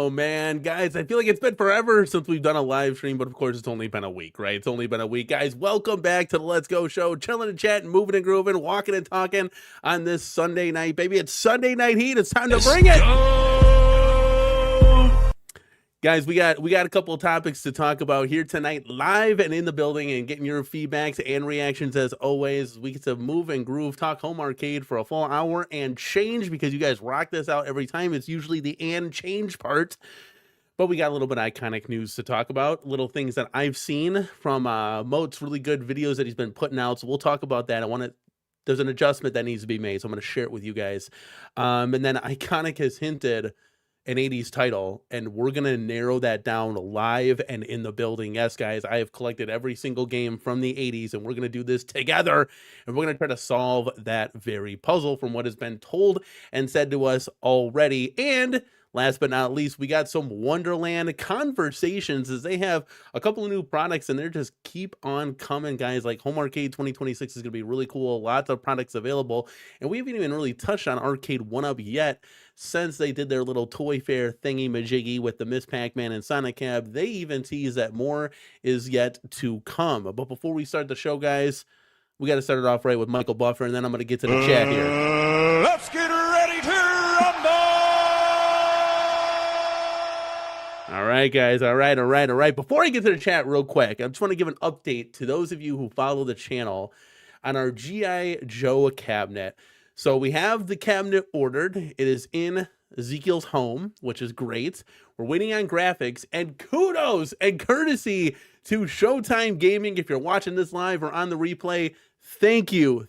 Oh man, guys, I feel like it's been forever since we've done a live stream, but of course it's only been a week, right? It's only been a week. Guys, welcome back to the Let's Go Show, chilling and chatting, moving and grooving, walking and talking on this Sunday night, baby. It's Sunday Night Heat. It's time to bring it. Guys, we got a couple of topics to talk about here tonight, live and in the building, and getting your feedbacks and reactions as always. We get to move and groove, talk home arcade for a full hour and change, because you guys rock this out every time. It's usually the and change part, but we got a little bit of iconic news to talk about, little things that I've seen from Moat's really good videos that he's been putting out. So we'll talk about that. There's an adjustment that needs to be made, so I'm going to share it with you guys. And then Iconic has hinted an 80's title, and we're going to narrow that down live and in the building. Yes, guys, I have collected every single game from the 80's, and we're going to do this together, and we're going to try to solve that very puzzle from what has been told and said to us already. And last but not least, we got some Wonderland conversations, as they have a couple of new products, and they're just keep on coming, guys. Like Home Arcade 2026 is going to be really cool. Lots of products available, and we haven't even really touched on Arcade 1-Up yet, since they did their little toy fair thingy-majiggy with the Miss Pac-Man and Sonic Cab. They even tease that more is yet to come. But before we start the show, guys, we got to start it off right with Michael Buffer, and then I'm going to get to the chat here. Let's get ready to rumble! All right, guys. All right. Before I get to the chat real quick, I just want to give an update to those of you who follow the channel on our G.I. Joe cabinet. So we have the cabinet ordered. It is in Ezekiel's home, which is great. We're waiting on graphics, and kudos and courtesy to Showtime Gaming. If you're watching this live or on the replay, thank you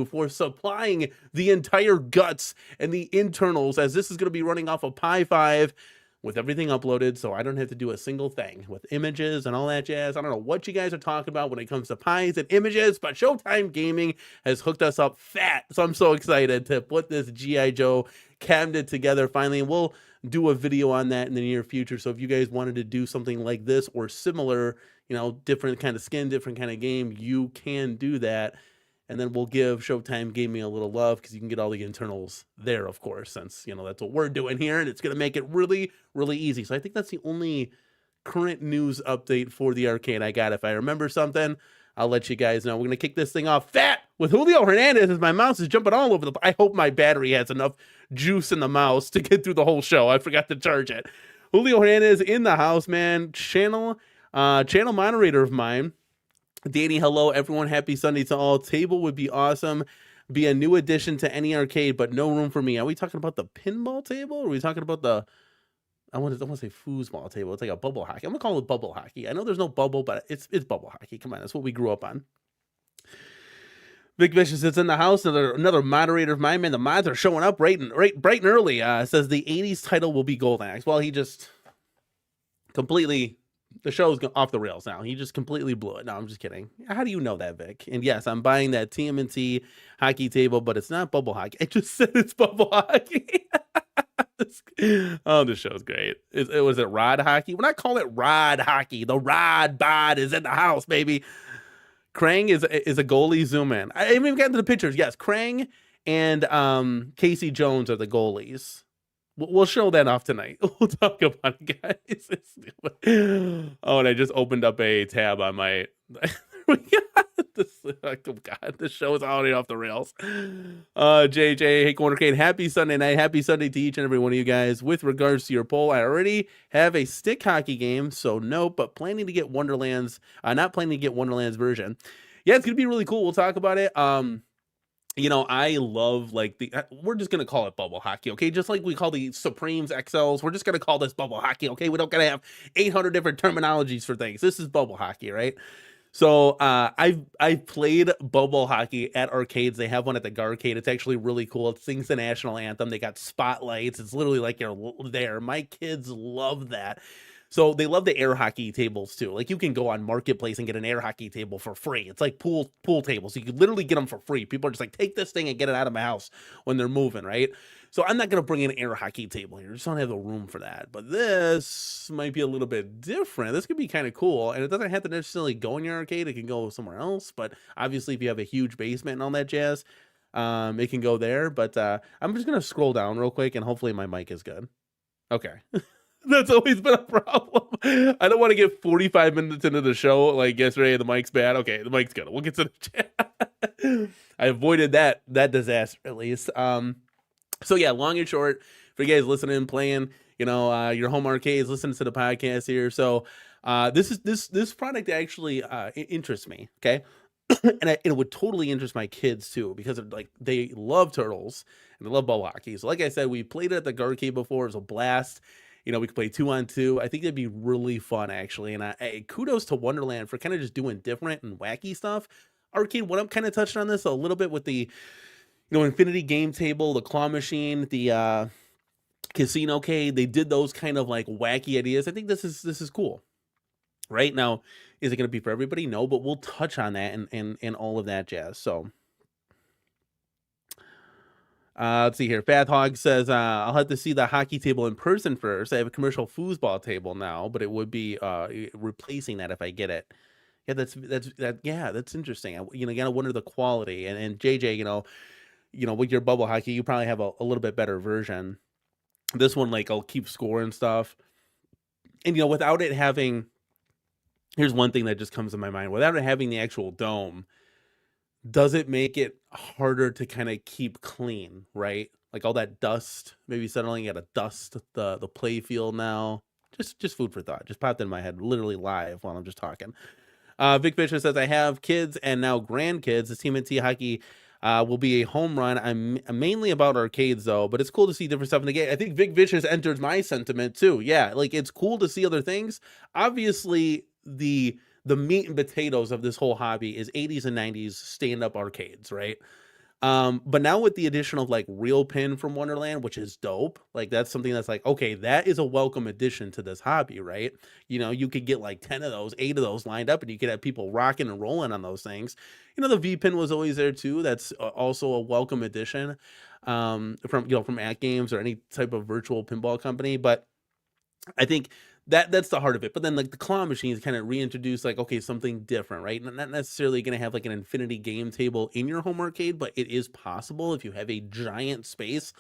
for supplying the entire guts and the internals, as this is going to be running off of Pi 5 with everything uploaded, so I don't have to do a single thing with images and all that jazz. I don't know what you guys are talking about when it comes to pies and images, but Showtime Gaming has hooked us up fat, so I'm so excited to put this G.I. Joe cabinet together finally, and we'll do a video on that in the near future. So if you guys wanted to do something like this or similar, you know, different kind of skin, different kind of game, you can do that. And then we'll give Showtime Gaming a little love, because you can get all the internals there, of course, since, you know, that's what we're doing here, and it's going to make it really, really easy. So I think that's the only current news update for the arcade I got. If I remember something, I'll let you guys know. We're going to kick this thing off fat with Julio Hernandez, as my mouse is jumping all over the... I hope my battery has enough juice in the mouse to get through the whole show. I forgot to charge it. Julio Hernandez in the house, man. Channel moderator of mine. Danny, hello, everyone. Happy Sunday to all. Table would be awesome. Be a new addition to any arcade, but no room for me. Are we talking about the pinball table? Or are we talking about the... I want to say foosball table. It's like a bubble hockey. I'm going to call it bubble hockey. I know there's no bubble, but it's bubble hockey. Come on, that's what we grew up on. Vic Vicious is in the house. Another moderator of mine. Man, the mods are showing up bright and early. Says the 80's title will be Golden Axe. Well, he just completely... The show's off the rails now. He just completely blew it. No, I'm just kidding. How do you know that, Vic? And yes, I'm buying that TMNT hockey table, but it's not bubble hockey. I just said it's bubble hockey. Oh, this show's great. Was it rod hockey? When I call it rod hockey, the rod bod is in the house, baby. Krang is a goalie. Zoom in. I haven't even gotten to the pictures. Yes, Krang and Casey Jones are the goalies. We'll show that off tonight. We'll talk about it, guys. Oh, and I just opened up a tab on my... Oh, God, this show is already off the rails. JJ, hey, CornerCade, happy Sunday night. Happy Sunday to each and every one of you guys. With regards to your poll, I already have a stick hockey game, so no, but planning to get Wonderland's... not planning to get Wonderland's version. Yeah, it's going to be really cool. We'll talk about it. You know, I love, like, we're just going to call it bubble hockey, okay? Just like we call the Supremes XLs, we're just going to call this bubble hockey, okay? We don't got to have 800 different terminologies for things. This is bubble hockey, right? So I've played bubble hockey at arcades. They have one at the Garcade. It's actually really cool. It sings the national anthem. They got spotlights. It's literally like you're there. My kids love that. So they love the air hockey tables too. Like you can go on Marketplace and get an air hockey table for free. It's like pool tables. You can literally get them for free. People are just like, take this thing and get it out of my house when they're moving, right? So I'm not going to bring an air hockey table here. I just don't have the room for that. But this might be a little bit different. This could be kind of cool. And it doesn't have to necessarily go in your arcade. It can go somewhere else. But obviously if you have a huge basement and all that jazz, it can go there. But I'm just going to scroll down real quick and hopefully my mic is good. Okay. That's always been a problem. I don't want to get 45 minutes into the show like yesterday. The mic's bad. Okay, the mic's good. We'll get to the chat. I avoided that disaster at least. So yeah, long and short, for you guys listening, playing, your home arcades, listening to the podcast here. So this product actually interests me. Okay. And it would totally interest my kids too, because they love turtles and they love ball hockey. So like I said, we played it at the arcade before. It was a blast. We could play 2-on-2. I think it'd be really fun actually. And kudos to Wonderland for kind of just doing different and wacky stuff. Arcade, what I'm kind of touched on this a little bit with the, infinity game table, the claw machine, the casino cade. They did those kind of like wacky ideas. I think this is cool. Right now, is it going to be for everybody? No, but we'll touch on that and all of that jazz. So, let's see here. Fat Hog says, I'll have to see the hockey table in person first. I have a commercial foosball table now, but it would be replacing that if I get it. Yeah, that's interesting. You gotta wonder the quality. And JJ, with your bubble hockey, you probably have a little bit better version. This one, I'll keep score and stuff. And without it having. Here's one thing that just comes to my mind. Without it having the actual dome, does it make it harder to kind of keep clean, right? Like all that dust, maybe suddenly you got to dust the play field now. Just food for thought. Just popped in my head literally live while I'm just talking. Vic Fisher says, I have kids and now grandkids. This TMNT hockey will be a home run. I'm mainly about arcades though, but it's cool to see different stuff in the game. I think Vic Vicious enters my sentiment too. Yeah, it's cool to see other things. Obviously, the meat and potatoes of this whole hobby is 80s and 90s stand-up arcades, right? But now with the addition of real pin from Wonderland, which is dope, that's something that's okay, that is a welcome addition to this hobby, right? You could get 10 of those, 8 of those lined up, and you could have people rocking and rolling on those things. The V pin was always there too. That's also a welcome addition from At Games or any type of virtual pinball company. But I think that's the heart of it. But then the claw machines kind of reintroduce okay, something different, right? Not necessarily going to have an infinity game table in your home arcade, but it is possible if you have a giant space.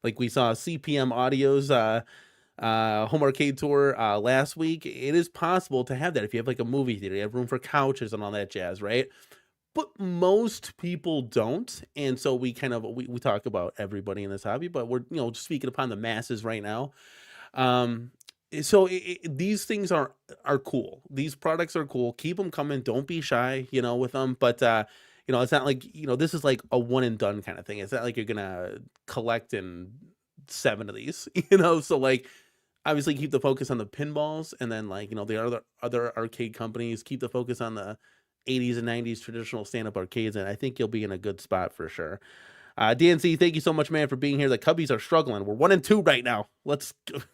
Like we saw CPM Audio's home arcade tour last week. It is possible to have that if you have a movie theater, you have room for couches and all that jazz, right? But most people don't. And so we talk about everybody in this hobby, but we're just speaking upon the masses right now. So these things are cool. These products are cool. Keep them coming. Don't be shy, with them. But, it's not this is a one and done kind of thing. It's not you're going to collect in 7 of these, So obviously keep the focus on the pinballs. And then the other arcade companies, keep the focus on the 80s and 90s traditional stand-up arcades. And I think you'll be in a good spot for sure. DNC, thank you so much, man, for being here. The Cubbies are struggling. We're 1-2 right now. We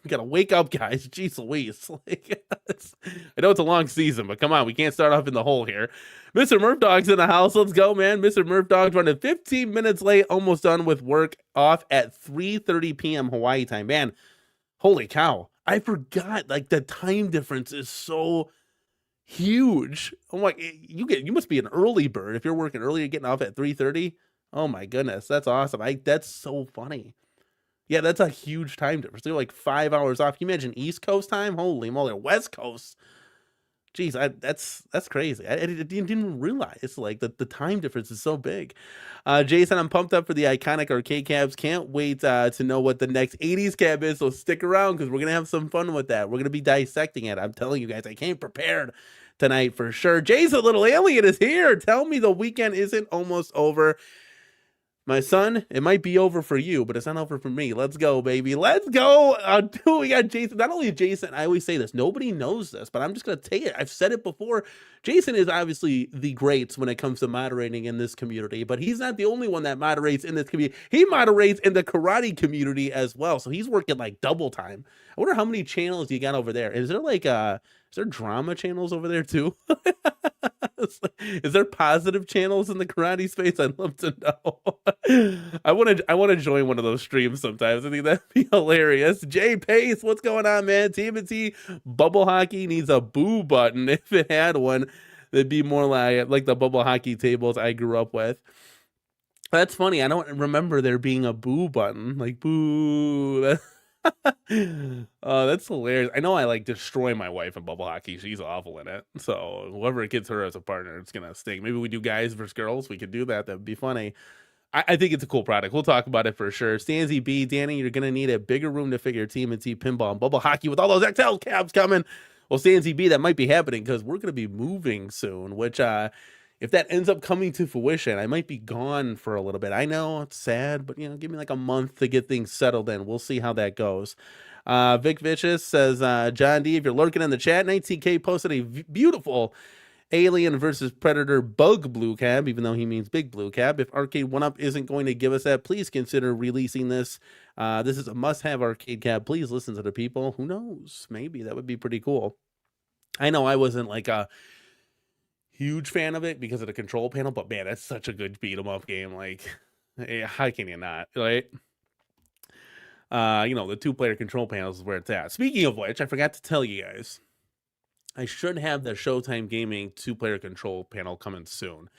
gotta wake up, guys. Jeez Louise. I know it's a long season, but come on, we can't start off in the hole here. Mr. Murph Dog's in the house. Let's go, man. Mr. Murph Dog's running 15 minutes late, almost done with work, off at 3:30 p.m. Hawaii time. Man, holy cow. I forgot, the time difference is so huge. I'm you must be an early bird if you're working early, you're getting off at 3:30. Oh my goodness, that's awesome. That's so funny. Yeah, that's a huge time difference. They're 5 hours off. Can you imagine East Coast time? Holy moly, West Coast. Jeez, that's crazy. I didn't even realize the time difference is so big. Jason, I'm pumped up for the iconic arcade cabs. Can't wait to know what the next 80s cab is. So stick around because we're gonna have some fun with that. We're gonna be dissecting it. I'm telling you guys, I came prepared tonight for sure. Jason, little alien is here. Tell me the weekend isn't almost over. My son, it might be over for you, but it's not over for me. Let's go, baby. Let's go. We got Jason. Not only Jason, I always say this. Nobody knows this, but I'm just going to take it. I've said it before. Jason is obviously the greats when it comes to moderating in this community, but he's not the only one that moderates in this community. He moderates in the karate community as well. So he's working double time. I wonder how many channels you got over there. Is there is there drama channels over there too? Is there positive channels in the karate space? I'd love to know. I want to join one of those streams sometimes. I think that'd be hilarious. Jay Pace, what's going on, man? TMNT bubble hockey needs a boo button. If it had one, it'd be more like the bubble hockey tables I grew up with. That's funny. I don't remember there being a boo button. Boo. Oh, that's hilarious. I know I like destroy my wife in bubble hockey. She's awful in it. So whoever gets her as a partner, it's gonna stink. Maybe we do guys versus girls. We could do that. That'd be funny. I think it's a cool product. We'll talk about it for sure. Stanzy B, Danny, you're gonna need a bigger room to figure TMNT pinball and bubble hockey with all those XL cabs coming. Well, Stanzy B, that might be happening because we're gonna be moving soon, which if that ends up coming to fruition, I might be gone for a little bit. I know it's sad, but give me like a month to get things settled in. We'll see how that goes. Vic Vicious says, John D, if you're lurking in the chat, 19K posted a beautiful Alien versus Predator bug blue cab, even though he means big blue cab. If Arcade 1-Up isn't going to give us that, please consider releasing this. This is a must-have arcade cab. Please listen to the people. Who knows? Maybe that would be pretty cool. I know I wasn't like a huge fan of it because of the control panel, but man, that's such a good beat 'em up game. Like, how can you not, right? The 2-player control panels is where it's at. Speaking of which, I forgot to tell you guys, I should have the Showtime Gaming 2-player control panel coming soon.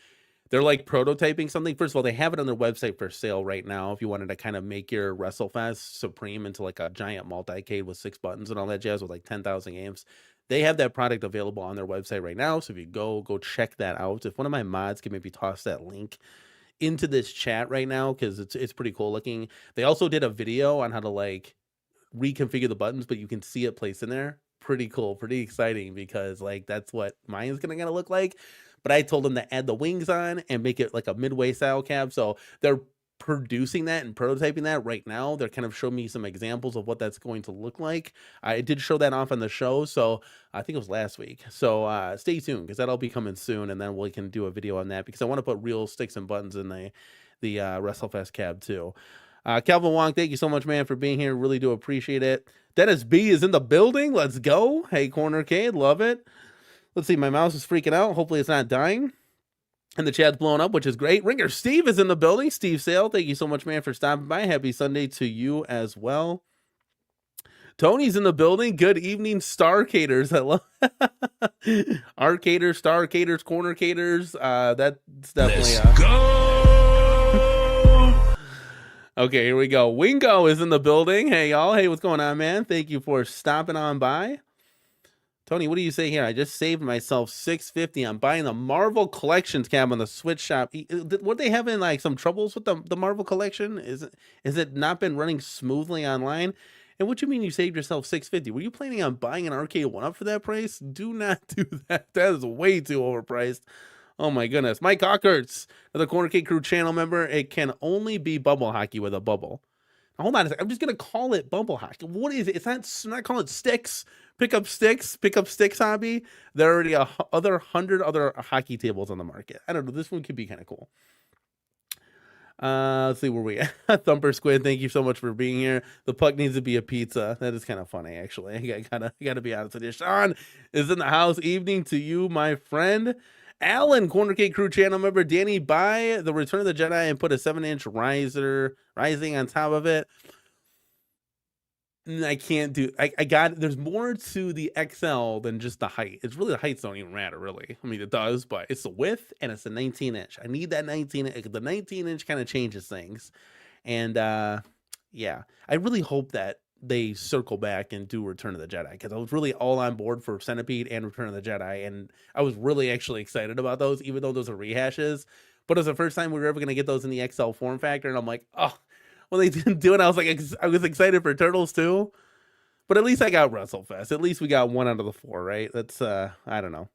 They're like prototyping something. First of all, they have it on their website for sale right now. If you wanted to kind of make your WrestleFest Supreme into like a giant multi-cade with 6 buttons and all that jazz with like 10,000 games, they have that product available on their website right now. So if you go check that out. If one of my mods can maybe toss that link into this chat right now, because it's pretty cool looking. They also did a video on how to like reconfigure the buttons, but you can see it placed in there. Pretty cool, pretty exciting, because like that's what mine's gonna look like. But I told them to add the wings on and make it like a midway style cab. So they're producing that and prototyping that right now. They're kind of showing me some examples of what that's going to look like. I did show that off on the show, so I think it was last week. So stay tuned, because that'll be coming soon, and then we can do a video on that, because I want to put real sticks and buttons in the WrestleFest cab too. Calvin Wong, thank you so much, man, for being here. Really do appreciate it. Dennis B is in the building. Let's go. Hey, CornerCade, love it. Let's see, my mouse is freaking out. Hopefully it's not dying. And the chat's blowing up, which is great. Ringer Steve is in the building. Steve Sale, thank you so much, man, for stopping by. Happy Sunday to you as well. Tony's in the building. Good evening, Starcaders. I love Arcaders, Starcaders, CornerCaders. That's definitely Let's go. Okay, here we go. Wingo is in the building. Hey, y'all. Hey, what's going on, man? Thank you for stopping on by. Tony, what do you say here? I just saved myself $650. I'm buying the Marvel Collections cab on the Switch shop. Were they having like some troubles with the Marvel Collection? Is it not been running smoothly online? And what you mean you saved yourself $650? Were you planning on buying an Arcade 1-Up for that price? Do not do that. That is way too overpriced. Oh my goodness. Mike Hawkerts, another CornerCade Crew channel member. It can only be bubble hockey with a bubble. Now, hold on a second. I'm just going to call it bubble hockey. What is it? It's not, I'm not calling it sticks. Pick up sticks hobby. There are already 100 other hockey tables on the market. I don't know. This one could be kind of cool. Let's see where we at. Thumper Squid, thank you so much for being here. The puck needs to be a pizza. That is kind of funny, actually. I gotta be honest with you. Sean is in the house. Evening to you, my friend. Alan, CornerCade Crew channel member. Danny, buy the Return of the Jedi and put a 7-inch rising on top of it. I can't do. I got. There's more to the XL than just the height. It's really the heights don't even matter, really. I mean, it does, but it's the width and it's the 19-inch. I need that 19. The 19-inch kind of changes things, and yeah, I really hope that they circle back and do Return of the Jedi, because I was really all on board for Centipede and Return of the Jedi, and I was really actually excited about those, even though those are rehashes. But it was the first time we were ever going to get those in the XL form factor, and I'm like, oh. When they didn't do it, I was excited for Turtles too. But at least I got WrestleFest. At least we got 1 out of the 4, right? That's I don't know.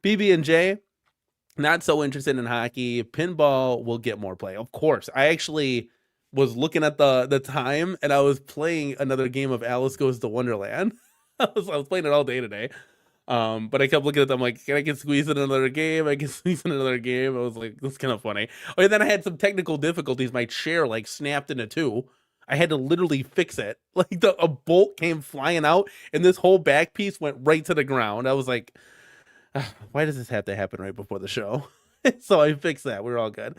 BB and J, not so interested in hockey. Pinball will get more play, of course. I actually was looking at the time, and I was playing another game of Alice Goes to Wonderland. I was playing it all day today. But I kept looking at them like, I can squeeze in another game. I can squeeze in another game. I was like, that's kind of funny. Oh, and then I had some technical difficulties. My chair like snapped into 2. I had to literally fix it. Like a bolt came flying out, and this whole back piece went right to the ground. I was like, why does this have to happen right before the show? So I fixed that. We're all good.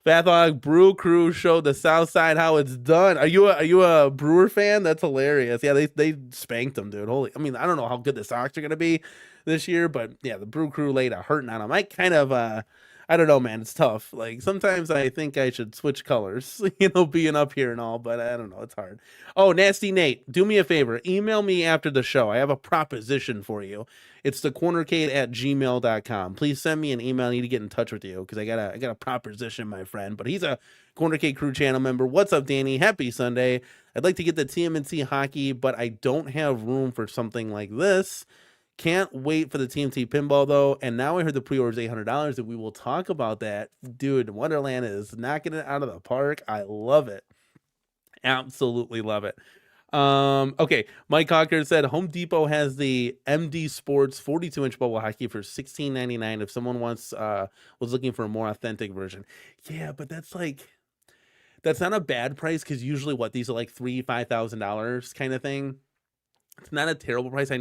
Fathog Brew Crew showed the South Side how it's done. Are you a Brewer fan? That's hilarious. Yeah, they spanked them, dude. Holy, I mean, I don't know how good the Sox are gonna be this year, but yeah, the Brew Crew laid a hurting on them. I I don't know, man. It's tough. Like sometimes I think I should switch colors, being up here and all, but I don't know. It's hard. Oh, Nasty Nate, do me a favor. Email me after the show. I have a proposition for you. It's thecornercade@gmail.com. Please send me an email. I need to get in touch with you because I got a proposition, my friend. But he's a Cornercade Crew channel member. What's up, Danny? Happy Sunday. I'd like to get the TMNT hockey, but I don't have room for something like this. Can't wait for the TMT pinball though. And now I heard the pre-order is $800 and we will talk about that. Dude, Wonderland is knocking it out of the park. I love it. Absolutely love it. Okay, Mike Cocker said Home Depot has the MD Sports 42-inch bubble hockey for $16.99 if someone was looking for a more authentic version. Yeah, but that's not a bad price because usually these are like $5,000 kind of thing. It's not a terrible price. I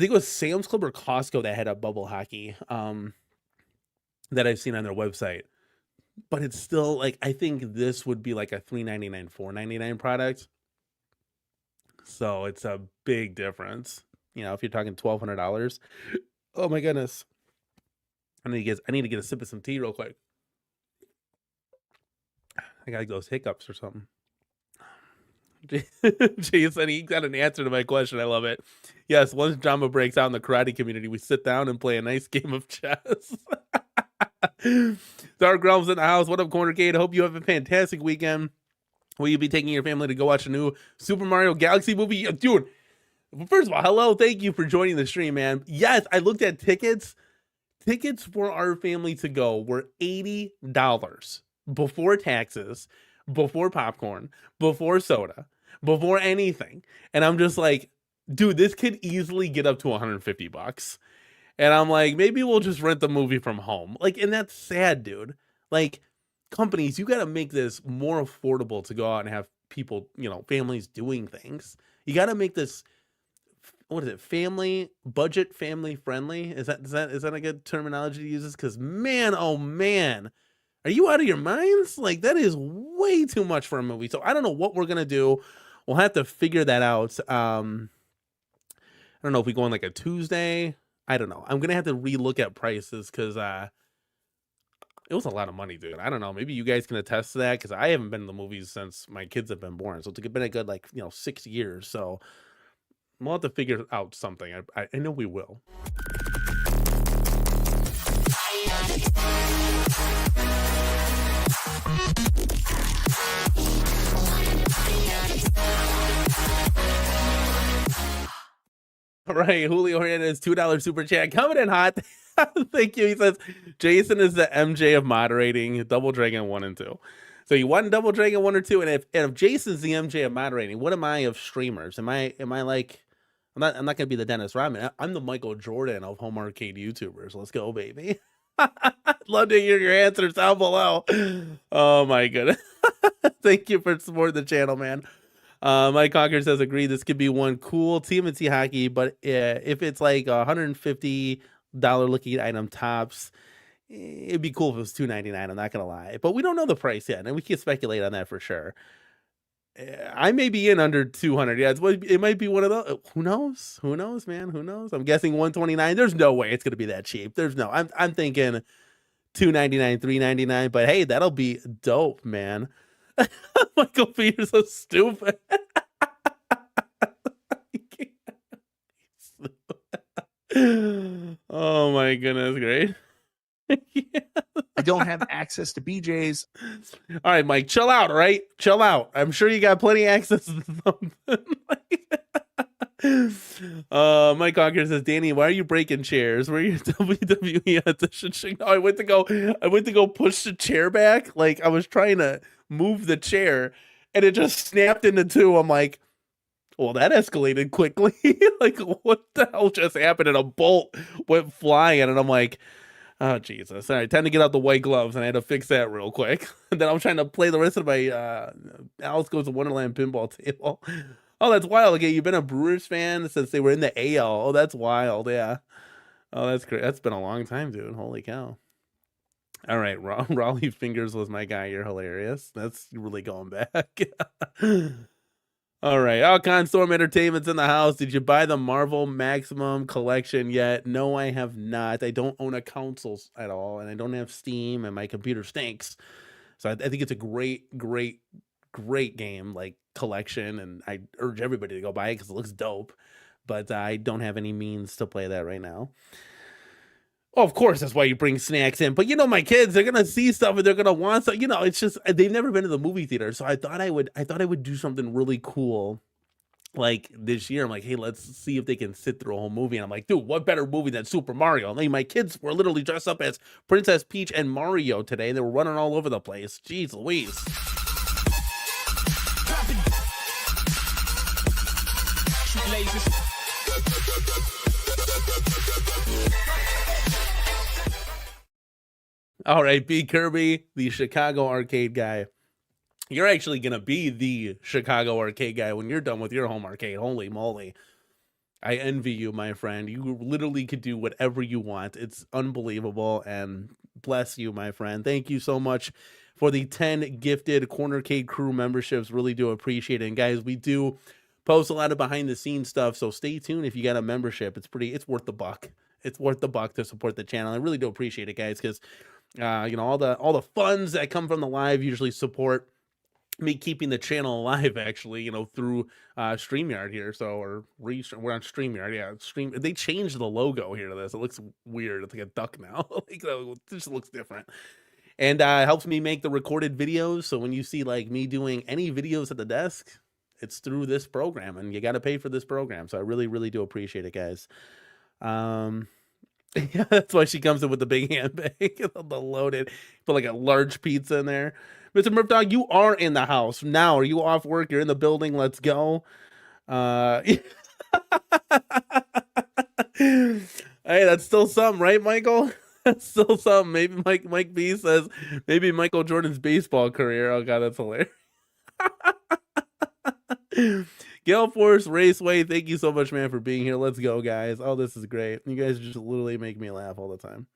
think it was Sam's Club or Costco that had a bubble hockey that I've seen on their website. But it's still I think this would be like a $3.99, $4.99 product. So it's a big difference. If you're talking $1,200. Oh my goodness. I need to get a sip of some tea real quick. I got those hiccups or something. Jason, he got an answer to my question. I love it. Yes, once drama breaks out in the karate community, we sit down and play a nice game of chess. Dark Realms in the house. What up, Cornercade? Hope you have a fantastic weekend. Will you be taking your family to go watch a new Super Mario Galaxy movie? Dude, first of all, hello. Thank you for joining the stream, man. Yes, I looked at tickets. Tickets for our family to go were $80 before taxes, before popcorn, before soda, before anything. And I'm just like, dude, this could easily get up to $150. And I'm like, maybe we'll just rent the movie from home. And that's sad, dude. Companies, you got to make this more affordable to go out and have people, families doing things. You got to make this, what is it, family friendly? Is that a good terminology to use? Because man, oh man, are you out of your minds? That is way too much for a movie. So I don't know what we're gonna do. We'll have to figure that out. I don't know if we go on a Tuesday. I don't know. I'm gonna have to relook at prices because it was a lot of money, dude. I don't know. Maybe you guys can attest to that because I haven't been to the movies since my kids have been born. So it's been a good 6 years. So we'll have to figure out something. I know we will. All right, Julio Hernandez, $2 super chat coming in hot. Thank you. He says Jason is the MJ of moderating Double Dragon 1 and 2. So you want Double Dragon 1 or 2, and if Jason's the MJ of moderating, what am I of streamers? Am I like I'm not gonna be the Dennis Rodman. I'm the Michael Jordan of home arcade YouTubers. Let's go, baby. Love to hear your answers down below. Oh my goodness. Thank you for supporting the channel, man. Mike Conker says, agree, this could be one cool TMNT hockey, but if it's like $150 looking item tops, it'd be cool if it was $2.99. I'm not gonna lie, but we don't know the price yet, and we can speculate on that for sure. I may be in under 200. Yeah, it might be one of those. Who knows? Who knows, man? Who knows? I'm guessing 129. There's no way it's gonna be that cheap. I'm thinking $2.99, $3.99. But hey, that'll be dope, man. Michael Peter's so stupid. Oh my goodness, great. Yeah. I don't have access to BJ's. All right, Mike, chill out, all right? Chill out. I'm sure you got plenty of access to something. Mike Conker says, Danny, why are you breaking chairs? Where are your WWE audition? No, I went to go push the chair back. I was trying to move the chair and it just snapped into two. I'm like, well, that escalated quickly. What the hell just happened? And a bolt went flying and I'm like, oh, Jesus. All right, time to get out the white gloves, and I had to fix that real quick. And then I'm trying to play the rest of my Alice Goes to Wonderland pinball table. Oh, that's wild. Okay, you've been a Brewers fan since they were in the AL. Oh, that's wild, yeah. Oh, that's great. That's been a long time, dude. Holy cow. All right, Raleigh Fingers was my guy. You're hilarious. That's really going back. All right. Alcon Storm Entertainment's in the house. Did you buy the Marvel Maximum collection yet? No, I have not. I don't own a console at all, and I don't have Steam, and my computer stinks. So I think it's a great, great, great game, like collection, and I urge everybody to go buy it because it looks dope. But I don't have any means to play that right now. Oh, of course, that's why you bring snacks in. But my kids, they're gonna see stuff and they're gonna want stuff. It's just they've never been to the movie theater, so I thought I would do something really cool like this year. I'm like, hey, let's see if they can sit through a whole movie. And I'm like, dude, what better movie than Super Mario? Like, my kids were literally dressed up as Princess Peach and Mario today. They were running all over the place. Jeez Louise. All right, B. Kirby, the Chicago arcade guy. You're actually going to be the Chicago arcade guy when you're done with your home arcade. Holy moly. I envy you, my friend. You literally could do whatever you want. It's unbelievable, and bless you, my friend. Thank you so much for the 10 gifted CornerCade crew memberships. Really do appreciate it. And guys, we do post a lot of behind the scenes stuff, so stay tuned if you got a membership. It's worth the buck. It's worth the buck to support the channel. I really do appreciate it, guys, because all the funds that come from the live usually support me keeping the channel alive, actually, through StreamYard here. So, we're on StreamYard. Yeah, they changed the logo here to this. It looks weird. It's like a duck now. Like, it just looks different. And it helps me make the recorded videos. So when you see like me doing any videos at the desk, it's through this program, and you got to pay for this program. So I really, really do appreciate it, guys. Yeah, that's why she comes in with the big handbag, the loaded, put like a large pizza in there. Mr. Murph Dog, you are in the house now. Are you off work? You're in the building. Let's go. Hey, that's still something, right, Michael? That's still something. Maybe Mike B says maybe Michael Jordan's baseball career. Oh god, that's hilarious. Gale Force Raceway, thank you so much, man, for being here. Let's go, guys. Oh, this is great. You guys just literally make me laugh all the time.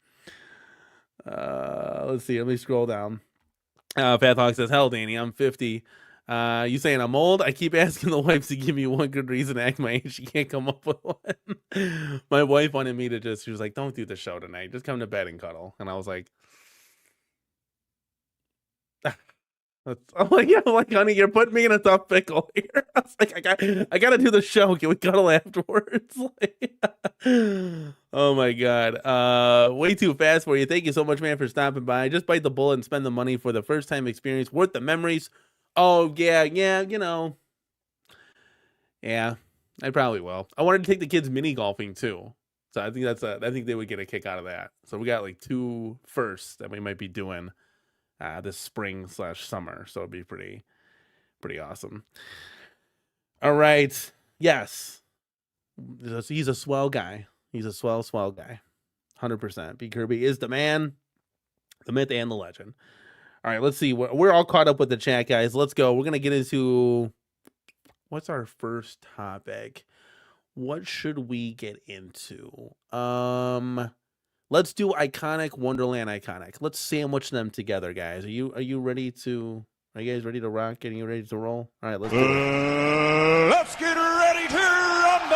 Let's see. Let me scroll down. Fat Hawk says, hell, Danny, I'm 50. You saying I'm old? I keep asking the wife to give me one good reason to act my age. She can't come up with one. My wife wanted me to she was like, don't do the show tonight. Just come to bed and cuddle. And I was like, I'm like, honey, you're putting me in a tough pickle here. I was like, I gotta do the show. Can we cuddle afterwards? Oh my god. Way too fast for you. Thank you so much, man, for stopping by. Just bite the bullet and spend the money for the first time experience. Worth the memories. Oh yeah, yeah, I probably will. I wanted to take the kids mini golfing too. So I think I think they would get a kick out of that. So we got like 2 firsts that we might be doing this spring/summer, so it'd be pretty awesome. All right, yes, he's a swell guy. He's a swell guy, 100%. B Kirby is the man, the myth, and the legend. All right, let's see. We're all caught up with the chat, guys. Let's go. We're gonna get into what's our first topic. What should we get into? Let's do Wonderland Iconic. Let's sandwich them together, guys. Are you ready to? Are you guys ready to rock? Are you ready to roll? All right, let's do it. Let's get ready to rumble.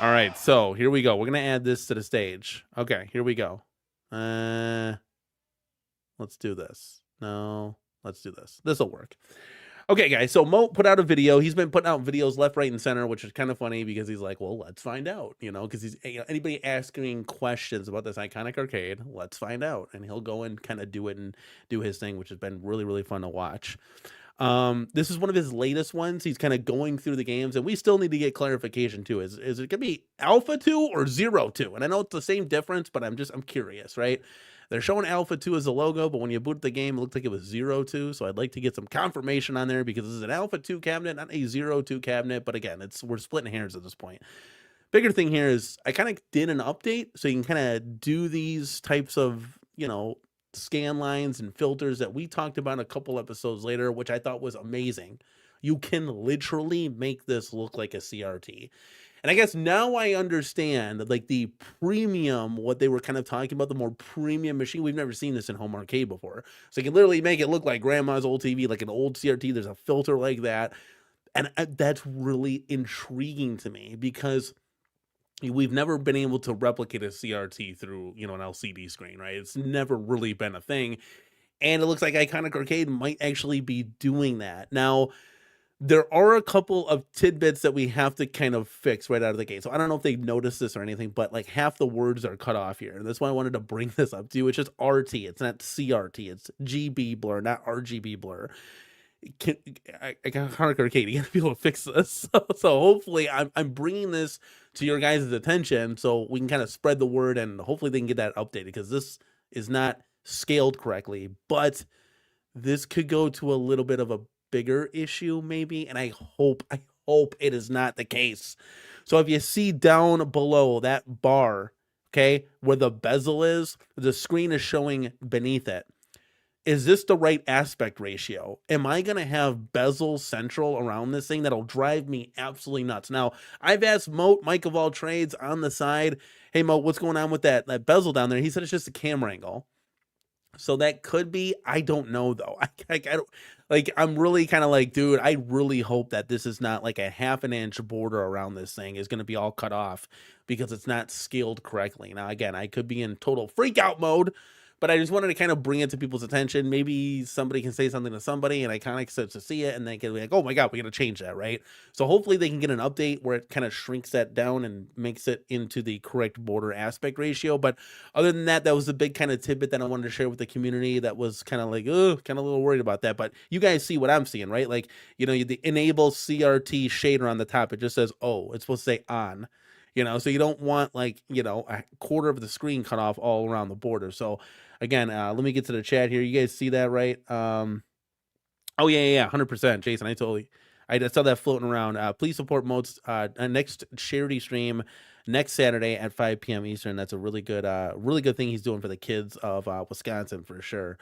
All right, so here we go. We're gonna add this to the stage. Okay, here we go. Let's do this. No, let's do this. This will work. Okay, guys, so Mo put out a video. He's been putting out videos left, right, and center, which is kind of funny because he's like, well, let's find out, because he's anybody asking questions about this iconic arcade, let's find out. And he'll go and kind of do it and do his thing, which has been really, really fun to watch. This is one of his latest ones. He's kind of going through the games, and we still need to get clarification too. Is it gonna be Alpha 2 or 02? And I know it's the same difference, but I'm curious, right? They're showing Alpha 2 as a logo, but when you boot the game, it looked like it was 02. So I'd like to get some confirmation on there because this is an Alpha 2 cabinet, not a 02 cabinet. But again, we're splitting hairs at this point. Bigger thing here is I kind of did an update so you can kind of do these types of, scan lines and filters that we talked about a couple episodes later, which I thought was amazing. You can literally make this look like a CRT. And I guess now I understand like the premium, what they were kind of talking about, the more premium machine. We've never seen this in home arcade before. So you can literally make it look like grandma's old TV, like an old CRT. There's a filter like that. And that's really intriguing to me because we've never been able to replicate a CRT through, an LCD screen, right? It's never really been a thing. And it looks like Iconic Arcade might actually be doing that. Now, there are a couple of tidbits that we have to kind of fix right out of the gate. So I don't know if they've noticed this or anything, but like half the words are cut off here. And that's why I wanted to bring this up to you. It's just RT. It's not CRT. It's GB blur, not RGB blur. Iconic Arcade, you gotta be able to fix this. So hopefully I'm bringing this to your guys' attention so we can kind of spread the word and hopefully they can get that updated because this is not scaled correctly. But this could go to a little bit of a bigger issue maybe, and I hope it is not the case. So if you see down below that bar, okay, where the bezel is, the screen is showing beneath it. Is this the right aspect ratio? Am I going to have bezel central around this thing? That'll drive me absolutely nuts. Now, I've asked Moat, Mike of all trades on the side, hey Moat, what's going on with that bezel down there? He said it's just a camera angle. So that could be, I don't know though. I don't, like, I'm really kind of like, dude, I really hope that this is not like a half an inch border around this thing is going to be all cut off because it's not scaled correctly. Now, again, I could be in total freak out mode, but I just wanted to kind of bring it to people's attention. Maybe somebody can say something to somebody and Iconic starts to see it and they can be like, oh my God, we got to change that, right? So hopefully they can get an update where it kind of shrinks that down and makes it into the correct border aspect ratio. But other than that, that was the big kind of tidbit that I wanted to share with the community that was kind of like, kind of a little worried about that. But you guys see what I'm seeing, right? Like, the enable CRT shader on the top, it just says, oh, it's supposed to say on. So you don't want like, a quarter of the screen cut off all around the border. So again, let me get to the chat here. You guys see that, right? Oh yeah, 100%. Jason, I saw that floating around. Please support Moat's next charity stream next Saturday at 5 p.m. Eastern. That's a really good thing he's doing for the kids of Wisconsin for sure.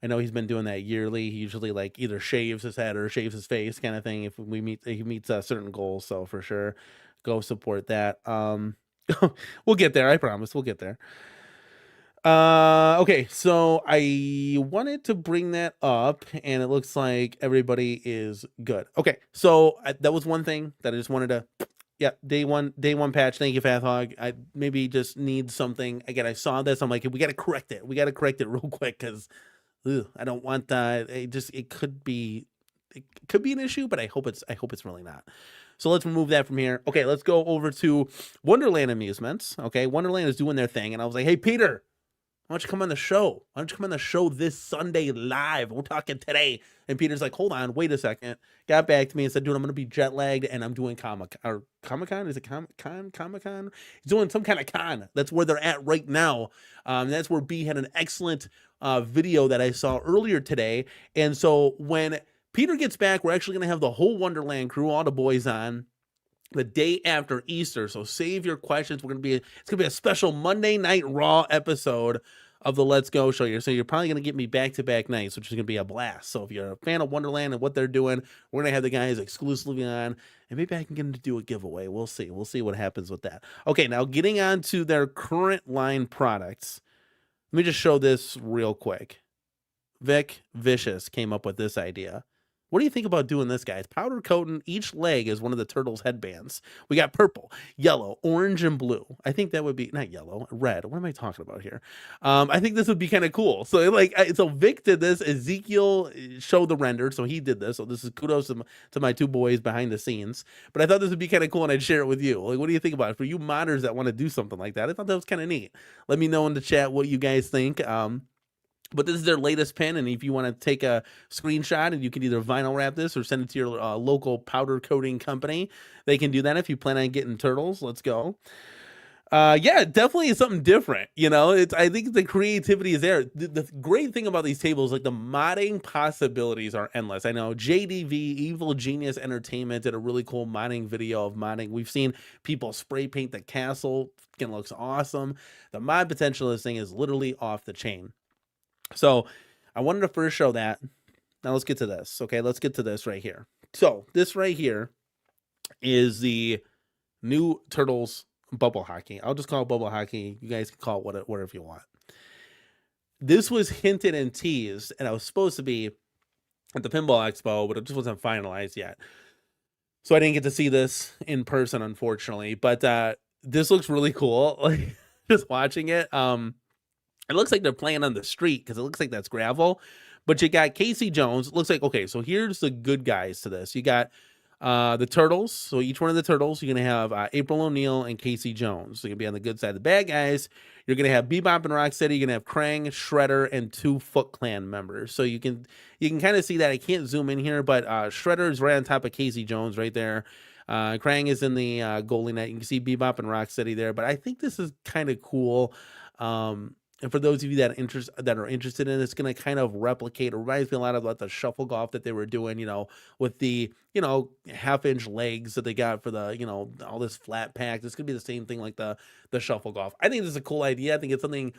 I know he's been doing that yearly. He usually like either shaves his head or shaves his face kind of thing if he meets certain goals. So for sure, go support that. We'll get there. I promise. We'll get there. Okay, so I wanted to bring that up and it looks like everybody is good. Okay, so that was one thing that I just wanted to, day one patch. Thank you, Fat Hog. I maybe just need something. Again, I saw this. I'm like, we got to correct it. We got to correct it real quick because I don't want that. It could be an issue, but I hope it's really not. So let's remove that from here. Okay, let's go over to Wonderland Amusements. Okay, Wonderland is doing their thing, and I was like, hey, Peter, why don't you come on the show? Why don't you come on the show this Sunday live? We're talking today. And Peter's like, hold on, wait a second. Got back to me and said, dude, I'm going to be jet lagged and I'm doing Comic-Con? Is it Comic-Con? He's doing some kind of con. That's where they're at right now. That's where B had an excellent video that I saw earlier today. And so when Peter gets back, we're actually going to have the whole Wonderland crew, all the boys on the day after Easter. So save your questions. It's going to be a special Monday Night Raw episode of the Let's Go show here. So you're probably going to get me back-to-back nights, which is going to be a blast. So if you're a fan of Wonderland and what they're doing, we're going to have the guys exclusively on, and maybe I can get them to do a giveaway. We'll see. We'll see what happens with that. Okay, now getting on to their current line products. Let me just show this real quick. Vic Vicious came up with this idea. What do you think about doing this, guys? Powder coating each leg is one of the turtles' headbands. We got purple, yellow, orange, and blue. I think that would be not yellow, red. What am I talking about here? I think this would be kind of cool. So Vic did this. Ezekiel showed the render, so he did this. So this is kudos to my two boys behind the scenes. But I thought this would be kind of cool, and I'd share it with you. Like, what do you think about it? For you modders that want to do something like that, I thought that was kind of neat. Let me know in the chat what you guys think. But this is their latest pen, and if you want to take a screenshot and you can either vinyl wrap this or send it to your local powder coating company, they can do that if you plan on getting turtles. Let's go. Yeah, definitely is something different. I think the creativity is there. The great thing about these tables, like the modding possibilities are endless. I know JDV, Evil Genius Entertainment, did a really cool modding video of modding. We've seen people spray paint the castle. It looks awesome. The mod potential of this thing is literally off the chain. So I wanted to first show that. Now let's get to this. Okay, let's get to this right here. So this right here is the new Turtles bubble hockey. I'll just call it bubble hockey. You guys can call it whatever you want. This was hinted and teased, and I was supposed to be at the Pinball Expo, but it just wasn't finalized yet. So I didn't get to see this in person, unfortunately. But this looks really cool. Like, just watching it. It looks like they're playing on the street because it looks like that's gravel. But you got Casey Jones. It looks like, okay, so here's the good guys to this. You got the Turtles. So each one of the Turtles, you're going to have April O'Neil and Casey Jones. So you're going to be on the good side. The bad guys, you're going to have Bebop and Rocksteady. You're going to have Krang, Shredder, and 2 Foot Clan members. So you can kind of see that. I can't zoom in here, but Shredder is right on top of Casey Jones right there. Krang is in the goalie net. You can see Bebop and Rocksteady there. But I think this is kind of cool. And for those of you that are interested in it, it's going to kind of replicate, it reminds me a lot of like the shuffle golf that they were doing, with the, 1/2-inch legs that they got for the, all this flat pack. It's going to be the same thing like the shuffle golf. I think this is a cool idea. I think it's something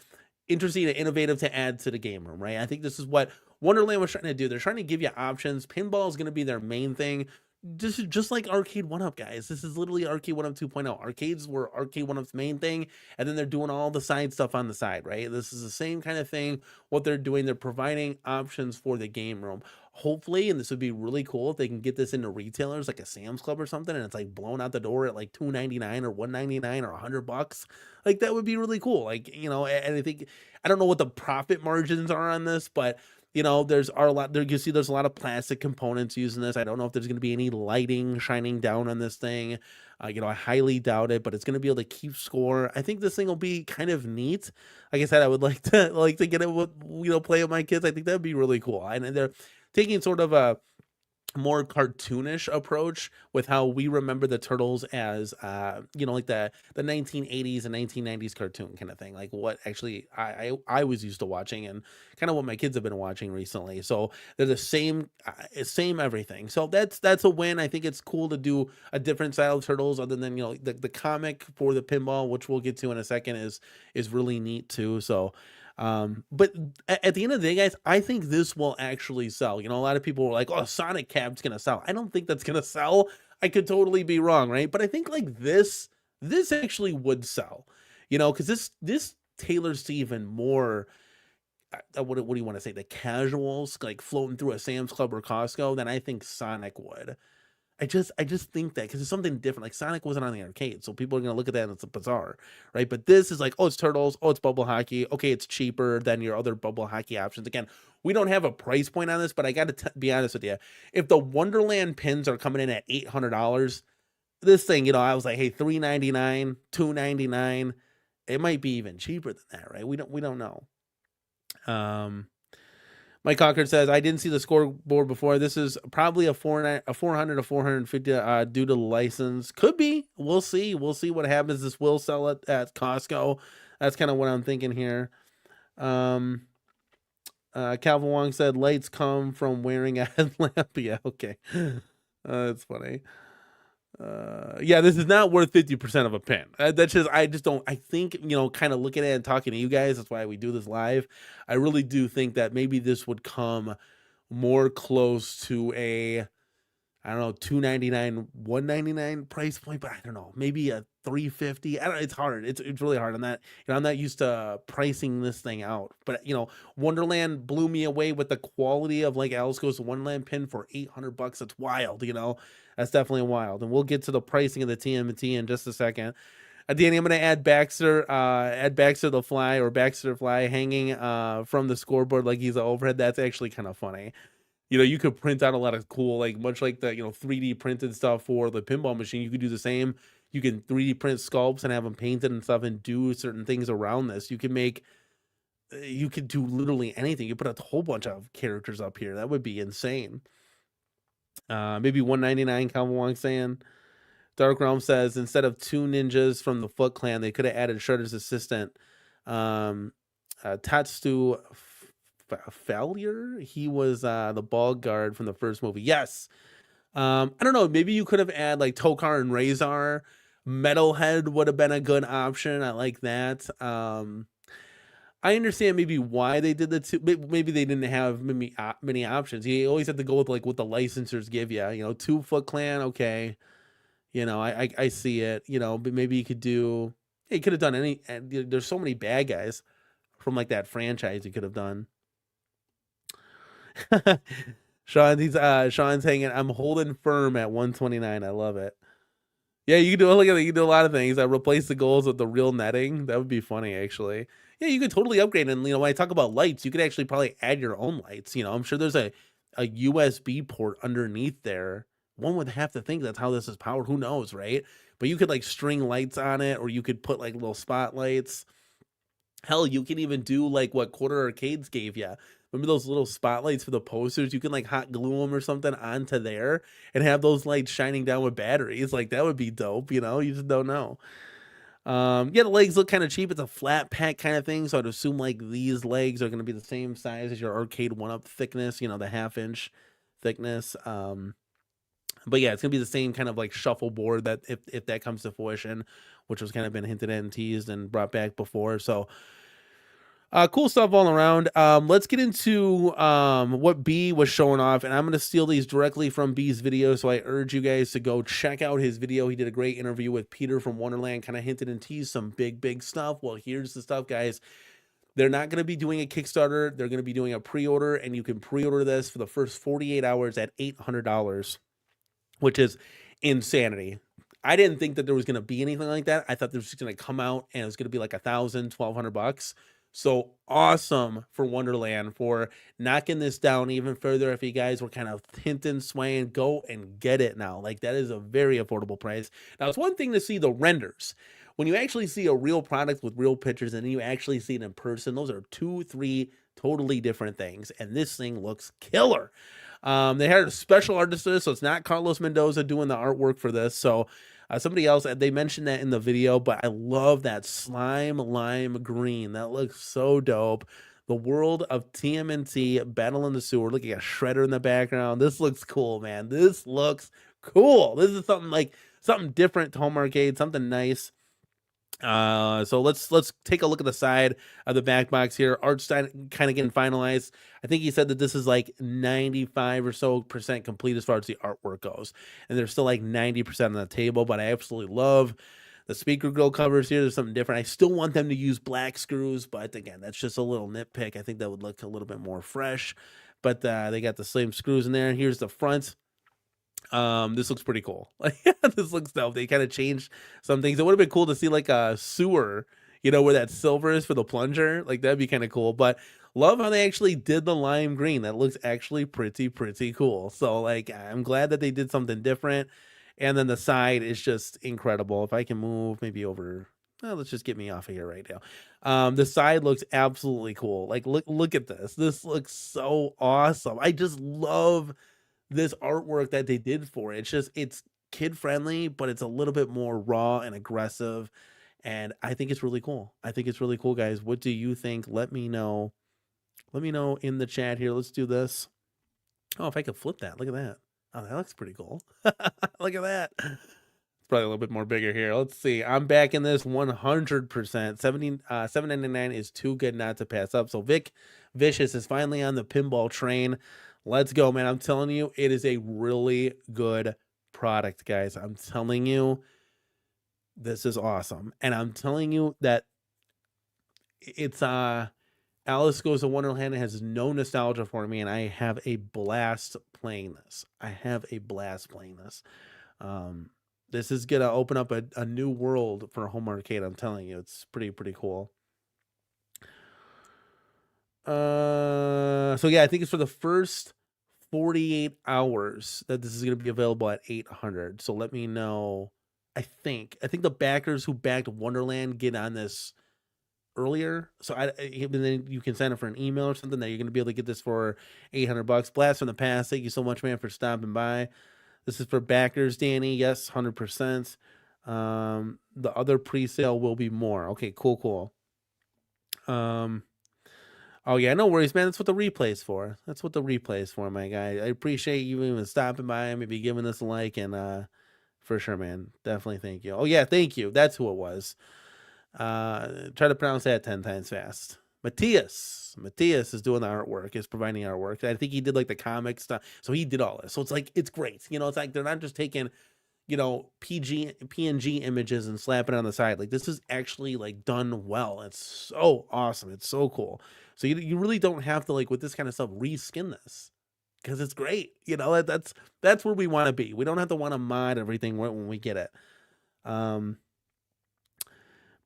interesting and innovative to add to the game room, right? I think this is what Wonderland was trying to do. They're trying to give you options. Pinball is going to be their main thing. This is just like Arcade 1-Up, guys. This is literally Arcade 1-Up 2.0. Arcades were Arcade 1-Up's main thing, and then they're doing all the side stuff on the side, right? This is the same kind of thing, what they're doing. They're providing options for the game room. Hopefully, and this would be really cool if they can get this into retailers like a Sam's Club or something, and it's like blown out the door at like $2.99 or $1.99 or $100. Like, that would be really cool. Like, and I think, I don't know what the profit margins are on this, but there's a lot there. You see, there's a lot of plastic components using this. I don't know if there's going to be any lighting shining down on this thing. I highly doubt it, but it's going to be able to keep score. I think this thing will be kind of neat. Like I said, I would like to get it with, play with my kids. I think that'd be really cool. And they're taking sort of a more cartoonish approach with how we remember the Turtles as like the 1980s and 1990s cartoon kind of thing, like what actually I was used to watching and kind of what my kids have been watching recently. So they're the same everything. So that's a win. I think it's cool to do a different style of Turtles other than the comic for the pinball, which we'll get to in a second, is really neat too. So but at the end of the day, guys, I think this will actually sell. A lot of people were like, oh, Sonic Cab's gonna sell. I don't think that's gonna sell. I could totally be wrong, right? But I think like this actually would sell, because this tailors to even more what do you want to say, the casuals, like floating through a Sam's Club or Costco, than I think Sonic would. I just think that because it's something different. Like, Sonic wasn't on the arcade, so people are gonna look at that and it's bizarre, right? But this is like, oh, it's Turtles, oh, it's bubble hockey. Okay, it's cheaper than your other bubble hockey options. Again, we don't have a price point on this, but I got to be honest with you. If the Wonderland pins are coming in at $800, this thing, I was like, hey, $399, $299, it might be even cheaper than that, right? We don't know. Mike Concord says, I didn't see the scoreboard before. This is probably a 400 to 450 due to the license. Could be. We'll see. We'll see what happens. This will sell it at Costco. That's kind of what I'm thinking here. Calvin Wong said, lights come from wearing a headlamp. Yeah, okay. That's funny. Yeah, this is not worth 50% of a pin. I think, kind of looking at it and talking to you guys, that's why we do this live. I really do think that maybe this would come more close to a, I don't know, $299, $199 price point, but I don't know, maybe a $350. I don't know, it's hard. It's really hard on that. I'm not used to pricing this thing out, but Wonderland blew me away with the quality of like Alice Goes to Wonderland pin for $800. That's wild. That's definitely wild. And we'll get to the pricing of the TMNT in just a second. Danny, I'm going to add Baxter the Fly, or Baxter the Fly hanging from the scoreboard like he's an overhead. That's actually kind of funny. You could print out a lot of cool, like much like the 3D printed stuff for the pinball machine. You could do the same. You can 3D print sculpts and have them painted and stuff and do certain things around this. You could do literally anything. You put a whole bunch of characters up here. That would be insane. Maybe $199, Calvin Wong saying. Dark Realm says, instead of 2 ninjas from the Foot Clan, they could have added Shredder's assistant, Tatsu Failure. He was the ball guard from the first movie. Yes. I don't know. Maybe you could have added like Tokar and Razor. Metalhead would have been a good option. I like that. I understand maybe why they did the 2. Maybe they didn't have many options. You always have to go with like what the licensors give you. 2 Foot Clan, okay. You know, I see it. You know, but maybe you could do. You could have done any. And there's so many bad guys from like that franchise you could have done. Sean's hanging. I'm holding firm at 129. I love it. Yeah, you can do look at it. You can do a lot of things. I replace the goals with the real netting. That would be funny, actually. Yeah, you could totally upgrade. And you know, when I talk about lights, you could actually probably add your own lights. You know, I'm sure there's a USB port underneath there. One would have to think that's how this is powered. Who knows, right? But you could like string lights on it, or you could put like little spotlights. Hell, you can even do like what Quarter Arcades gave you. Remember those little spotlights for the posters? You can like hot glue them or something onto there and have those lights shining down with batteries. Like that would be dope, you know? You just don't know. Yeah, the legs look kind of cheap. It's a flat pack kind of thing, so I'd assume like these legs are going to be the same size as your arcade 1-up thickness, you know, the 1/2-inch thickness. But yeah, it's gonna be the same kind of like shuffleboard that if that comes to fruition, which was kind of been hinted at and teased and brought back before. So cool stuff all around. Let's get into what B was showing off, and I'm gonna steal these directly from B's video. So I urge you guys to go check out his video. He did a great interview with Peter from Wonderland, kind of hinted and teased some big stuff. Well, here's the stuff, guys. They're not going to be doing a Kickstarter. They're going to be doing a pre-order, and you can pre-order this for the first 48 hours at $800. Which is insanity. I didn't think that there was going to be anything like that. I thought this was going to come out and it was going to be like $1,000-$1,200. So awesome for Wonderland for knocking this down even further. If you guys were kind of hinting, swaying, go and get it now. Like that is a very affordable price. Now it's one thing to see the renders. When you actually see a real product with real pictures and then you actually see it in person, those are 2-3 totally different things. And this thing looks killer. They had a special artist for this, so it's not Carlos Mendoza doing the artwork for this. So somebody else, they mentioned that in the video, but I love that slime lime green. That looks so dope. The world of TMNT Battle in the Sewer. Look at a shredder in the background. This looks cool, man. This looks cool. This is something different to Home Arcade, something nice. So let's take a look at the side of the back box here. Art's kind of getting finalized. I think he said that this is like 95% or so complete as far as the artwork goes, and there's still like 90% on the table. But I absolutely love the speaker grill covers here. There's something different. I still want them to use black screws, but again, that's just a little nitpick. I think that would look a little bit more fresh. But they got the same screws in there. Here's the front. This looks pretty cool. Like, this looks dope. They kind of changed some things. It would have been cool to see like a sewer, you know, where that silver is for the plunger. Like that'd be kind of cool. But love how they actually did the lime green. That looks actually pretty cool. So like, I'm glad that they did something different. And then the side is just incredible. If I can move maybe over, well, let's just get me off of here right now. The side looks absolutely cool. Like look at this. This looks so awesome. I just love this artwork that they did for it. It's kid friendly, but it's a little bit more raw and aggressive. And I think it's really cool. I think it's really cool, guys. What do you think? Let me know. Let me know in the chat here. Let's do this. Oh, if I could flip that. Look at that. Oh, that looks pretty cool. Look at that. It's probably a little bit more bigger here. Let's see. I'm back in this 100%. $7.99 is too good not to pass up. So Vic Vicious is finally on the pinball train. Let's go, man. I'm telling you, it is a really good product, guys. I'm telling you, this is awesome. And I'm telling you that it's Alice Goes to Wonderland. It has no nostalgia for me, and I have a blast playing this. This is gonna open up a new world for Home Arcade. I'm telling you, it's pretty cool. So yeah, I think it's for the first 48 hours that this is going to be available at 800. So let me know. I think the backers who backed Wonderland get on this earlier. So then you can sign up for an email or something that you're going to be able to get this for $800. Blast from the past. Thank you so much, man, for stopping by. This is for backers, Danny. Yes, 100%. The other pre-sale will be more. Okay, cool. Oh, yeah, no worries, man. That's what the replay is for. My guy. I appreciate you even stopping by and maybe giving us a like. And for sure, man. Definitely thank you. Oh, yeah, thank you. That's who it was. Try to pronounce that 10 times fast. Matthias is doing the artwork, is providing artwork. I think he did like the comic stuff. So he did all this. So it's like, it's great. You know, it's like they're not just taking, you know, PNG images and slap it on the side. Like, this is actually like done well. It's so awesome. It's so cool. So you really don't have to, like, with this kind of stuff, reskin this, because it's great. You know, that's where we want to be. We don't have to want to mod everything when we get it. But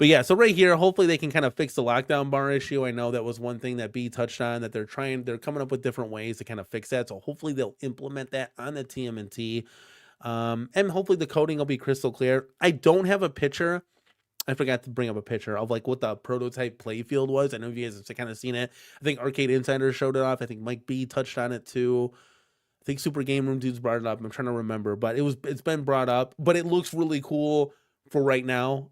yeah, so right here, hopefully they can kind of fix the lockdown bar issue. I know that was one thing that B touched on, that they're coming up with different ways to kind of fix that. So hopefully they'll implement that on the TMNT. And hopefully the coding will be crystal clear. I don't have a picture. I forgot to bring up a picture of like what the prototype playfield was. I know you guys have kind of seen it. I think Arcade Insider showed it off. I think Mike B touched on it too. I think Super Game Room dudes brought it up. I'm trying to remember, but it's been brought up. But it looks really cool for right now.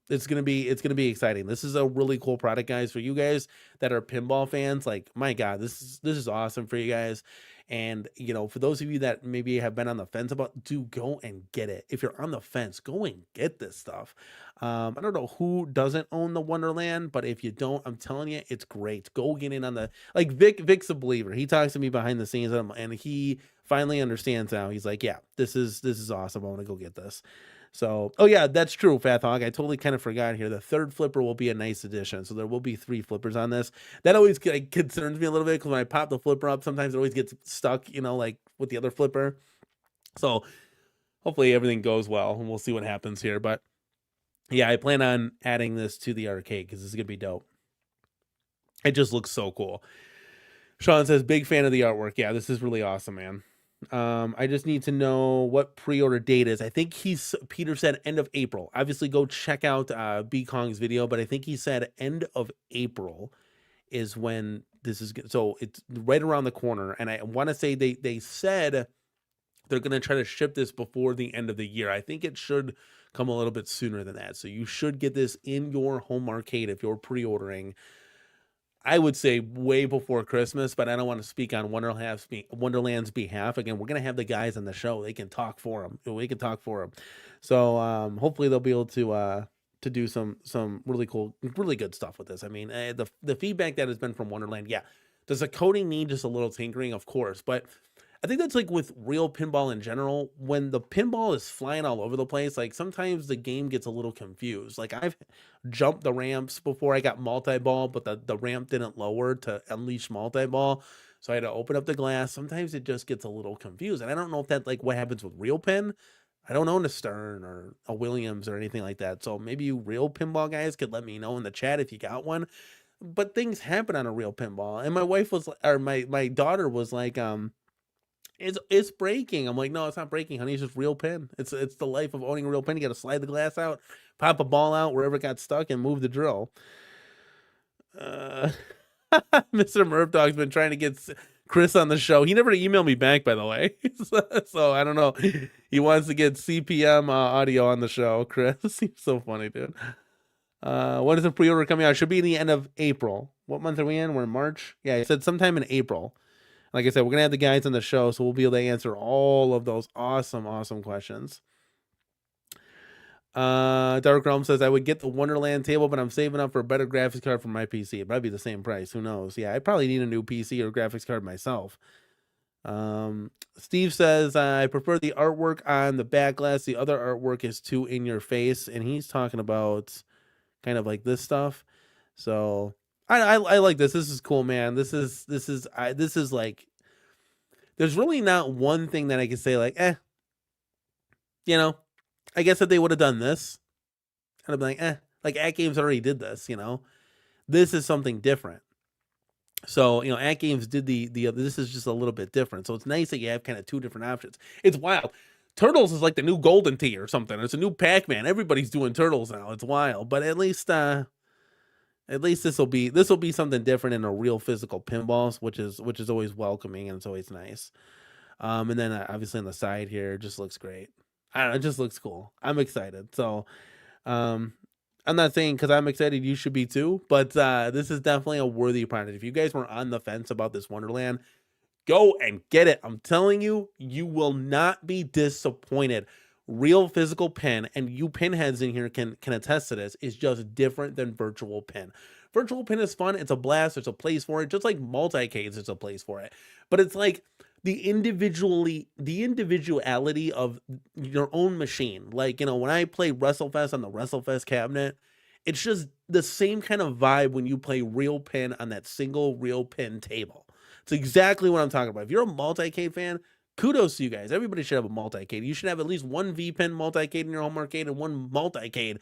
It's gonna be exciting. This is a really cool product, guys. For you guys that are pinball fans, like, my God, this is awesome for you guys. And, you know, for those of you that maybe have been on the fence about, do go and get it. If you're on the fence, go and get this stuff. I don't know who doesn't own the Wonderland, but if you don't, I'm telling you, it's great. Go get in on the, like, Vic's a believer. He talks to me behind the scenes, and he finally understands now. He's like, yeah, this is awesome. I want to go get this. So, oh yeah, that's true, Fat Hog. I totally kind of forgot here. The third flipper will be a nice addition. So there will be 3 flippers on this. That always concerns me a little bit, because when I pop the flipper up, sometimes it always gets stuck, you know, like with the other flipper. So hopefully everything goes well, and we'll see what happens here. But yeah, I plan on adding this to the arcade because this is going to be dope. It just looks so cool. Sean says, big fan of the artwork. Yeah, this is really awesome, man. I just need to know what pre-order date is. I think Peter said end of April. Obviously, go check out B Kong's video, but I think he said end of April is when this is. So it's right around the corner, and I want to say they said they're going to try to ship this before the end of the year. I think it should come a little bit sooner than that. So you should get this in your home arcade if you're pre-ordering. I would say way before Christmas, but I don't want to speak on Wonderland's behalf. Again, we're going to have the guys on the show. They can talk for them. We can talk for them. So hopefully they'll be able to do some really cool, really good stuff with this. I mean, the feedback that has been from Wonderland, yeah. Does the coding need just a little tinkering? Of course. But I think that's like with real pinball in general. When the pinball is flying all over the place, like sometimes the game gets a little confused. Like I've jumped the ramps before I got multi-ball, but the ramp didn't lower to unleash multi-ball. So I had to open up the glass. Sometimes it just gets a little confused. And I don't know if that's like what happens with real pin. I don't own a Stern or a Williams or anything like that. So maybe you real pinball guys could let me know in the chat if you got one. But things happen on a real pinball. And my wife was, or my daughter was like, it's breaking. I'm like, no, it's not breaking, honey. It's just real pin. It's the life of owning a real pin. You got to slide the glass out, pop a ball out wherever it got stuck, and move the drill. Mr. Murph Dog's been trying to get Chris on the show. He never emailed me back, by the way. So I don't know. He wants to get CPM audio on the show. Chris, he's so funny, dude. When is the pre-order coming out? It should be in the end of April. What month are we in? We're in March. Yeah, he said sometime in April. Like I said, we're going to have the guys on the show, so we'll be able to answer all of those awesome questions. Dark Realm says, I would get the Wonderland table, but I'm saving up for a better graphics card for my PC. It might be the same price. Who knows? Yeah, I probably need a new PC or graphics card myself. Steve says, I prefer the artwork on the back glass. The other artwork is too in your face. And he's talking about kind of like this stuff. So I like this. This is cool, man. This is like, there's really not one thing that I can say like, you know, I guess if they would have done this, I'd be like, like At Games already did this, you know, this is something different. So, you know, At Games did the this is just a little bit different. So it's nice that you have kind of 2 different options. It's wild. Turtles is like the new Golden Tee or something. It's a new Pac-Man. Everybody's doing Turtles now. It's wild. But at least this will be something different in a real physical pinballs, which is always welcoming, and it's always nice. And then obviously on the side here, it just looks great. I don't know, it just looks cool. I'm excited. So I'm not saying because I'm excited you should be too, but this is definitely a worthy product. If you guys were on the fence about this Wonderland, go and get it. I'm telling you, you will not be disappointed. Real physical pin, and you pinheads in here can attest to this, is just different than virtual pin. Virtual pin is fun. It's a blast. There's a place for it. Just like multi-cades, there's a place for it. But it's like the individuality of your own machine. Like, you know, when I play WrestleFest on the WrestleFest cabinet, it's just the same kind of vibe when you play real pin on that single real pin table. It's exactly what I'm talking about. If you're a multi-cade fan, kudos to you guys. Everybody should have a multi-cade. You should have at least one V-pin multi-cade in your home arcade and one multi-cade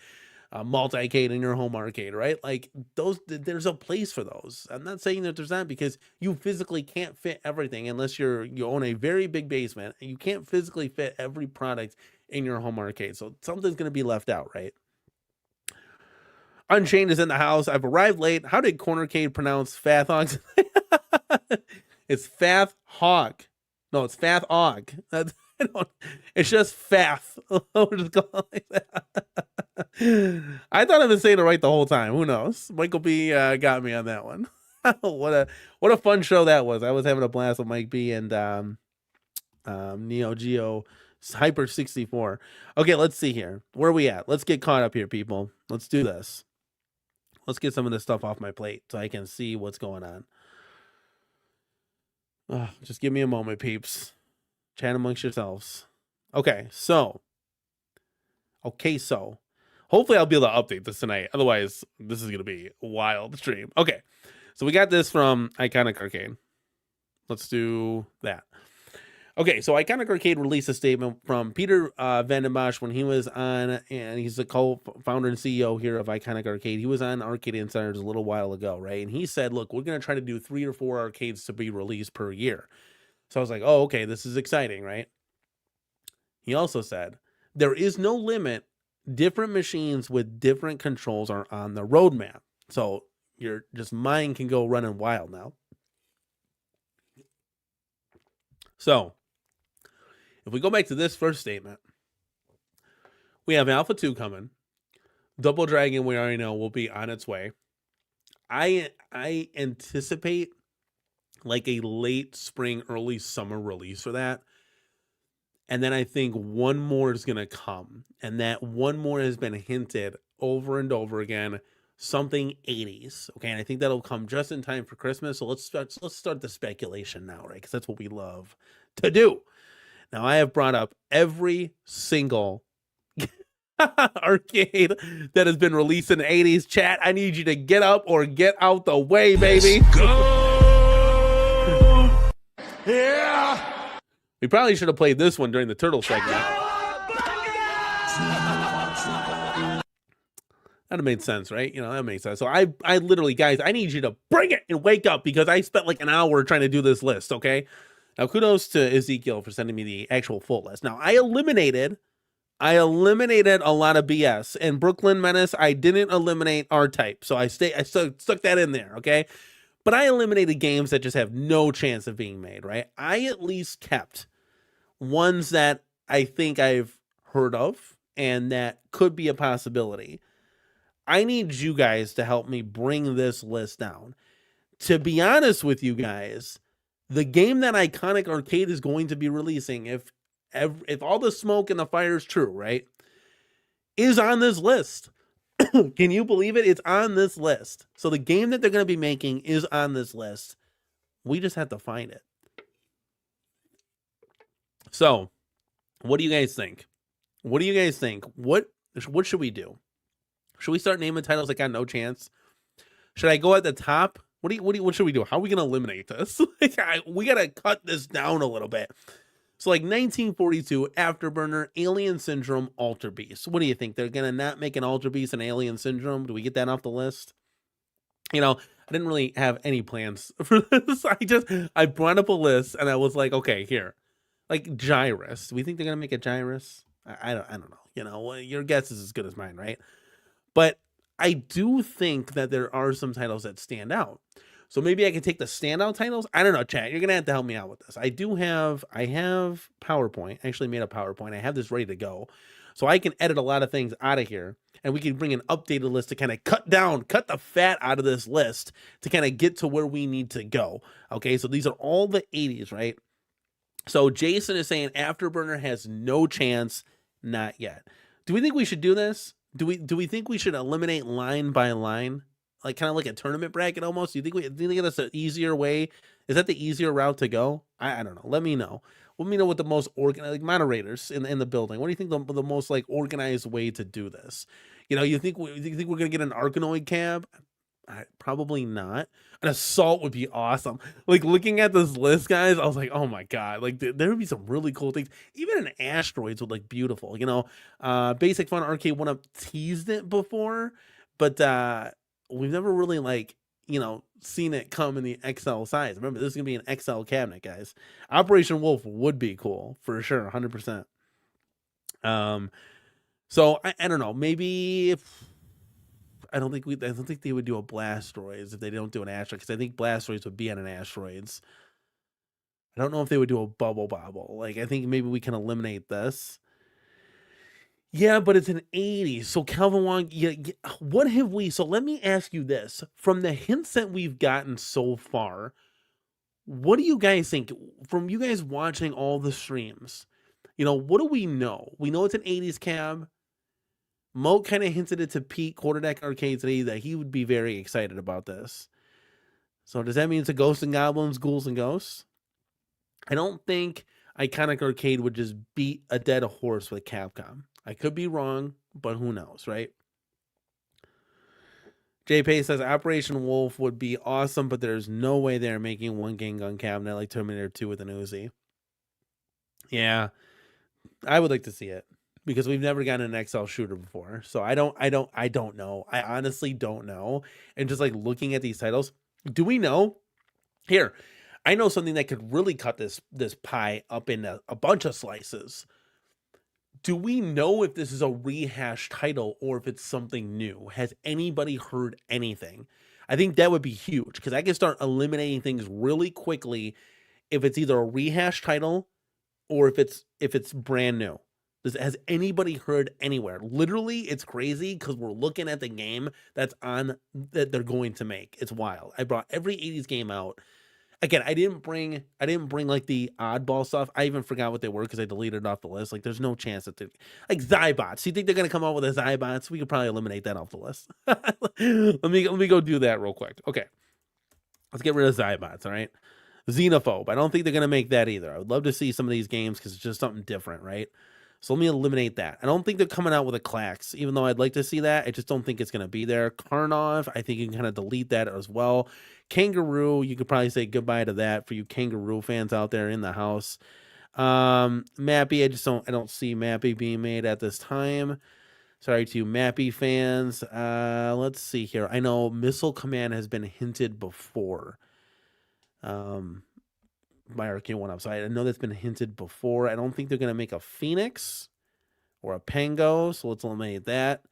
in your home arcade, right? Like those, there's a place for those. I'm not saying that there's not, because you physically can't fit everything unless you own a very big basement, and you can't physically fit every product in your home arcade. So something's going to be left out, right? Unchained is in the house. I've arrived late. How did CornerCade pronounce Fath Hog? It's Fath Hog. No, it's Fath Hog. It's just Fath. We're just calling it like that. I thought I've been saying it right the whole time. Who knows? Michael B got me on that one. What a fun show that was. I was having a blast with Mike B and Neo Geo Hyper 64. Okay, let's see here. Where are we at? Let's get caught up here, people. Let's do this. Let's get some of this stuff off my plate so I can see what's going on. Just give me a moment, peeps. Chat amongst yourselves. Okay, so hopefully I'll be able to update this tonight. Otherwise, this is going to be a wild stream. Okay, so we got this from Iconic Arcade. Let's do that. Okay, so Iconic Arcade released a statement from Peter Van den Bosch when he was on, and he's the co-founder and CEO here of Iconic Arcade. He was on Arcade Insiders a little while ago, right? And he said, look, we're going to try to do 3 or 4 arcades to be released per year. So I was like, oh, okay, this is exciting, right? He also said, there is no limit. Different machines with different controls are on the roadmap. So your mind can go running wild now. So if we go back to this first statement, we have Alpha 2 coming. Double Dragon, we already know, will be on its way. I anticipate like a late spring, early summer release for that. And then I think one more is going to come. And that one more has been hinted over and over again. Something 80s. Okay, and I think that'll come just in time for Christmas. So let's start the speculation now, right? Because that's what we love to do. Now, I have brought up every single arcade that has been released in the 80s. Chat, I need you to get up or get out the way, baby. Let's go! Yeah! We probably should have played this one during the Turtle segment. That made sense, right? You know, that makes sense. So I literally, guys, I need you to bring it and wake up, because I spent like an hour trying to do this list, okay? Now, kudos to Ezekiel for sending me the actual full list. Now, I eliminated a lot of BS. And Brooklyn Menace, I didn't eliminate R-Type. So I stuck that in there, okay? But I eliminated games that just have no chance of being made, right? I at least kept ones that I think I've heard of and that could be a possibility. I need you guys to help me bring this list down. To be honest with you guys, the game that Iconic Arcade is going to be releasing, if all the smoke and the fire is true, right, is on this list. Can you believe it? It's on this list. So the game that they're going to be making is on this list. We just have to find it. So, what do you guys think? What do you guys think? What should we do? Should we start naming titles that got no chance? Should I go at the top? What should we do? How are we going to eliminate this? We got to cut this down a little bit. So like 1942, Afterburner, Alien Syndrome, Alter Beast. What do you think? They're going to not make an Alter Beast and Alien Syndrome? Do we get that off the list? You know, I didn't really have any plans for this. I brought up a list and I was like, okay, here. Like Gyrus. Do we think they're going to make a Gyrus? I don't know. You know, your guess is as good as mine, right? But I do think that there are some titles that stand out. So maybe I can take the standout titles. I don't know, chat. You're going to have to help me out with this. I have PowerPoint. I actually made a PowerPoint. I have this ready to go. So I can edit a lot of things out of here. And we can bring an updated list to kind of cut the fat out of this list to kind of get to where we need to go. Okay, so these are all the 80s, right? So Jason is saying Afterburner has no chance. Not yet. Do we think we should do this? Do we think we should eliminate line by line? like kind of like a tournament bracket almost? Do you think that's an easier way? Is that the easier route to go? I don't know. Let me know. Let me know what the most organized, like moderators in the building. What do you think the most like organized way to do this? You know, you think we're gonna get an Arkanoid cab? Probably not. An assault would be awesome. Like looking at this list, guys, I was like, oh my god, like there would be some really cool things. Even an asteroids would look beautiful. You know, Basic Fun Arcade one up teased it before, but we've never really like seen it come in the XL size. Remember, this is gonna be an XL cabinet, guys. Operation Wolf would be cool for sure, 100%. So I don't know, maybe. I don't think they would do a Blastoids if they don't do an Asteroid, because I think Blastoids would be on an Asteroids. I don't know if they would do a Bubble Bobble. Like, I think maybe we can eliminate this. Yeah, but it's an 80s. So Calvin Wong, what have we? So let me ask you this: from the hints that we've gotten so far, what do you guys think? From you guys watching all the streams, what do we know? We know it's an 80s cab. Mo kind of hinted it to Pete Quarterdeck Arcade today that he would be very excited about this. So does that mean it's a Ghosts and Goblins, Ghouls and Ghosts? I don't think Iconic Arcade would just beat a dead horse with Capcom. I could be wrong, but who knows, right? JP says Operation Wolf would be awesome, but there's no way they're making one Gang Gun cabinet like Terminator 2 with an Uzi. Yeah, I would like to see it, because we've never gotten an XL shooter before. So I don't know. I honestly don't know. And just like looking at these titles, do we know? Here, I know something that could really cut this pie up into a bunch of slices. Do we know if this is a rehashed title or if it's something new? Has anybody heard anything? I think that would be huge, because I can start eliminating things really quickly if it's either a rehashed title or if it's brand new. Has anybody heard anywhere? Literally, it's crazy, because we're looking at the game that they're going to make. It's wild. I brought every 80s game out. Again, I didn't bring like the oddball stuff. I even forgot what they were because I deleted it off the list. Like, there's no chance that like Zybots. You think they're gonna come out with a Zybots? We could probably eliminate that off the list. let me go do that real quick. Okay, let's get rid of Zybots. All right, Xenophobe. I don't think they're gonna make that either. I would love to see some of these games because it's just something different, right? So let me eliminate that. I don't think they're coming out with a Clax, even though I'd like to see that. I just don't think it's going to be there. Karnov, I think you can kind of delete that as well. Kangaroo, you could probably say goodbye to that for you Kangaroo fans out there in the house. Mappy, I don't see Mappy being made at this time. Sorry to you Mappy fans. Let's see here. I know Missile Command has been hinted before. My Arcane one up. So I know that's been hinted before. I don't think they're gonna make a Phoenix or a Pango, so let's eliminate that.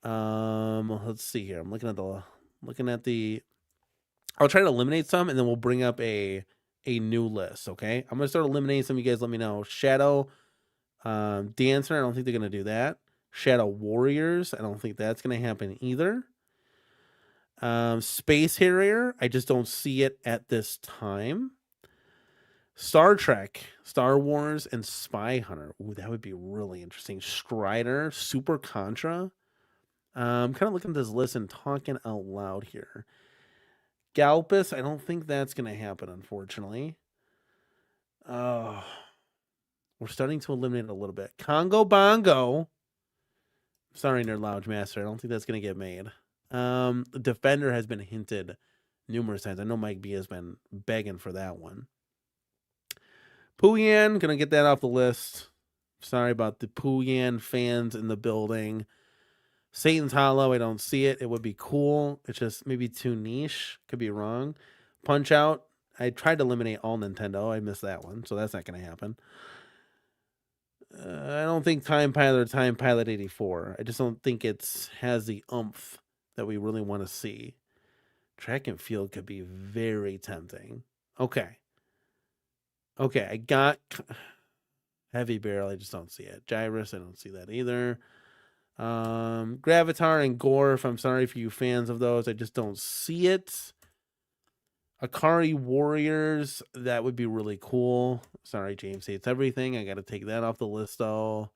Let's see here. I'm looking at the I'll try to eliminate some, and then we'll bring up a new list. Okay, I'm gonna start eliminating some. You guys let me know. Shadow Dancer, I don't think they're gonna do that. Shadow Warriors, I don't think that's gonna happen either. Space Harrier, I just don't see it at this time. Star Trek, Star Wars, and Spy Hunter. Ooh, that would be really interesting. Strider, Super Contra. I'm kind of looking at this list and talking out loud here. Galpus, I don't think that's going to happen, unfortunately. We're starting to eliminate a little bit. Congo Bongo. Sorry, Nerd Lounge Master. I don't think that's going to get made. Defender has been hinted numerous times. I know Mike B has been begging for that one. Puyan, gonna get that off the list. Sorry about the Puyan fans in the building. Satan's Hollow, I don't see it. It would be cool. It's just maybe too niche. Could be wrong. Punch Out, I tried to eliminate all Nintendo. I missed that one, so that's not gonna happen. I don't think Time Pilot or Time Pilot 84. I just don't think it has the oomph that we really want to see. Track and Field could be very tempting. Okay, I got Heavy Barrel. I just don't see it. Gyrus, I don't see that either. Gravatar and Gorf, I'm sorry for you fans of those. I just don't see it. Akari Warriors, that would be really cool. Sorry, James Hates Everything. I got to take that off the list, though.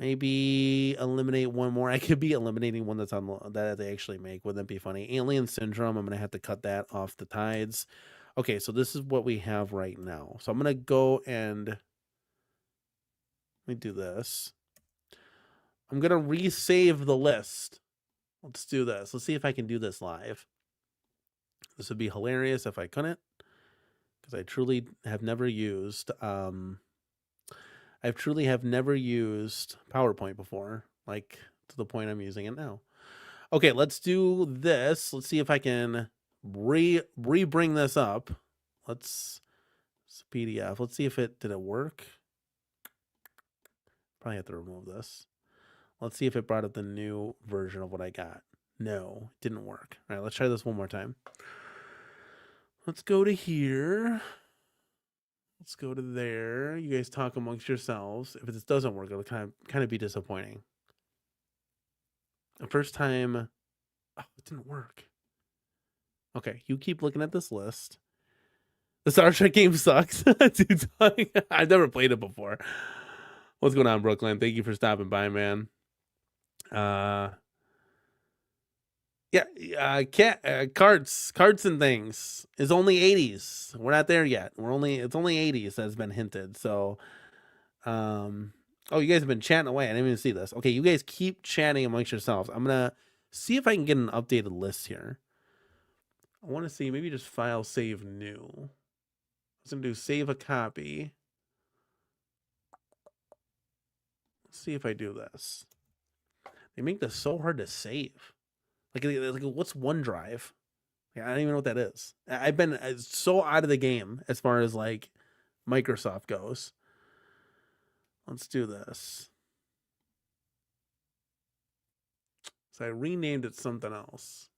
Maybe eliminate one more. I could be eliminating one that's on that they actually make. Wouldn't that be funny? Alien Syndrome. I'm gonna have to cut that off the tides. Okay, so this is what we have right now. So I'm gonna go and let me do this. I'm gonna resave the list. Let's do this. Let's see if I can do this live. This would be hilarious if I couldn't, because I truly have never used PowerPoint before, like to the point I'm using it now. Okay, let's do this. Let's see if I can re-bring this up. It's PDF. Let's see if did it work? Probably have to remove this. Let's see if it brought up the new version of what I got. No, it didn't work. All right, let's try this one more time. Let's go to here. Let's go to there. You guys talk amongst yourselves. If this doesn't work, it'll kind of be disappointing. The first time, oh, it didn't work. Okay, you keep looking at this list. The Star Trek game sucks. Dude, I've never played it before. What's going on, Brooklyn? Thank you for stopping by, man. Carts and things is only 80s. We're not there yet. It's only 80s that's been hinted. So, oh, you guys have been chatting away. I didn't even see this. Okay, you guys keep chatting amongst yourselves. I'm gonna see if I can get an updated list here. I want to see, maybe just file save new. I was gonna do save a copy. Let's see if I do this. They make this so hard to save. Like what's OneDrive? I don't even know what that is. I've been so out of the game as far as like Microsoft goes. Let's do this. So I renamed it something else.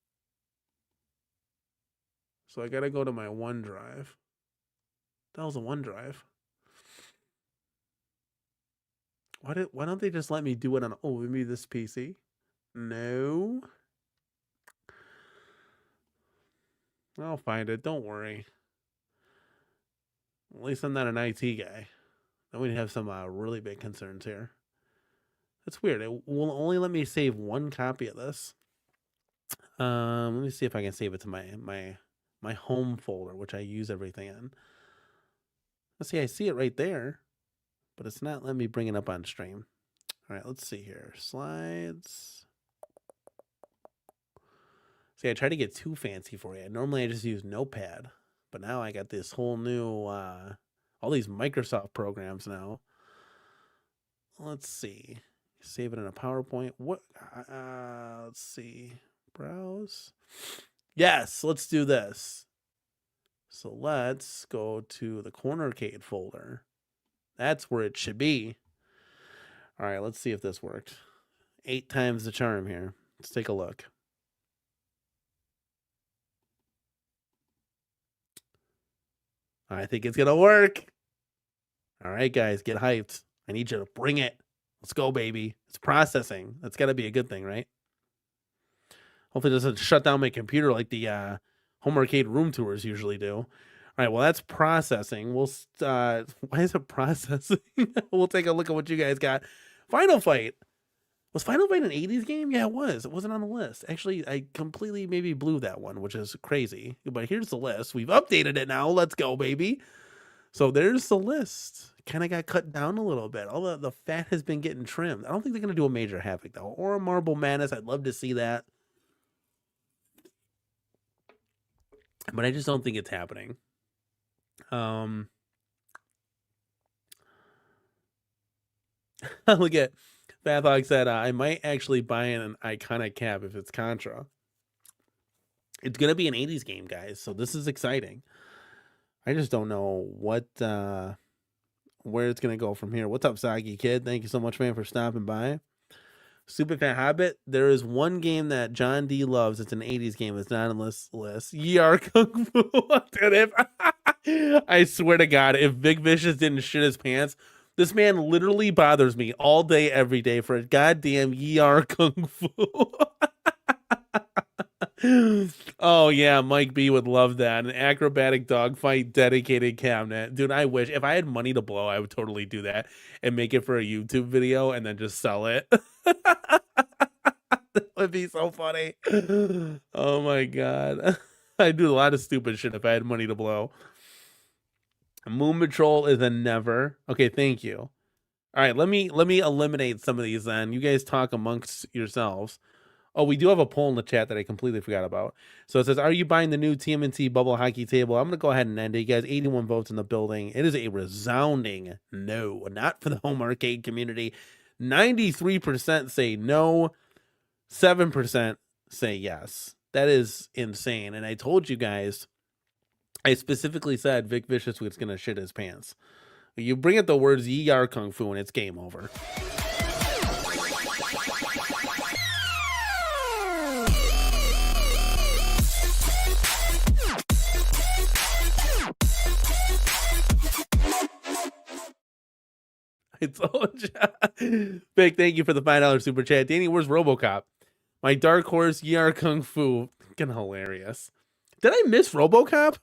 So I gotta go to my OneDrive. What the hell's a OneDrive? Why don't they just let me do it on maybe this PC? No. I'll find it. Don't worry. At least I'm not an IT guy. Then we'd have some really big concerns here. That's weird. It will only let me save one copy of this. Let me see if I can save it to my home folder, which I use everything in. Let's see. I see it right there, but it's not letting me bring it up on stream. All right. Let's see here. Slides. See, I try to get too fancy for you. Normally I just use Notepad, but now I got this whole new, all these Microsoft programs now. Let's see. Save it in a PowerPoint. What? Let's see. Browse. Yes, let's do this. So let's go to the CornerCade folder. That's where it should be. All right, let's see if this worked. 8 times the charm here. Let's take a look. I think it's going to work. All right, guys, get hyped. I need you to bring it. Let's go, baby. It's processing. That's got to be a good thing, right? Hopefully it doesn't shut down my computer like the home arcade room tours usually do. All right, well, that's processing. Why is it processing? We'll take a look at what you guys got. Final Fight. Was Final Fight an 80s game? Yeah, it was. It wasn't on the list. Actually, I completely maybe blew that one, which is crazy. But here's the list. We've updated it now. Let's go, baby. So there's the list. Kind of got cut down a little bit. All the fat has been getting trimmed. I don't think they're going to do a Major Havoc, though. Or a Marble Madness. I'd love to see that. But I just don't think it's happening. Look at Fathog said, I might actually buy an iconic cap if it's Contra. It's going to be an 80s game, guys. So this is exciting. I just don't know where it's going to go from here. What's up, Soggy Kid? Thank you so much, man, for stopping by. Super Fat Hobbit. There is one game that John D loves. It's an 80s game. It's not on this list. Yar Kung Fu. Dude, I swear to God, if Vic Vicious didn't shit his pants, this man literally bothers me all day, every day for a goddamn Yar Kung Fu. Oh yeah, Mike B would love that. An acrobatic dogfight dedicated cabinet. Dude, I wish if I had money to blow, I would totally do that and make it for a YouTube video and then just sell it. That would be so funny. Oh my god. I'd do a lot of stupid shit if I had money to blow. Moon Patrol is a never. Okay, thank you. All right, let me eliminate some of these then. You guys talk amongst yourselves. Oh, we do have a poll in the chat that I completely forgot about. So it says, are you buying the new TMNT bubble hockey table? I'm going to go ahead and end it. You guys, 81 votes in the building. It is a resounding no, not for the home arcade community. 93% say no. 7% say yes. That is insane. And I told you guys, I specifically said Vic Vicious was going to shit his pants. You bring up the words Yi Yar Kung Fu and it's game over. I told you. Vic, thank you for the $5 super chat. Danny, where's RoboCop? My dark horse, Yar Kung Fu. Fucking hilarious. Did I miss RoboCop?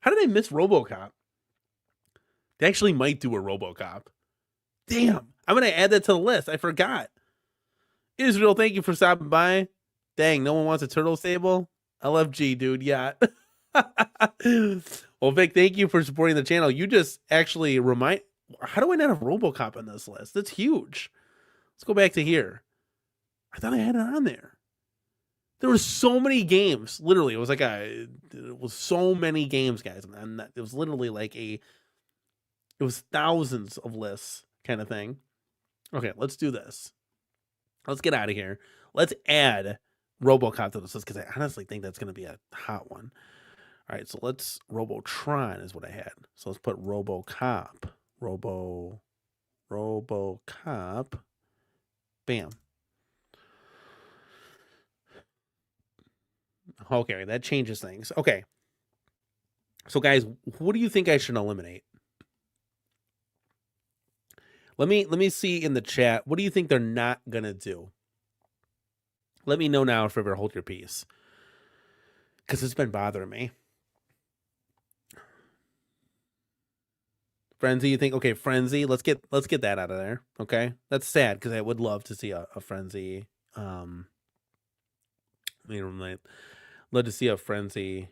How did I miss RoboCop? They actually might do a RoboCop. Damn. I'm going to add that to the list. I forgot. Israel, thank you for stopping by. Dang, no one wants a turtle stable? LFG, dude. Yeah. Well, Vic, thank you for supporting the channel. You just actually remind... How do I not have RoboCop on this list? That's huge. Let's go back to here. I thought I had it on there. There were so many games. Literally, it was like it was so many games, guys. And it was literally like it was thousands of lists kind of thing. Okay, let's do this. Let's get out of here. Let's add RoboCop to this list because I honestly think that's going to be a hot one. All right, so let's Robotron is what I had. So let's put RoboCop. RoboCop. Bam. Okay, that changes things. Okay. So guys, what do you think I should eliminate? Let me see in the chat. What do you think they're not gonna do? Let me know now if ever hold your peace. Because it's been bothering me. Frenzy, you think? Okay, Frenzy. Let's get that out of there. Okay, that's sad because I would love to see a Frenzy. Love to see a Frenzy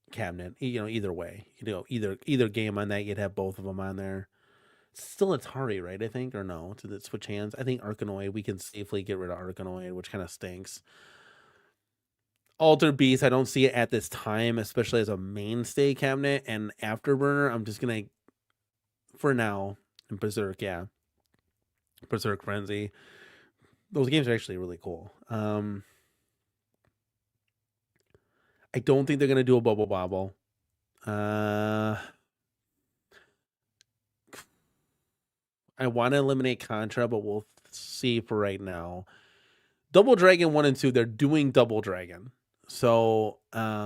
cabinet. You know, either way. You know, either game on that, you'd have both of them on there. It's still Atari, right? I think, or no? Did it switch hands? I think Arkanoid. We can safely get rid of Arkanoid, which kind of stinks. Alter Beast, I don't see it at this time, especially as a mainstay cabinet. And Afterburner, I'm just going to, for now, and Berserk, yeah. Berserk Frenzy. Those games are actually really cool. I don't think they're going to do a Bubble Bobble. I want to eliminate Contra, but we'll see for right now. Double Dragon 1 and 2, they're doing Double Dragon. So, they're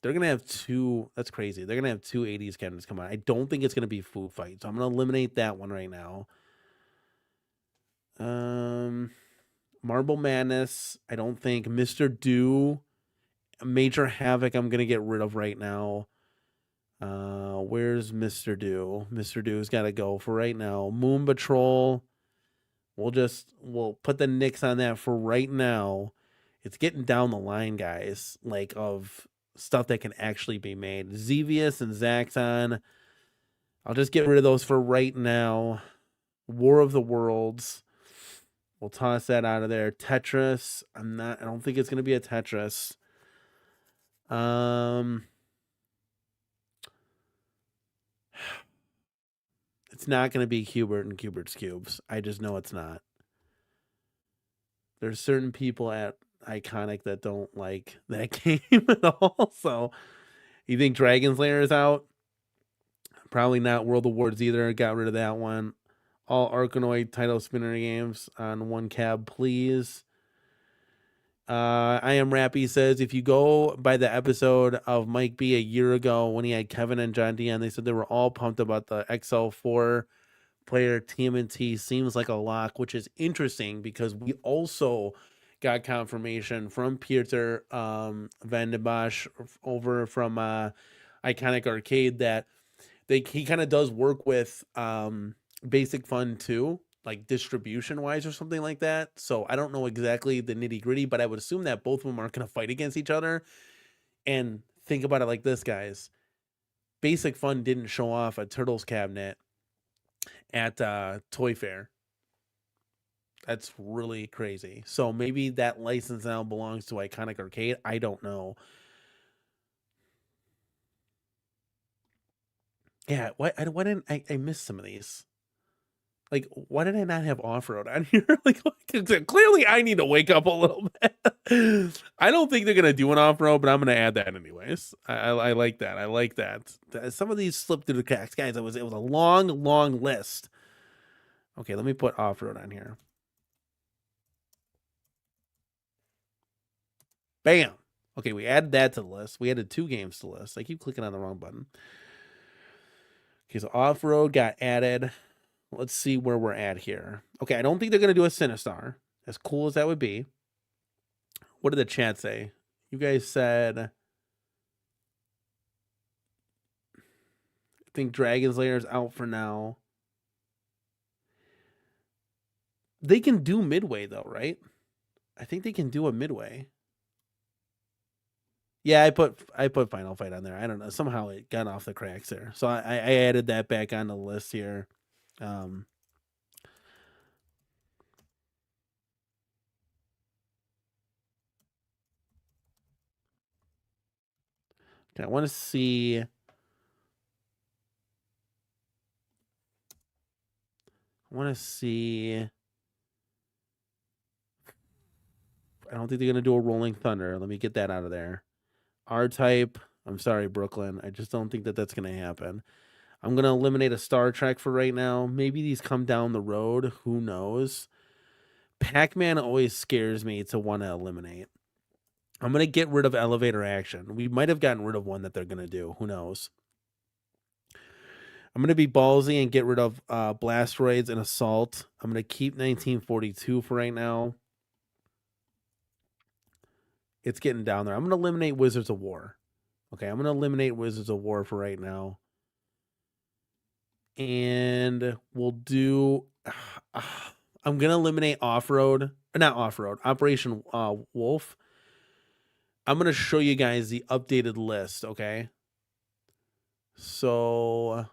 going to have two. That's crazy. They're going to have two 80s cabinets come out. I don't think it's going to be Food Fight. So I'm going to eliminate that one right now. Marble Madness. I don't think. Mr. Do. Major Havoc I'm going to get rid of right now. Where's Mr. Do? Mr. Do's got to go for right now. Moon Patrol. We'll put the nix on that for right now. It's getting down the line, guys, like of stuff that can actually be made. Xevious and Zaxxon. I'll just get rid of those for right now. War of the Worlds. We'll toss that out of there. Tetris. I don't think it's going to be a Tetris. It's not going to be Hubert and Cubert's Cubes. I just know it's not. There's certain people at Iconic that don't like that game at all. So you think Dragon's Lair is out? Probably not. World of Wars either. Got rid of that one. All Arkanoid title spinner games on one cab, please. I Am Rappy says, if you go by the episode of Mike B a year ago when he had Kevin and John D on, they said they were all pumped about the XL4 player TMNT. Seems like a lock, which is interesting because we also got confirmation from Pieter Van den Bosch over from Iconic Arcade that he kind of does work with Basic Fun too, like distribution wise or something like that. So I don't know exactly the nitty gritty, but I would assume that both of them aren't going to fight against each other. And think about it like this, guys. Basic Fun didn't show off a Turtles cabinet at Toy Fair. That's really crazy. So maybe that license now belongs to Iconic Arcade. I don't know. Yeah, why didn't I miss some of these? Like, why did I not have off-road on here? Like, clearly I need to wake up a little bit. I don't think they're going to do an off-road, but I'm going to add that anyways. I like that. I like that. Some of these slipped through the cracks. Guys, it was a long list. Okay, let me put off-road on here. Bam. Okay, we added that to the list. We added 2 games to the list. I keep clicking on the wrong button. Okay, so off-road got added. Let's see where we're at here. Okay, I don't think they're going to do a Sinistar. As cool as that would be. What did the chat say? You guys said... I think Dragon's Lair is out for now. They can do Midway, though, right? I think they can do a Midway. Yeah, I put Final Fight on there. I don't know. Somehow it got off the cracks there. So I added that back on the list here. Okay, I want to see. I don't think they're going to do a Rolling Thunder. Let me get that out of there. R-Type. I'm sorry, Brooklyn. I just don't think that that's going to happen. I'm going to eliminate a Star Trek for right now. Maybe these come down the road. Who knows? Pac-Man always scares me to want to eliminate. I'm going to get rid of Elevator Action. We might have gotten rid of one that they're going to do. Who knows? I'm going to be ballsy and get rid of Blastoids and Assault. I'm going to keep 1942 for right now. It's getting down there. I'm going to eliminate Wizards of War. Okay, I'm going to eliminate Wizards of War for right now. And we'll do... I'm going to eliminate Off-Road. Not Off-Road. Operation Wolf. I'm going to show you guys the updated list, okay? So...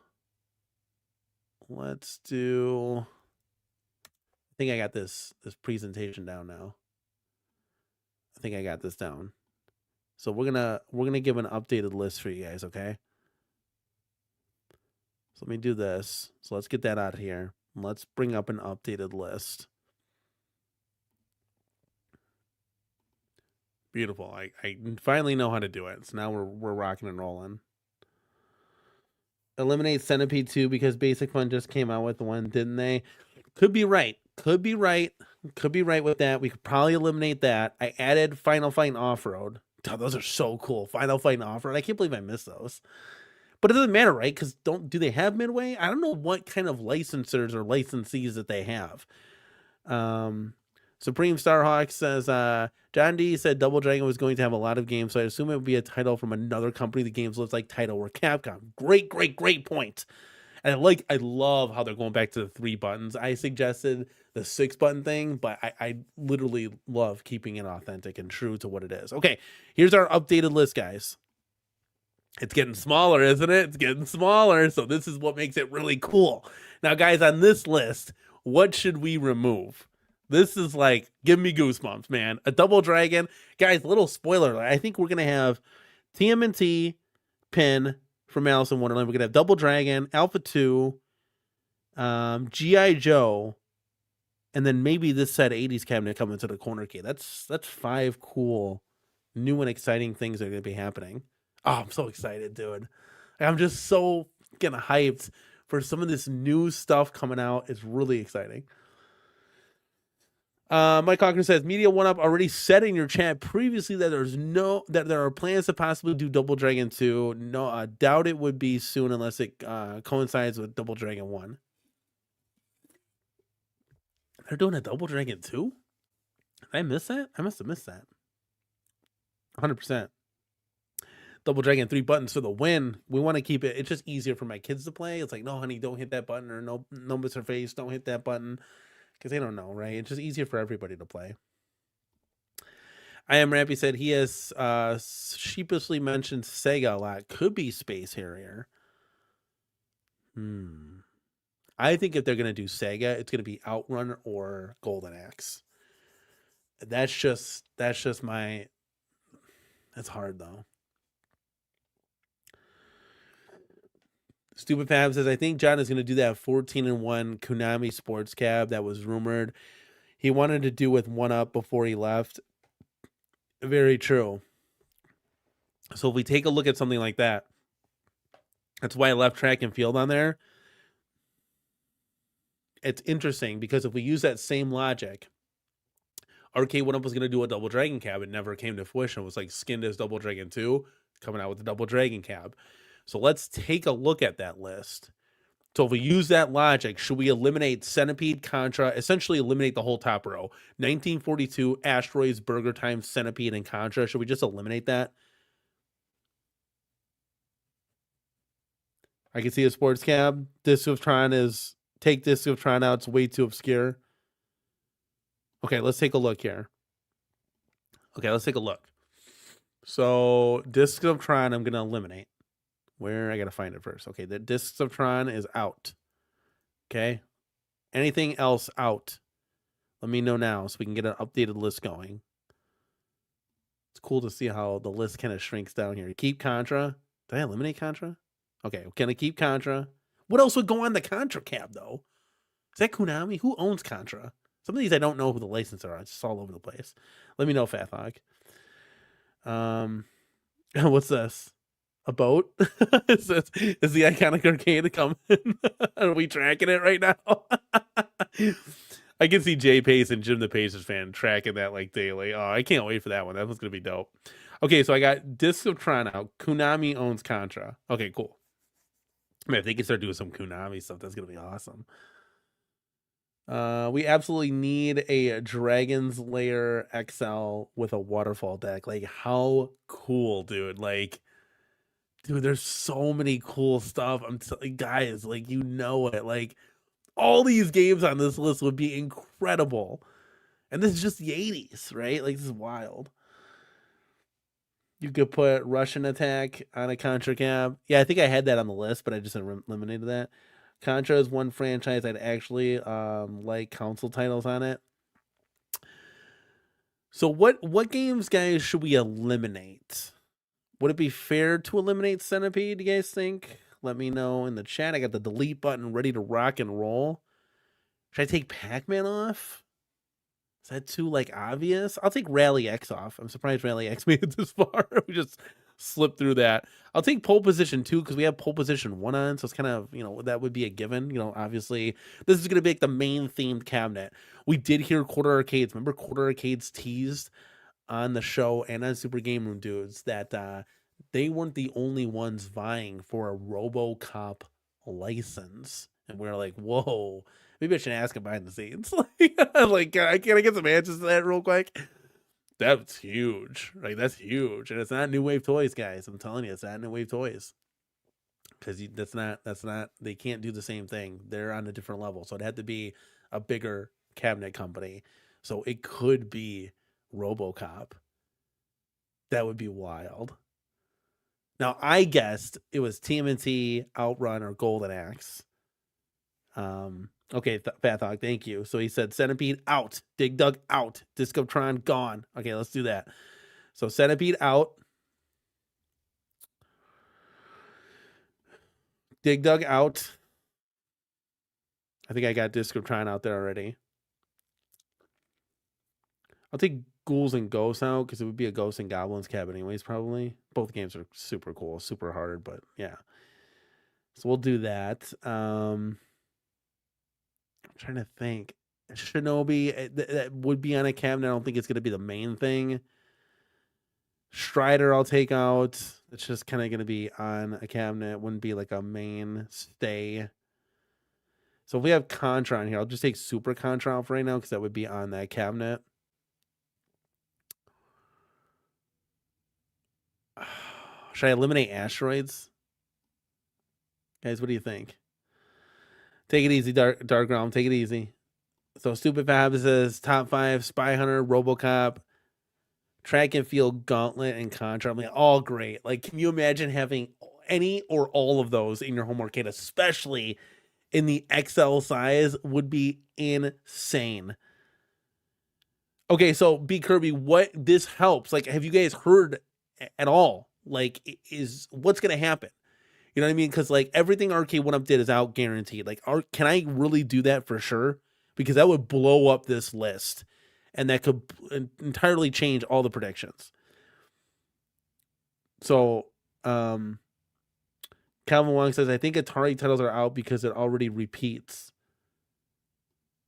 let's do... I think I got this presentation down now. I think I got this down. So we're gonna give an updated list for you guys, okay? So let me do this. So let's get that out of here. Let's bring up an updated list. Beautiful. I finally know how to do it. So now we're rocking and rolling. Eliminate Centipede 2 because Basic Fun just came out with one, didn't they? Could be right. Could be right. Could be right with that. We could probably eliminate that. I added Final Fight and Off-Road. Oh, those are so cool. Final Fight and Off-Road. I can't believe I missed those. But it doesn't matter, right? Because do they have Midway? I don't know what kind of licensors or licensees that they have. Supreme Starhawk says, John D said Double Dragon was going to have a lot of games, so I assume it would be a title from another company. The games looks like title or Capcom. Great point. And I love how they're going back to the 3 buttons. I suggested the 6-button thing, but I literally love keeping it authentic and true to what it is. Okay, here's our updated list, guys. It's getting smaller, isn't it? It's getting smaller, so this is what makes it really cool. Now, guys, on this list, what should we remove? This is like, give me goosebumps, man. A Double Dragon. Guys, little spoiler. I think we're going to have TMNT pin from Alice in Wonderland. We're going to have Double Dragon, Alpha 2, G.I. Joe, and then maybe this set 80's cabinet coming to the CornerCade. That's 5 cool, new and exciting things that are going to be happening. Oh, I'm so excited, dude. I'm just so getting hyped for some of this new stuff coming out. It's really exciting. Mike Cochran says, Media 1UP already said in your chat previously that there are plans to possibly do Double Dragon 2. No, I doubt it would be soon unless it coincides with Double Dragon 1. They're doing a Double Dragon 2? Did I miss that? I must have missed that. 100%. Double Dragon 3 buttons for the win. We want to keep it. It's just easier for my kids to play. It's like, no, honey, don't hit that button, or no, Mr. Face, don't hit that button, because they don't know, right? It's just easier for everybody to play. I Am Rampy said he has sheepishly mentioned Sega a lot. Could be Space Harrier. I think if they're going to do Sega, it's going to be Outrun or Golden Axe. That's just my... That's hard, though. Stupid Fab says, I think John is going to do that 14-1 Konami Sports Cab that was rumored. He wanted to do with 1UP before he left. Very true. So if we take a look at something like that, that's why I left Track and Field on there. It's interesting because if we use that same logic, Arcade 1UP was going to do a Double Dragon Cab. It never came to fruition. It was like skinned as Double Dragon 2, coming out with the Double Dragon Cab. So let's take a look at that list. So if we use that logic, should we eliminate Centipede, Contra, essentially eliminate the whole top row? 1942, Asteroids, Burger Time, Centipede, and Contra. Should we just eliminate that? I can see a Sports Cab. Disc of Tron is... Take Disc of Tron out. It's way too obscure. Okay, let's take a look here. Okay, let's take a look. So Disc of Tron, I'm going to eliminate. Where? I got to find it first. Okay, the Discs of Tron is out. Okay. Anything else out? Let me know now so we can get an updated list going. It's cool to see how the list kind of shrinks down here. Keep Contra. Did I eliminate Contra? Okay, can I keep Contra? What else would go on the Contra Cab, though? Is that Konami? Who owns Contra? Some of these I don't know who the licenses are. It's just all over the place. Let me know, Fathog. What's this? A boat? is the Iconic Arcade coming? Are we tracking it right now? I can see Jay Pace and Jim the Pacers fan tracking that like daily. Oh, I can't wait for that one. That one's going to be dope. Okay, so I got Disc of Tron out. Konami owns Contra. Okay, cool. Man, if they can start doing some Konami stuff, that's going to be awesome. We absolutely need a Dragon's Lair XL with a waterfall deck. Like, how cool, dude. Like... Dude, there's so many cool stuff. I'm telling guys, like, you know it. Like, all these games on this list would be incredible. And this is just the 80s, right? Like, this is wild. You could put Russian Attack on a Contra Cab. Yeah, I think I had that on the list, but I just eliminated that. Contra is one franchise I'd actually like console titles on it. So what games, guys, should we eliminate? Would it be fair to eliminate Centipede, do you guys think? Let me know in the chat. I got the delete button ready to rock and roll. Should I take Pac-Man off? Is that too, like, obvious? I'll take Rally X off. I'm surprised Rally X made it this far. We just slipped through that. I'll take Pole Position 2 because we have Pole Position 1 on, so it's kind of, you know, that would be a given. You know, obviously, this is going to be like the main themed cabinet. We did hear Quarter Arcades. Remember Quarter Arcades teased on the show and on Super Game Room Dudes that they weren't the only ones vying for a RoboCop license. And we're like, whoa, maybe I should ask him behind the scenes. Like, can I get some answers to that real quick? That's huge. Like, that's huge. And it's not New Wave Toys, guys. I'm telling you, it's not New Wave Toys. Because that's not, they can't do the same thing. They're on a different level. So it had to be a bigger cabinet company. So it could be RoboCop. That would be wild. Now, I guessed it was TMNT, Outrun, or Golden Axe. Okay, Fat Hog, thank you. So he said Centipede out, Dig Dug out, Discotron gone. Okay, let's do that. So Centipede out, Dig Dug out. I think I got Discotron out there already. I'll take Ghouls and Ghosts out because it would be a Ghosts and Goblins cab anyways, probably. Both games are super cool, super hard, but yeah. So we'll do that. I'm trying to think. Shinobi, that would be on a cabinet. I don't think it's going to be the main thing. Strider I'll take out. It's just kind of going to be on a cabinet. It wouldn't be like a main stay. So if we have Contra on here, I'll just take Super Contra off right now because that would be on that cabinet. Should I eliminate asteroids? Guys, what do you think? Take it easy, Dark Realm. Take it easy. So Stupid Fab says top 5, Spy Hunter, RoboCop, Track and Field, Gauntlet, and Contra. I mean, all great. Like, can you imagine having any or all of those in your home arcade, especially in the XL size? Would be insane. Okay, so B Kirby, what this helps? Like, have you guys heard at all? Like, is what's gonna happen? You know what I mean? Because like everything Arcade 1UP did is out guaranteed. Like, can I really do that for sure? Because that would blow up this list, and that could entirely change all the predictions. So, Calvin Wong says, I think Atari titles are out because it already repeats.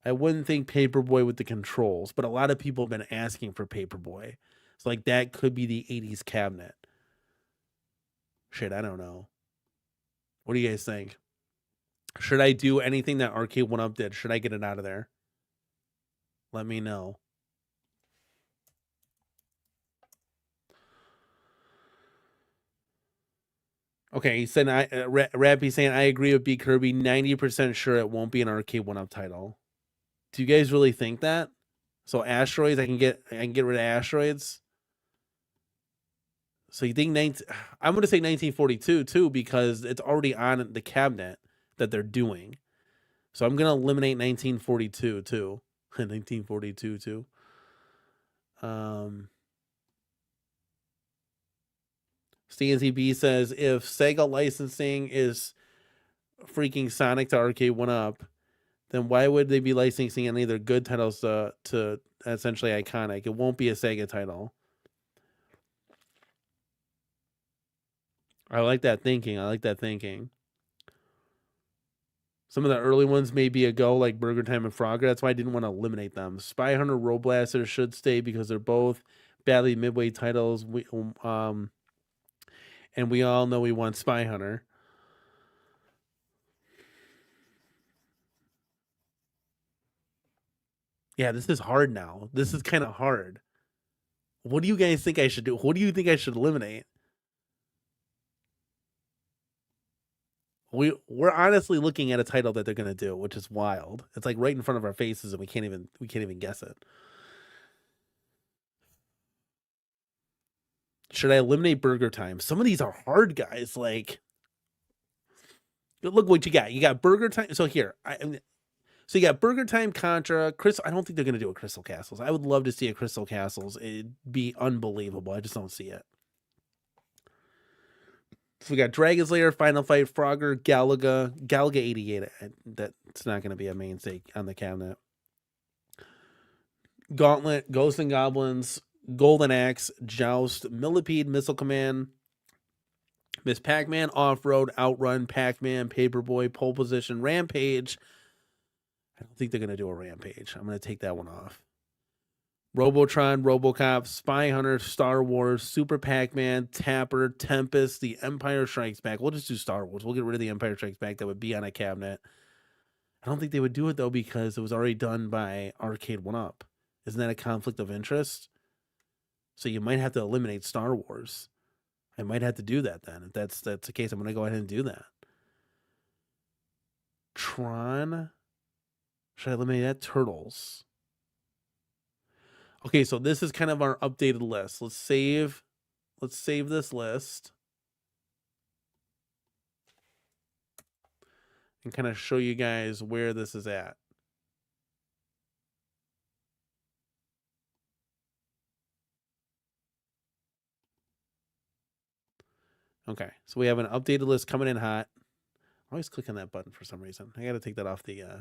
I wouldn't think Paperboy with the controls, but a lot of people have been asking for Paperboy. So like that could be the 80s cabinet. Shit, I don't know. What do you guys think? Should I do anything that Arcade 1UP did? Should I get it out of there? Let me know. Okay, he said, Rappy saying, I agree with B Kirby. 90% sure it won't be an Arcade 1UP title. Do you guys really think that? So asteroids, I can get rid of asteroids. So you think I'm going to say 1942 too, because it's already on the cabinet that they're doing. So I'm going to eliminate 1942 too. 1942 too. StanZB says, if Sega licensing is freaking Sonic to Arcade 1UP, then why would they be licensing any of their good titles to essentially Iconic? It won't be a Sega title. I like that thinking. Some of the early ones may be a go, like Burger Time and Frogger. That's why I didn't want to eliminate them. Spy Hunter, Road Blaster should stay because they're both badly midway titles. And we all know we want Spy Hunter. Yeah, this is hard now. This is kind of hard. What do you guys think I should do? What do you think I should eliminate? We're honestly looking at a title that they're gonna do, which is wild. It's like right in front of our faces, and we can't even guess it. Should I eliminate Burger Time? Some of these are hard, guys. Like, look what you got. You got Burger Time. So here, so you got Burger Time, Contra, Crystal. I don't think they're gonna do a Crystal Castles. I would love to see a Crystal Castles. It'd be unbelievable. I just don't see it. So we got Dragon's Lair, Final Fight, Frogger, Galaga 88. That's not going to be a mainstay on the cabinet. Gauntlet, Ghosts and Goblins, Golden Axe, Joust, Millipede, Missile Command, Miss Pac-Man, Off-Road, Outrun, Pac-Man, Paperboy, Pole Position, Rampage. I don't think they're going to do a Rampage. I'm going to take that one off. Robotron, RoboCop, Spy Hunter, Star Wars, Super Pac-Man, Tapper, Tempest, The Empire Strikes Back. We'll just do Star Wars. We'll get rid of The Empire Strikes Back. That would be on a cabinet. I don't think they would do it, though, because it was already done by Arcade 1UP. Isn't that a conflict of interest? So you might have to eliminate Star Wars. I might have to do that then. If that's the case, I'm going to go ahead and do that. Tron. Should I eliminate that? Turtles. Okay, so this is kind of our updated list. Let's save this list and kind of show you guys where this is at. Okay, so we have an updated list coming in hot. I always click on that button for some reason. I got to take that off the... All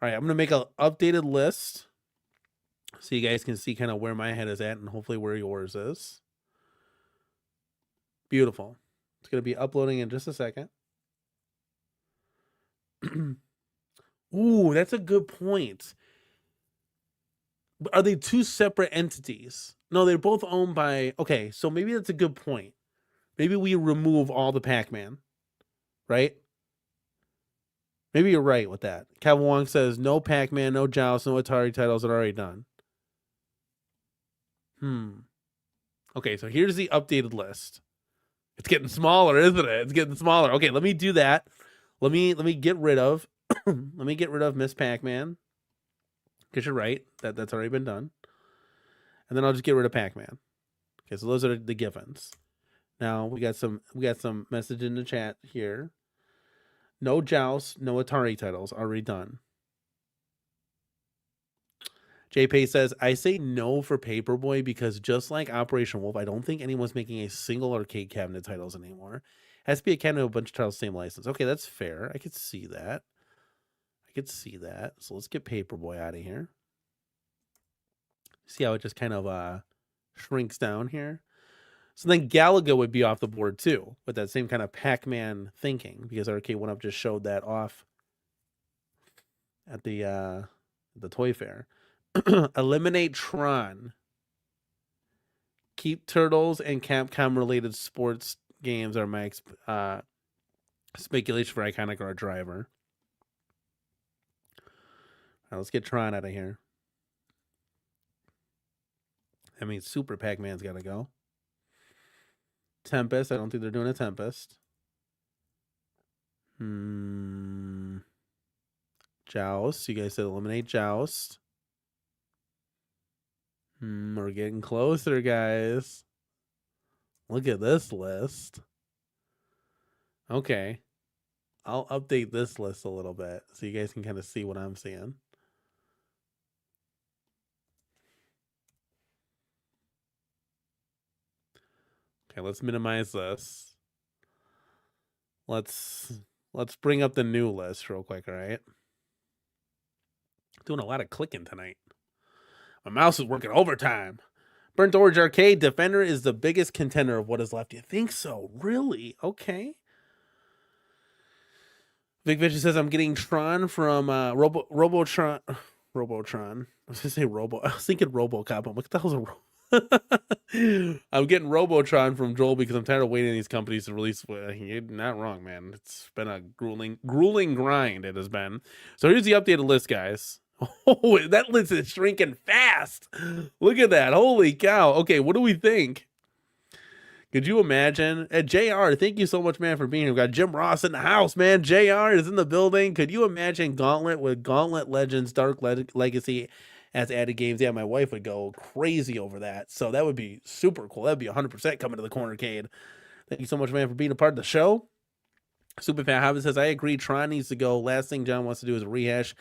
right, I'm going to make an updated list so you guys can see kind of where my head is at and hopefully where yours is. Beautiful. It's going to be uploading in just a second. Ooh, that's a good point. Are they two separate entities? No, they're both owned by... Okay, so maybe that's a good point. Maybe we remove all the Pac-Man, right? Maybe you're right with that. Calvin Wong says, no Pac-Man, no Joust, no Atari titles are already done. Okay, so here's the updated list. It's getting smaller, isn't it? It's getting smaller. Okay, let me do that. Let me get rid of let me get rid of Miss Pac-Man. Because you're right. That's already been done. And then I'll just get rid of Pac-Man. Okay, so those are the givens. Now we got some message in the chat here. No Joust, no Atari titles, already done. JP says, I say no for Paperboy because just like Operation Wolf, I don't think anyone's making a single arcade cabinet titles anymore. It has to be a cabinet with a bunch of titles, same license. Okay, that's fair. I could see that. So let's get Paperboy out of here. See how it just kind of shrinks down here. So then Galaga would be off the board too, with that same kind of Pac-Man thinking, because Arcade 1-Up just showed that off at the toy fair. Eliminate Tron. Keep Turtles and Capcom related sports games are my speculation for Iconic Art Driver. All right, let's get Tron out of here. I mean, Super Pac-Man's got to go. Tempest. I don't think they're doing a Tempest. Joust. You guys said eliminate Joust. We're getting closer, guys. Look at this list. Okay. I'll update this list a little bit so you guys can kind of see what I'm seeing. Okay, let's minimize this. Let's bring up the new list real quick, all right? Doing a lot of clicking tonight. My mouse is working overtime. Burnt Orange Arcade Defender is the biggest contender of what is left. You think so? Really? Okay. Vic Vicious says I'm getting Tron from Robotron. I was gonna say Robo. I was thinking RoboCop. I'm like, what the hell's a I'm getting Robotron from Joel because I'm tired of waiting on these companies to release. You're not wrong, man. It's been a grueling grind. It has been. So here's the updated list, guys. Oh, that list is shrinking fast. Look at that. Holy cow. Okay, what do we think? Could you imagine? JR, thank you so much, man, for being here. We've got Jim Ross in the house, man. JR is in the building. Could you imagine Gauntlet with Gauntlet Legends, Dark Legacy as added games? Yeah, my wife would go crazy over that. So that would be super cool. That would be 100% coming to the Cornercade. Thank you so much, man, for being a part of the show. Superfat Hobbit says, I agree. Tron needs to go. Last thing John wants to do is rehash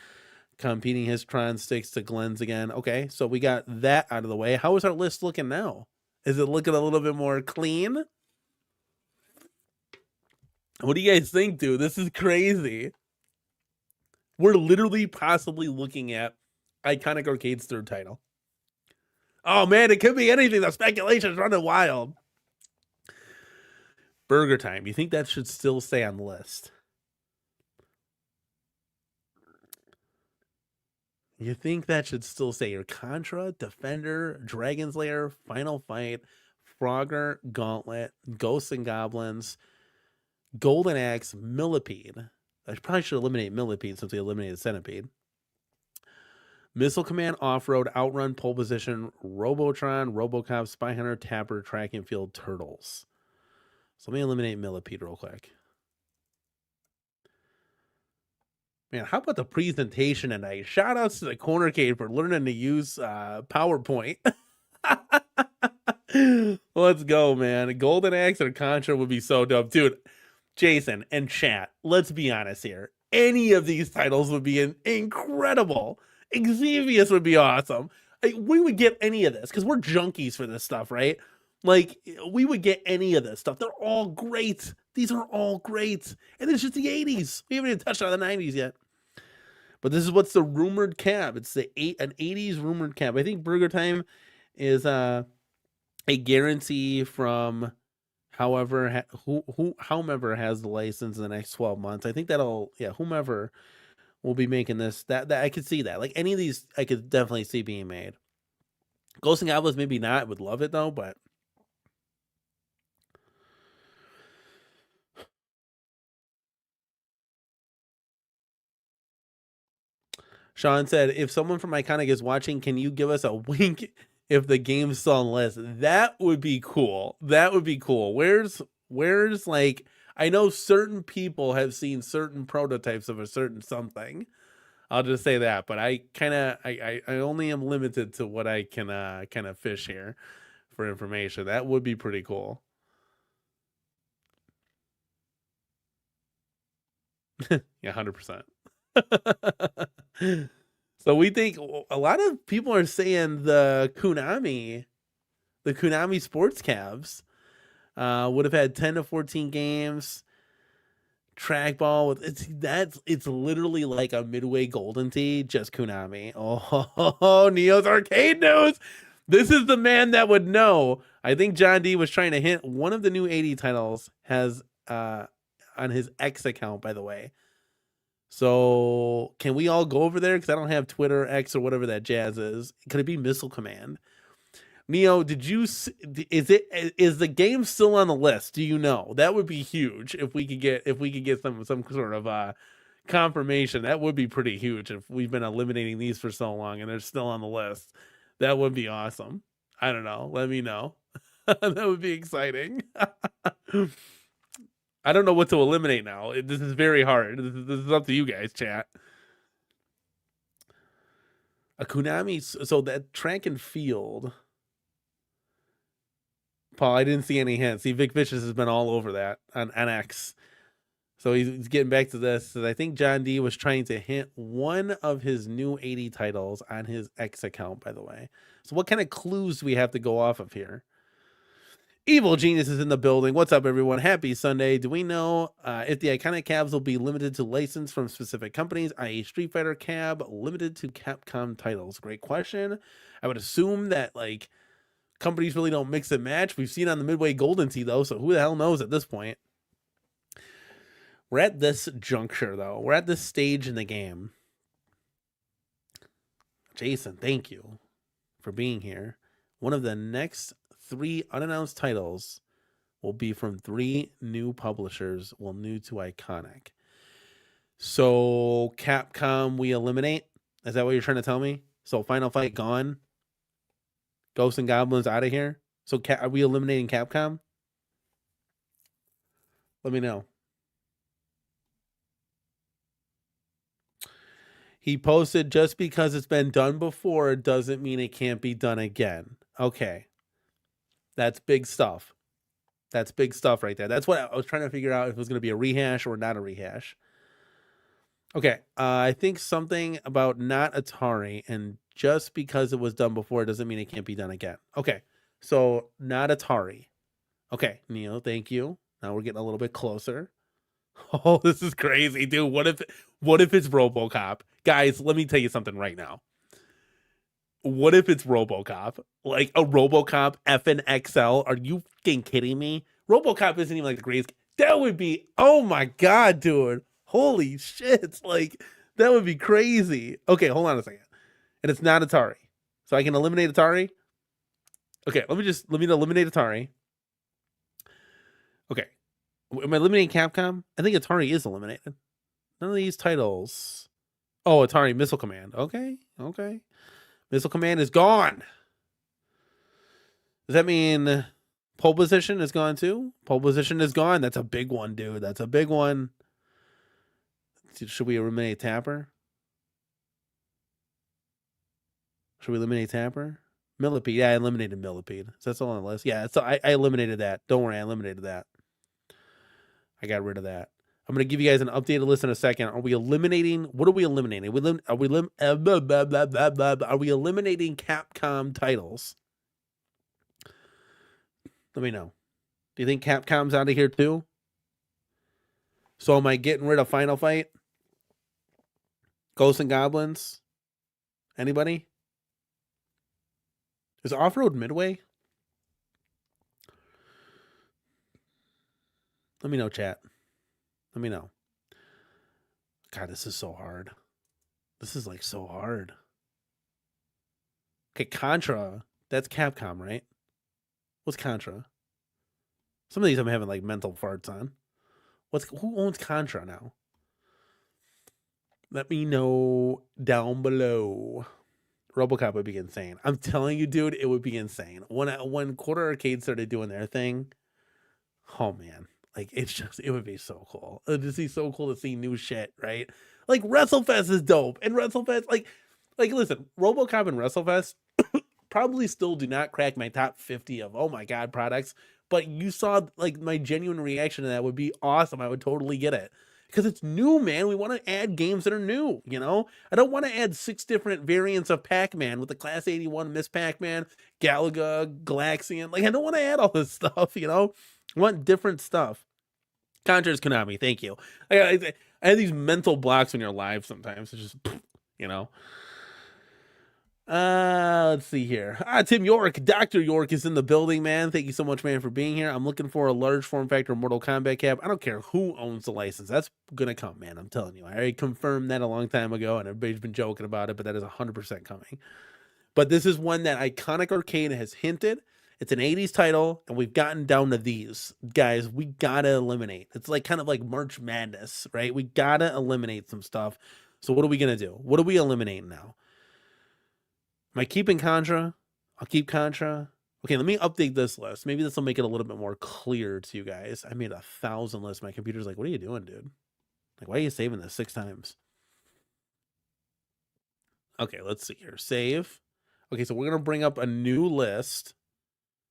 competing his Tron sticks to Glenn's again. Okay, so we got that out of the way. How is our list looking now? Is it looking a little bit more clean? What do you guys think, dude? This is crazy. We're literally possibly looking at Iconic Arcade's third title. Oh, man, it could be anything. The speculation's running wild. Burger Time. You think that should still stay on the list? You think that should still say your Contra, Defender, Dragon's Lair, Final Fight, Frogger, Gauntlet, Ghosts and Goblins, Golden Axe, Millipede. I probably should eliminate Millipede since we eliminated Centipede. Missile Command, Off-Road, Outrun, Pole Position, Robotron, Robocop, Spy Hunter, Tapper, Track and Field, Turtles. So let me eliminate Millipede real quick. Man, how about the presentation tonight? Shout outs to the Cornercade for learning to use PowerPoint. Let's go, man. Golden Axe or Contra would be so dope. Dude, Jason and chat, let's be honest here. Any of these titles would be incredible. Xevious would be awesome. We would get any of this because we're junkies for this stuff, right? Like, we would get any of this stuff. They're all great. These are all great. And it's just the 80s. We haven't even touched on the 90s yet. But this is what's the rumored cab. It's an 80s rumored cab. I think Burger Time is a guarantee from whomever has the license in the next 12 months. I think whomever will be making this. That I could see that. Like any of these, I could definitely see being made. Ghosts and Goblins, maybe not. Would love it though, but. Sean said, if someone from Iconic is watching, can you give us a wink if the game's still on the list? That would be cool. That would be cool. Where's Where's like, I know certain people have seen certain prototypes of a certain something. I'll just say that, but I only am limited to what I can kind of fish here for information. That would be pretty cool. Yeah, 100%. So we think a lot of people are saying the Konami sports cabs would have had 10 to 14 games. Trackball with it's literally like a Midway Golden Tee, just Konami. Oh, Neo's arcade news. This is the man that would know. I think John D was trying to hint one of the new 80 titles has on his X account, by the way. So can we all go over there? Because I don't have Twitter, X, or whatever that jazz is. Could it be Missile Command? Neo, is the game still on the list? Do you know? That would be huge if we could get some sort of confirmation. That would be pretty huge if we've been eliminating these for so long and they're still on the list. That would be awesome. I don't know. Let me know. That would be exciting. I don't know what to eliminate now. This is very hard. This is up to you guys, chat. A Konami, so that track and field. Paul, I didn't see any hints. See, Vic Vicious has been all over that on NX. So he's getting back to this. I think John D was trying to hint one of his new 80 titles on his X account, by the way. So what kind of clues do we have to go off of here? Evil Genius is in the building. What's up, everyone? Happy Sunday. Do we know if the iconic cabs will be limited to license from specific companies, i.e. Street Fighter cab, limited to Capcom titles? Great question. I would assume that, like, companies really don't mix and match. We've seen on the Midway Golden Tee, though, so who the hell knows at this point? We're at this juncture, though. We're at this stage in the game. Jason, thank you for being here. One of the next 3 unannounced titles will be from 3 new publishers, new to Iconic. So Capcom, we eliminate? Is that what you're trying to tell me? So Final Fight gone? Ghosts and Goblins out of here? So are we eliminating Capcom? Let me know. He posted, just because it's been done before doesn't mean it can't be done again. Okay. That's big stuff. That's big stuff right there. That's what I was trying to figure out, if it was going to be a rehash or not a rehash. Okay. I think something about not Atari, and just because it was done before doesn't mean it can't be done again. Okay. So not Atari. Okay, Neil, thank you. Now we're getting a little bit closer. Oh, this is crazy, dude. What if it's RoboCop? Guys, let me tell you something right now. What if it's RoboCop? Like a RoboCop FNXL? Are you fucking kidding me? RoboCop isn't even like the greatest. That would be, oh my God, dude. Holy shit. Like, that would be crazy. Okay, hold on a second. And it's not Atari. So I can eliminate Atari? Okay, let me eliminate Atari. Okay. Am I eliminating Capcom? I think Atari is eliminated. None of these titles. Oh, Atari Missile Command. Okay. Missile Command is gone. Does that mean pole position is gone too? Pole position is gone. That's a big one, dude. That's a big one. Should we eliminate Tapper? Should we eliminate Tapper? Millipede. Yeah, I eliminated Millipede. So that's all on the list. Yeah, so I eliminated that. Don't worry, I eliminated that. I got rid of that. I'm going to give you guys an updated list in a second. Are we eliminating? What are we eliminating? Are we eliminating Capcom titles? Let me know. Do you think Capcom's out of here too? So am I getting rid of Final Fight? Ghosts and Goblins? Anybody? Is Off-Road Midway? Let me know, chat. Let me know. God, this is so hard. This is like so hard. Okay, Contra. That's Capcom, right? What's Contra? Some of these I'm having like mental farts on. Who owns Contra now? Let me know down below. RoboCop would be insane. I'm telling you, dude, it would be insane. When Quarter Arcade started doing their thing, Oh man, like it would be so cool. It would just be so cool to see new shit, right? Like WrestleFest is dope, and WrestleFest, like listen, RoboCop and WrestleFest probably still do not crack my top 50 of oh my god products, but you saw like my genuine reaction to that would be awesome. I would totally get it. Because it's new, man. We want to add games that are new, you know? I don't want to add 6 different variants of Pac-Man with the Class 81, Miss Pac-Man, Galaga, Galaxian. Like, I don't want to add all this stuff, you know? I want different stuff. Contra's Konami, thank you. I have these mental blocks when you're live sometimes. It's just, you know? Let's see here. Tim York, Dr. York is in the building, man. Thank you so much, man, for being here. I'm looking for a large form factor Mortal Kombat cap. I don't care who owns the license. That's gonna come, man. I'm telling you. I already confirmed that a long time ago, and everybody's been joking about it, but that is 100% coming. But this is one that Iconic Arcade has hinted. It's an 80s title, and we've gotten down to these. Guys, we gotta eliminate. It's like kind of like March Madness, right? We gotta eliminate some stuff. So what are we gonna do? What are we eliminating now? Am I keeping Contra? I'll keep Contra. Okay, let me update this list. Maybe this will make it a little bit more clear to you guys. I made 1,000 lists. My computer's like, what are you doing, dude? Like, why are you saving this 6 times? Okay, let's see here. Save. Okay, so we're going to bring up a new list.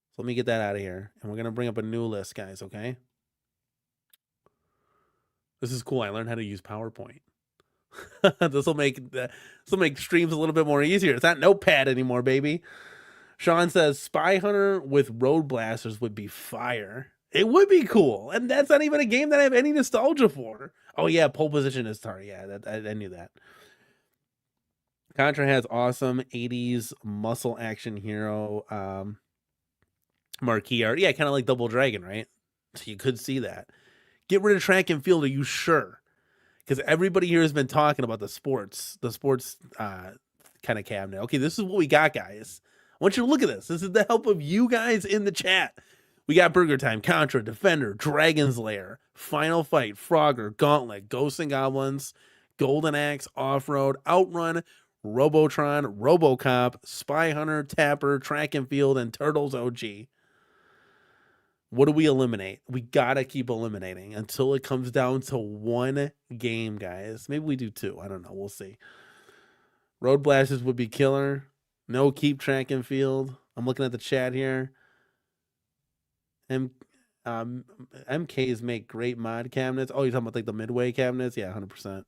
So let me get that out of here. And we're going to bring up a new list, guys, okay? This is cool. I learned how to use PowerPoint. This will make streams a little bit more easier. It's not Notepad anymore, baby. Sean says Spy Hunter with Road Blasters would be fire. It would be cool, and that's not even a game that I have any nostalgia for. Oh yeah, Pole Position is sorry. Yeah, I knew that. Contra has awesome 80s muscle action hero marquee art. Yeah, kind of like Double Dragon, right? So you could see that. Get rid of track and field. Are you sure? Because everybody here has been talking about the sports kind of cabinet. Okay, this is what we got, guys. I want you to look at this. This is the help of you guys in the chat. We got Burger Time, Contra, Defender, Dragon's Lair, Final Fight, Frogger, Gauntlet, Ghosts and Goblins, Golden Axe, Off-Road, Outrun, Robotron, Robocop, Spy Hunter, Tapper, Track and Field, and Turtles OG. What do we eliminate? We gotta keep eliminating until it comes down to 1 game, guys. Maybe we do 2. I don't know. We'll see. Road Blasters would be killer. No, keep Track and Field. I'm looking at the chat here. MKs make great mod cabinets. Oh, you're talking about like the Midway cabinets? Yeah, 100%.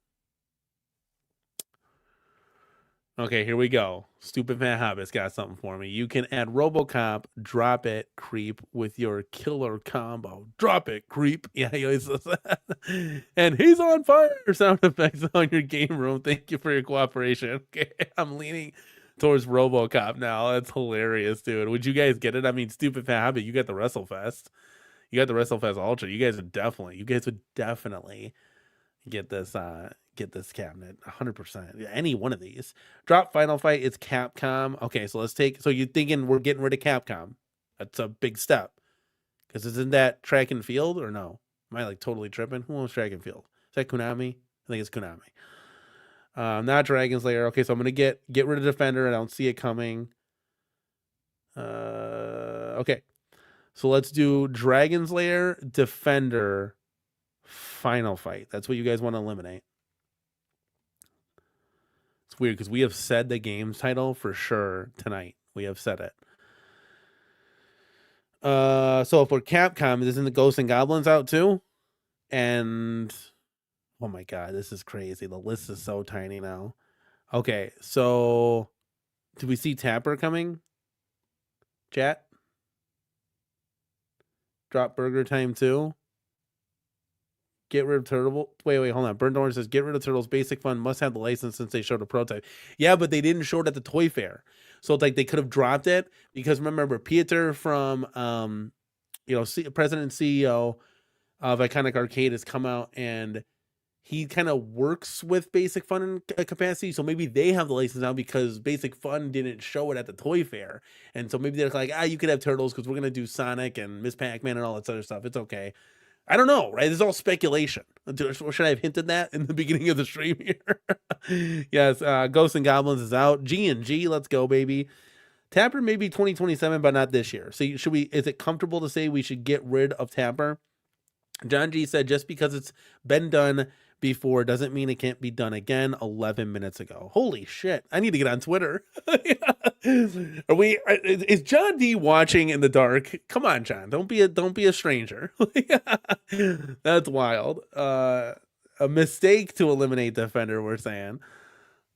Okay, here we go. Stupid Fat Hobbit's got something for me. You can add Robocop, drop it, creep with your killer combo. Drop it, creep. Yeah, he always says that. And he's on fire. Sound effects on your game room. Thank you for your cooperation. Okay, I'm leaning towards Robocop now. That's hilarious, dude. Would you guys get it? I mean, Stupid Fat Hobbit, you got the WrestleFest. You got the WrestleFest Ultra. You guys would definitely get this cabinet 100%. Any one of these. Drop Final Fight. It's Capcom. Okay, so so you're thinking we're getting rid of Capcom. That's a big step. Because isn't that Track and Field or no? Am I like totally tripping? Who owns Track and Field? Is that Konami? I think it's Konami. Not Dragon's Lair. Okay, so I'm gonna get rid of Defender. I don't see it coming. Okay. So let's do Dragon's Lair, Defender, Final Fight. That's what you guys want to eliminate. It's weird because we have said the game's title for sure tonight. We have said it. So for Capcom, isn't the Ghosts and Goblins out too? And oh my god, this is crazy. The list is so tiny now. Okay, so do we see Tapper coming? Chat? Drop Burger Time too? Get rid of Turtle. Wait, hold on. Burnt Orange says, get rid of Turtles. Basic Fun must have the license since they showed a prototype. Yeah, but they didn't show it at the Toy Fair. So it's like they could have dropped it because remember, Pieter from, President and CEO of Iconic Arcade has come out and he kind of works with Basic Fun in capacity. So maybe they have the license now because Basic Fun didn't show it at the Toy Fair. And so maybe they're like, you could have Turtles because we're going to do Sonic and Miss Pac-Man and all that other stuff. It's okay. I don't know, right? This is all speculation. Should I have hinted that in the beginning of the stream here? Yes, Ghosts and Goblins is out. G&G, let's go, baby. Tapper maybe 2027, but not this year. So should we? Is it comfortable to say we should get rid of Tapper? John G said just because it's been done before doesn't mean it can't be done again. 11 minutes ago. Holy shit! I need to get on Twitter. Are we? Is John D watching in the dark? Come on, John. Don't be a stranger. That's wild. A mistake to eliminate Defender. We're saying.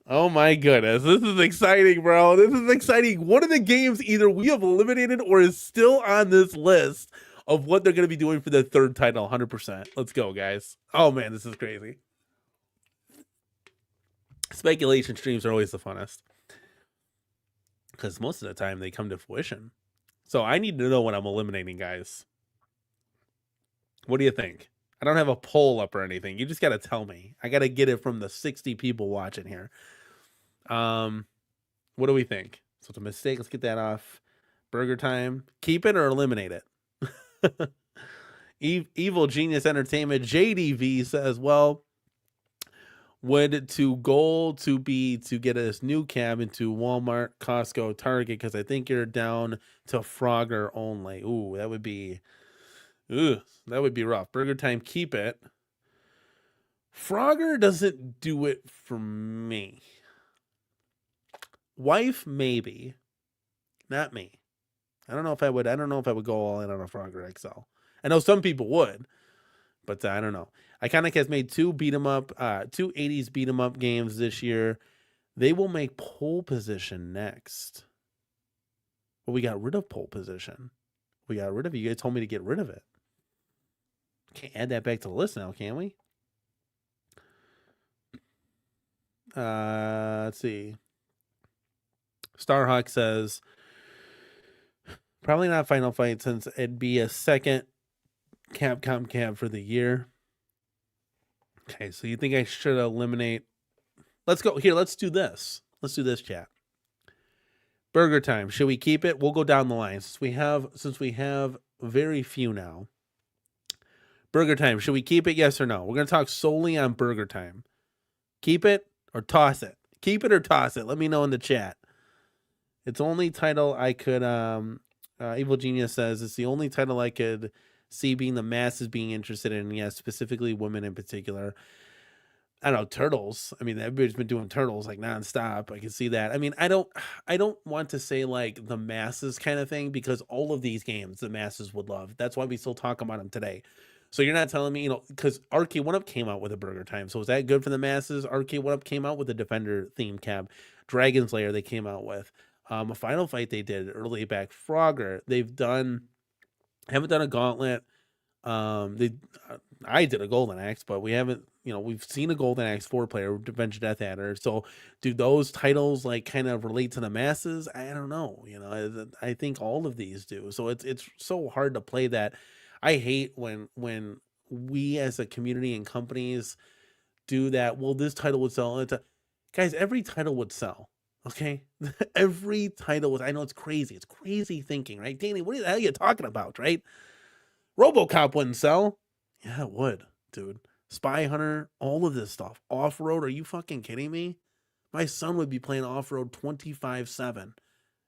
Oh my goodness, this is exciting, bro. This is exciting. One of the games either we have eliminated or is still on this list of what they're going to be doing for the third title, 100%. Let's go, guys. Oh man, this is crazy. Speculation streams are always the funnest because most of the time they come to fruition. So I need to know what I'm eliminating, guys. What do you think? I don't have a poll up or anything. You just got to tell me. I got to get it from the 60 people watching here. What do we think? So it's a mistake. Let's get that off. Burger Time. Keep it or eliminate it. Evil Genius Entertainment JDV says, well, would to goal to be to get this new cab into Walmart, Costco, Target, because I think you're down to Frogger only. Ooh, that would be rough. Burger Time, keep it. Frogger doesn't do it for me. Wife, maybe. Not me. I don't know if I would go all in on a Frogger XL. I know some people would, but I don't know. Iconic has made two 80's beat 'em up games this year. They will make pole position next. But we got rid of pole position. We got rid of it. You guys told me to get rid of it. Can't add that back to the list now, can we? Let's see. Starhawk says, probably not Final Fight since it'd be a second Capcom cab for the year. Okay, so you think I should eliminate? Let's go here. Let's do this. Let's do this, chat. Burger Time. Should we keep it? We'll go down the line since we have very few now. Burger Time. Should we keep it? Yes or no? We're gonna talk solely on Burger Time. Keep it or toss it. Keep it or toss it. Let me know in the chat. It's the only title I could. Evil Genius says it's the only title I could see being the masses being interested in. Yes, specifically women in particular. I don't know, Turtles. I mean, everybody's been doing Turtles like nonstop. I can see that. I mean, I don't want to say like the masses kind of thing because all of these games the masses would love. That's why we still talk about them today. So you're not telling me, because Arcade 1-Up came out with a Burger Time. So is that good for the masses? Arcade 1-Up came out with a Defender theme cab. Dragon's Lair they came out with. A Final Fight they did early back. Frogger haven't done a Gauntlet. I did a Golden Axe, but we haven't. We've seen a Golden Axe 4-player, Revenge Death Adder. So do those titles like kind of relate to the masses? I don't know. I think all of these do. So it's so hard to play that. I hate when we as a community and companies do that. Well, this title would sell. Guys, every title would sell. Okay, every title was. I know it's crazy. It's crazy thinking, right? Danny, what the hell are you talking about, right? RoboCop wouldn't sell. Yeah, it would, dude. Spy Hunter, all of this stuff. Off-road, are you fucking kidding me? My son would be playing off-road 24/7,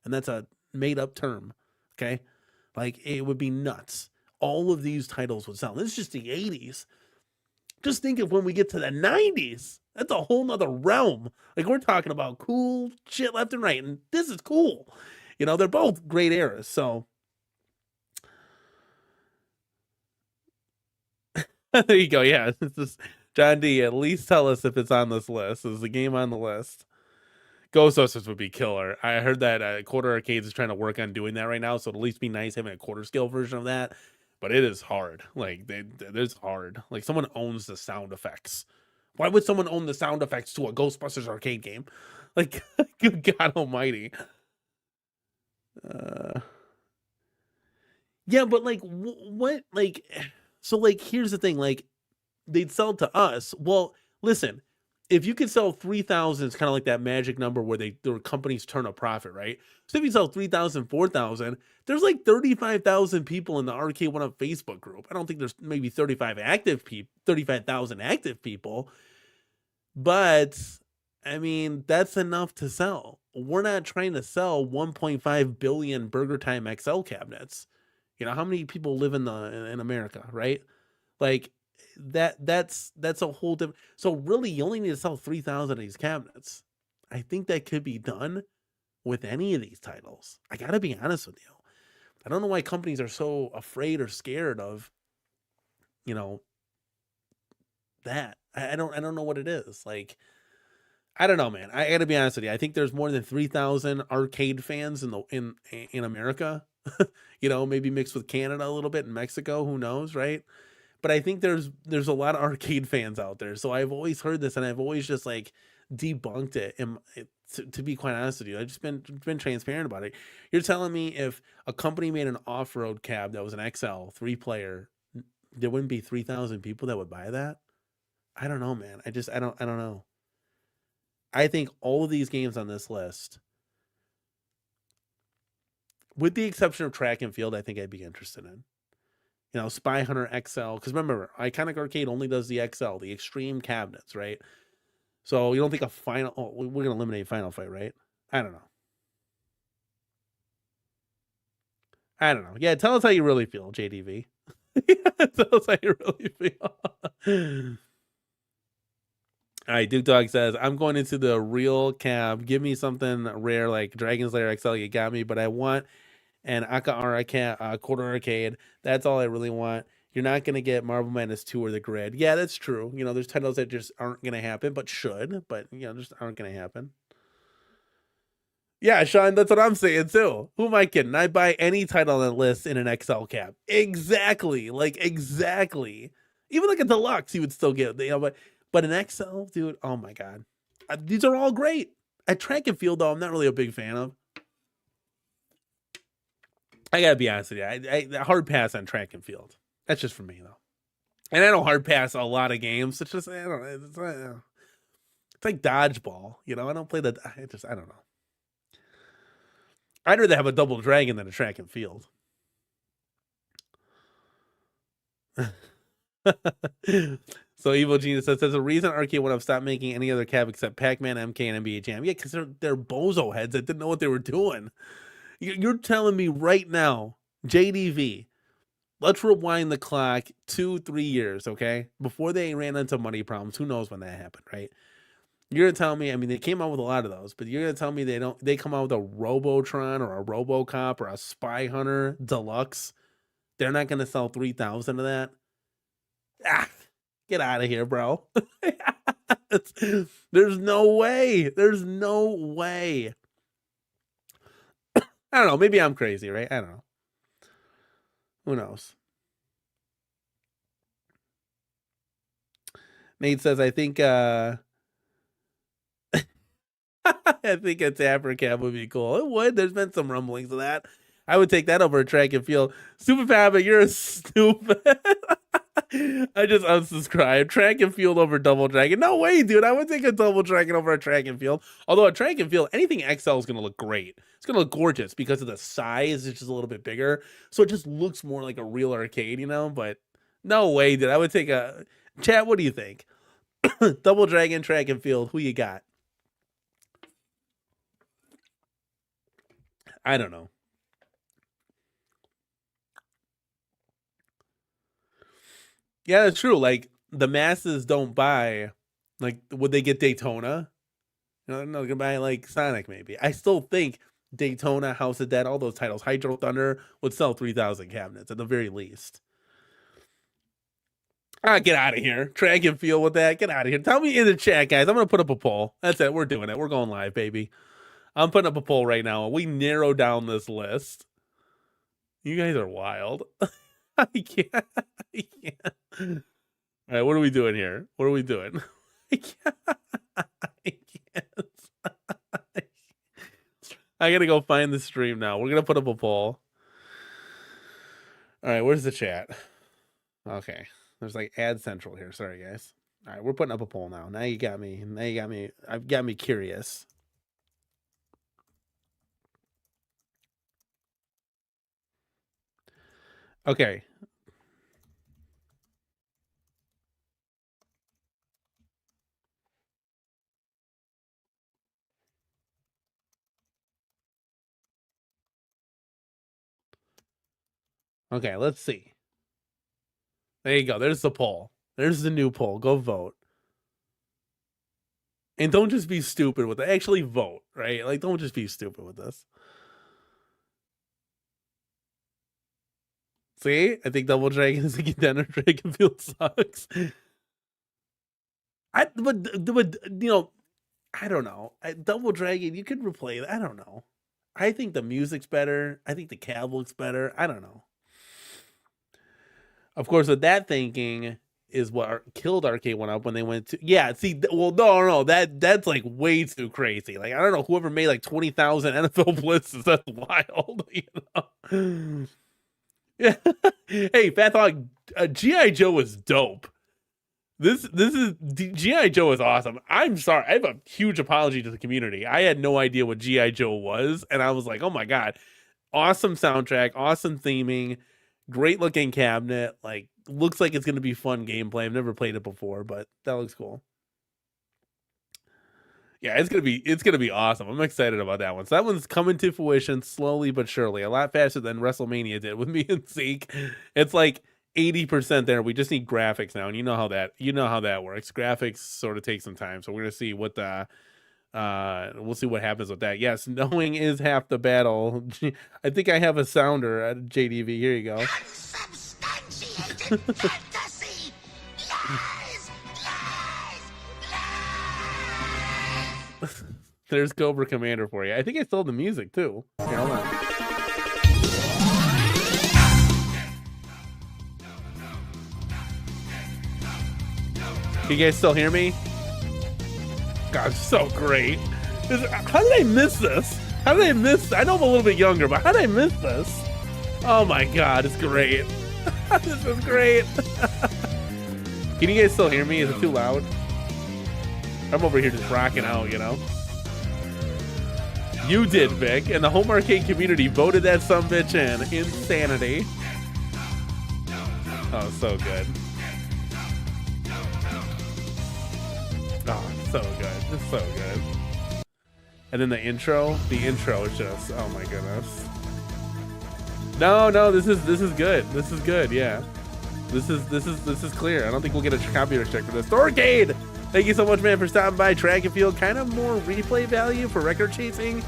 and that's a made-up term, okay? Like, it would be nuts. All of these titles would sell. This is just the 80s. Just think of when we get to the 90s. That's a whole nother realm. Like, we're talking about cool shit left and right, and this is cool. They're both great eras, so... There you go. Yeah, this is John D. At least tell us if it's on this list. Is the game on the list? Ghostbusters would be killer. I heard that Quarter Arcades is trying to work on doing that right now, so it'd at least be nice having a quarter scale version of that. But it is hard. Like, it's hard. Like, someone owns the sound effects. Why would someone own the sound effects to a Ghostbusters arcade game? Like, good God Almighty. Yeah, but like, what? Like. So, like, here's the thing, like, they'd sell to us. Well, listen, if you could sell 3,000, it's kind of like that magic number where their companies turn a profit, right? So if you sell 3,000, 4,000, there's like 35,000 people in the Arcade 1-Up Facebook group. I don't think there's maybe 35,000 active people, but I mean, that's enough to sell. we're not trying to sell 1.5 billion Burger Time XL cabinets. You know, how many people live in America, right? Like that's a whole different. So really, you only need to sell 3,000 of these cabinets. I think that could be done with any of these titles. I gotta be honest with you. I don't know why companies are so afraid or scared of, you know, that. I don't know what it is. Like, I don't know, man. I gotta be honest with you. I think there's more than 3,000 arcade fans in America. You know, maybe mixed with Canada a little bit and Mexico. Who knows, right? But I think there's a lot of arcade fans out there. So I've always heard this, and I've always just like debunked it. And to be quite honest with you, I've just been transparent about it. You're telling me if a company made an off-road cab that was an XL 3-player, there wouldn't be 3,000 people that would buy that? I don't know, man. I don't know. I think all of these games on this list, with the exception of Track and Field, I think I'd be interested in. You know, Spy Hunter XL, because remember, Iconic Arcade only does the XL, the extreme cabinets, right? So you don't think a final? Oh, we're gonna eliminate Final Fight, right? I don't know. Yeah, tell us how you really feel, JDV. Tell us how you really feel. All right, Duke Dog says, I'm going into the real cab. Give me something rare like Dragon's Lair XL. You got me, but I want an Corner Arcade. That's all I really want. You're not going to get Marvel Madness 2 or the Grid. Yeah, that's true. You know, there's titles that just aren't going to happen, but should, but, you know, just aren't going to happen. Yeah, Sean, that's what I'm saying too. Who am I kidding? I buy any title on that list in an XL cab. Exactly. Like, exactly. Even like a deluxe, you would still get, you know, but an XL, dude, oh my God. These are all great. At Track and Field, though, I'm not really a big fan of. I gotta be honest with you. I hard pass on Track and Field. That's just for me, though. And I don't hard pass a lot of games. It's just, I don't know. It's like dodgeball, you know? I don't play I don't know. I'd rather have a Double Dragon than a Track and Field. So Evil Genius says, there's a reason Arcade would have stopped making any other cab except Pac-Man, MK, and NBA Jam. Yeah, because they're bozo heads that didn't know what they were doing. You're telling me right now, JDV, let's rewind the clock 2-3 years, okay? Before they ran into money problems. Who knows when that happened, right? You're gonna tell me, I mean, they came out with a lot of those, but you're gonna tell me they come out with a Robotron or a Robocop or a Spy Hunter Deluxe. They're not gonna sell 3,000 of that. Get out of here, bro. There's no way. There's no way. I don't know. Maybe I'm crazy, right? I don't know. Who knows? Nate says, I think I think a Tapper cab would be cool. It would. There's been some rumblings of that. I would take that over a Track and Field. Stupid Papa, you're a stupid. I just unsubscribed. Track and Field over Double Dragon. No way, dude. I would take a Double Dragon over a Track and Field. Although a Track and Field, anything XL is going to look great. It's going to look gorgeous because of the size. It's just a little bit bigger. So it just looks more like a real arcade, you know? But no way, dude. I would take a... Chat, what do you think? Double Dragon, Track and Field. Who you got? I don't know. Yeah, that's true. Like, the masses don't buy, like, would they get Daytona? No, they're gonna buy, like, Sonic, maybe. I still think Daytona, House of Dead, all those titles, Hydro Thunder, would sell 3,000 cabinets at the very least. Get out of here. Track and Field with that. Get out of here. Tell me in the chat, guys. I'm going to put up a poll. That's it. We're doing it. We're going live, baby. I'm putting up a poll right now. We narrow down this list. You guys are wild. I can't. I can't. All right, what are we doing here? What are we doing? I can't. I can't. I gotta go find the stream now. We're gonna put up a poll. All right, where's the chat? Okay, there's like Ad Central here. Sorry, guys. All right, we're putting up a poll now. Now you got me. Now you got me. I've got me curious. Okay. Okay, let's see. There you go. There's the poll. There's the new poll. Go vote. And don't just be stupid with it. Actually vote, right? Like, don't just be stupid with this. See? I think Double Dragon is a contender. Dragonfield sucks. But you know, I don't know. Double Dragon, you could replay it. I don't know. I think the music's better. I think the cab looks better. I don't know. Of course, with that thinking is what killed Arcade One Up when they went to. Yeah, see, well, no, that's like way too crazy. Like, I don't know, whoever made like 20,000 NFL blitzes, that's wild. You know? Yeah. Hey, Fat Hog, GI Joe was dope. This is GI Joe is awesome. I'm sorry. I have a huge apology to the community. I had no idea what GI Joe was, and I was like, "Oh my god, awesome soundtrack, awesome theming, great looking cabinet. Like, looks like it's gonna be fun gameplay. I've never played it before, but that looks cool. Yeah, it's gonna be awesome. I'm excited about that one. So that one's coming to fruition slowly but surely, a lot faster than WrestleMania did with me and Zeke. It's like 80% there. We just need graphics now, and you know how that works. Graphics sort of take some time, so we're gonna see what the we'll see what happens with that. Yes, knowing is half the battle. I think I have a sounder at JDV. Here you go. Unsubstantiated fantasy. Lies, lies, lies. There's Cobra Commander for you. I think I stole the music too. Here, hold on. Can you guys still hear me? God, so great. How did I miss this? How did I miss? I know I'm a little bit younger, but how did I miss this? Oh my god, it's great. This is great. Can you guys still hear me? Is it too loud? I'm over here just rocking out, you know? You did, Vic, and the home arcade community voted that sumbitch in. Insanity. Oh, so good. Oh, so good. It's so good. And then the intro is just, oh my goodness. No, this is good. This is good, yeah. This is clear. I don't think we'll get a copyright check for this. Storcade! Thank you so much, man, for stopping by. Track and field, kind of more replay value for record chasing.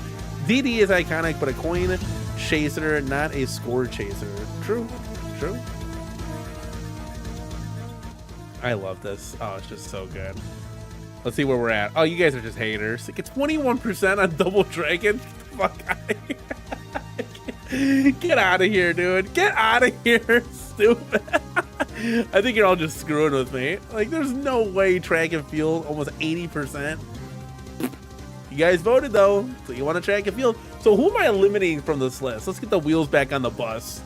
DD is iconic, but a coin chaser, not a score chaser. True. I love this. Oh, it's just so good. Let's see where we're at. Oh, you guys are just haters. Like, it's 21% on Double Dragon. Fuck out of here. Get out of here, dude. Get out of here, stupid. I think you're all just screwing with me. Like, there's no way track and field, almost 80%. You guys voted, though, so you want to track and field. So who am I eliminating from this list? Let's get the wheels back on the bus.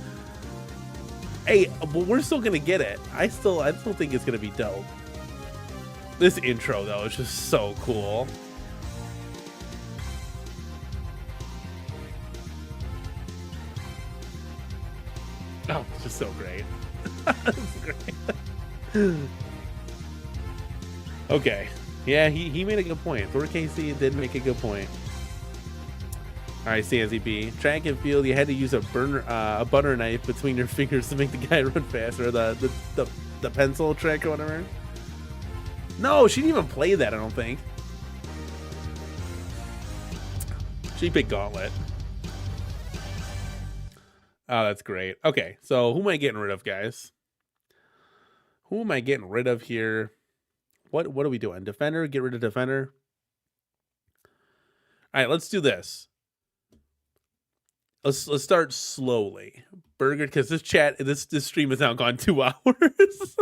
Hey, but we're still going to get it. I still think it's going to be dope. This intro, though, is just so cool. Oh, it's just so great. It's great. Okay. Yeah, he made a good point. Thor KC did make a good point. All right, CNZB. Track and field, you had to use a butter knife between your fingers to make the guy run faster. The pencil trick or whatever. No, she didn't even play that, I don't think. She picked Gauntlet. Oh, that's great. Okay, so who am I getting rid of, guys? Who am I getting rid of here? What are we doing? Defender? Get rid of Defender? All right, let's do this. Let's start slowly. Burger, because this stream has now gone 2 hours.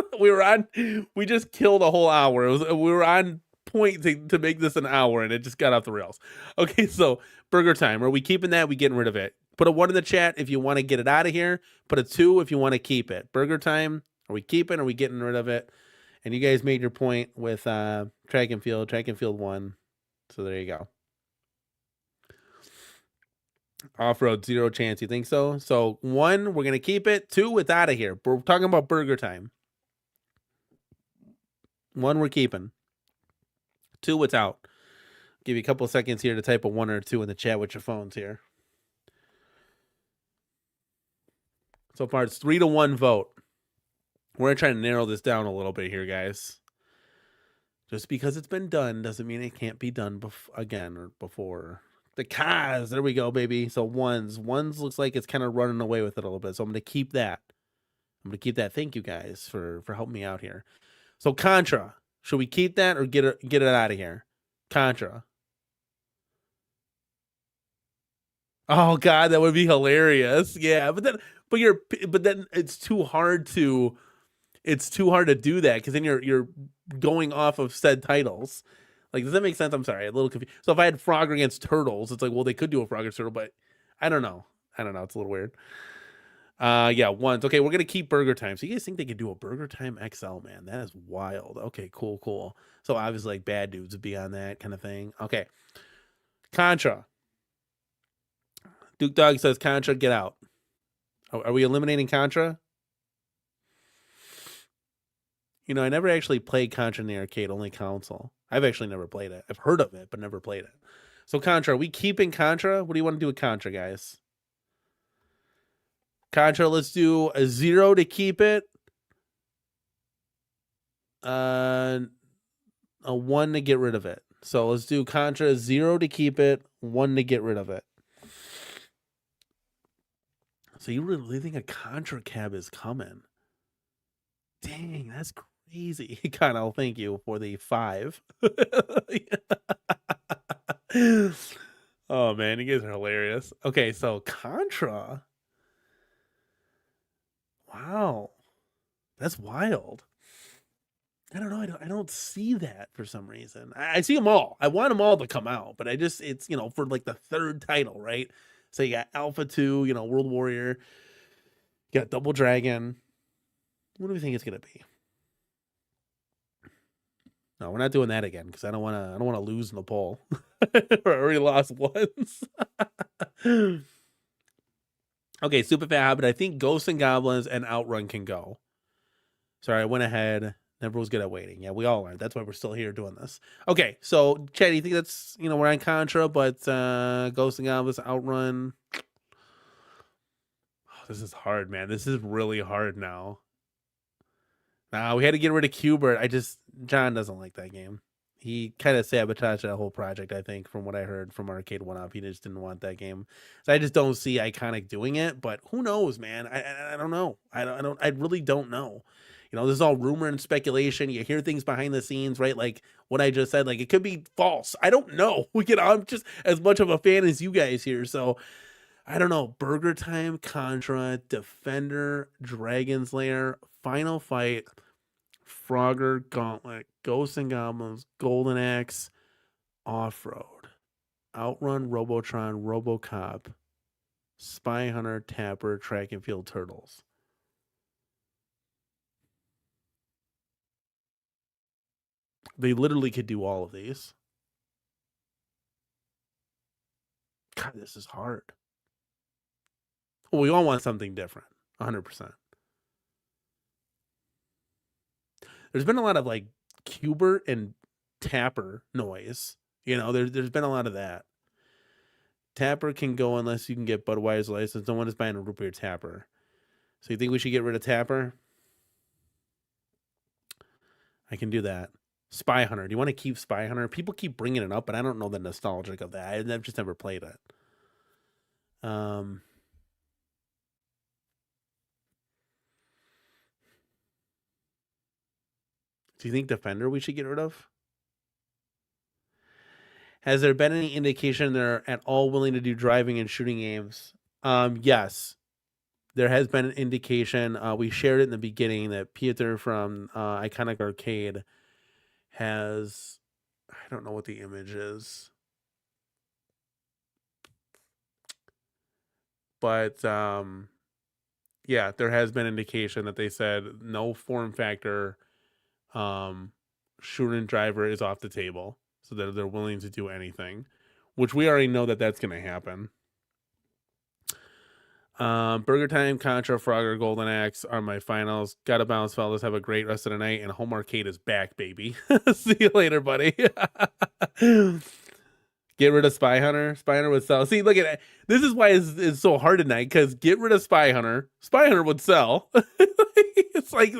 We just killed a whole hour. We were on point to make this an hour, and it just got off the rails. Okay, so Burger Time. Are we keeping that? We getting rid of it? Put a 1 in the chat if you want to get it out of here. Put a 2 if you want to keep it. Burger Time. Are we keeping? Are we getting rid of it? And you guys made your point with track and field 1. So there you go. Off-road, 0 chance. You think so? So 1, we're going to keep it. 2, it's out of here. We're talking about Burger Time. 1, we're keeping. 2, it's out. Give you a couple of seconds here to type a 1 or 2 in the chat with your phones here. So far, it's 3-1 vote. We're going to try to narrow this down a little bit here, guys. Just because it's been done doesn't mean it can't be done again or before. The cars, there we go, baby. So ones looks like it's kind of running away with it a little bit. So I'm going to keep that. Thank you guys for helping me out here. So Contra, should we keep that or get it out of here? Contra. Oh God, that would be hilarious. Yeah, but then it's too hard to do that because then you're going off of said titles. Like, does that make sense? I'm sorry, a little confused. So if I had Frogger against Turtles, it's like, well, they could do a Frogger against Turtle, but I don't know. It's a little weird. Yeah, once. Okay, we're gonna keep Burger Time. So you guys think they could do a Burger Time XL, man? That is wild. Okay, cool. So obviously, like, Bad Dudes would be on that kind of thing. Okay. Contra. Duke Dog says Contra, get out. Are we eliminating Contra? You know, I never actually played Contra in the arcade, only console. I've actually never played it. I've heard of it, but never played it. So Contra, are we keeping Contra? What do you want to do with Contra, guys? Contra, let's do a 0 to keep it. A 1 to get rid of it. So let's do Contra 0 to keep it, 1 to get rid of it. So you really think a Contra cab is coming? Dang, that's crazy. Kyle, thank you for the 5. Oh man, you guys are hilarious. Okay, so Contra. Wow. That's wild. I don't know. I don't see that for some reason. I see them all. I want them all to come out, but it's, for like the 3rd title, right? So you got Alpha 2, World Warrior. You got Double Dragon. What do we think it's gonna be? No, we're not doing that again because I don't want to lose in the poll. I already lost once. Okay, Super Fat Hobbit. I think Ghosts and Goblins and Outrun can go. Sorry, I went ahead. Never was good at waiting. Yeah, we all are. That's why we're still here doing this. Okay, so Chad, do you think that's, we're on Contra, but Ghosts and Goblins, Outrun. Oh, this is hard, man. This is really hard now. We had to get rid of Qbert. John doesn't like that game. He kind of sabotaged that whole project, I think, from what I heard from Arcade 1-Up. He just didn't want that game. So I just don't see Iconic doing it, but who knows, man? I don't know. I really don't know. This is all rumor and speculation. You hear things behind the scenes, right? Like what I just said, like it could be false. I don't know. I'm just as much of a fan as you guys here. So I don't know. Burger Time, Contra, Defender, Dragon's Lair, Final Fight, Frogger, Gauntlet, Ghosts and Goblins, Golden Axe, Off-Road, Outrun, Robotron, Robocop, Spy Hunter, Tapper, Track and Field Turtles. They literally could do all of these. God, this is hard. Well, we all want something different. 100%. There's been a lot of like Qbert and Tapper noise. There's been a lot of that. Tapper can go unless you can get Budweiser license. No one is buying a root beer Tapper. So you think we should get rid of Tapper? I can do that. Spy Hunter. Do you want to keep Spy Hunter? People keep bringing it up, but I don't know the nostalgic of that. I've just never played it. Do you think Defender we should get rid of? Has there been any indication they're at all willing to do driving and shooting games? Yes. There has been an indication. We shared it in the beginning that Peter from Iconic Arcade has, I don't know what the image is, but yeah, there has been indication that they said no form factor shooter and driver is off the table, so that they're willing to do anything, which we already know that that's going to happen. Burger Time, Contra, Frogger, Golden Axe are my finals. Gotta bounce, fellas. Have a great rest of the night. And Home Arcade is back, baby. See you later, buddy. Get rid of Spy Hunter. Spy Hunter would sell. See, look at it. This is why it's so hard tonight, because get rid of Spy Hunter. Spy Hunter would sell. It's like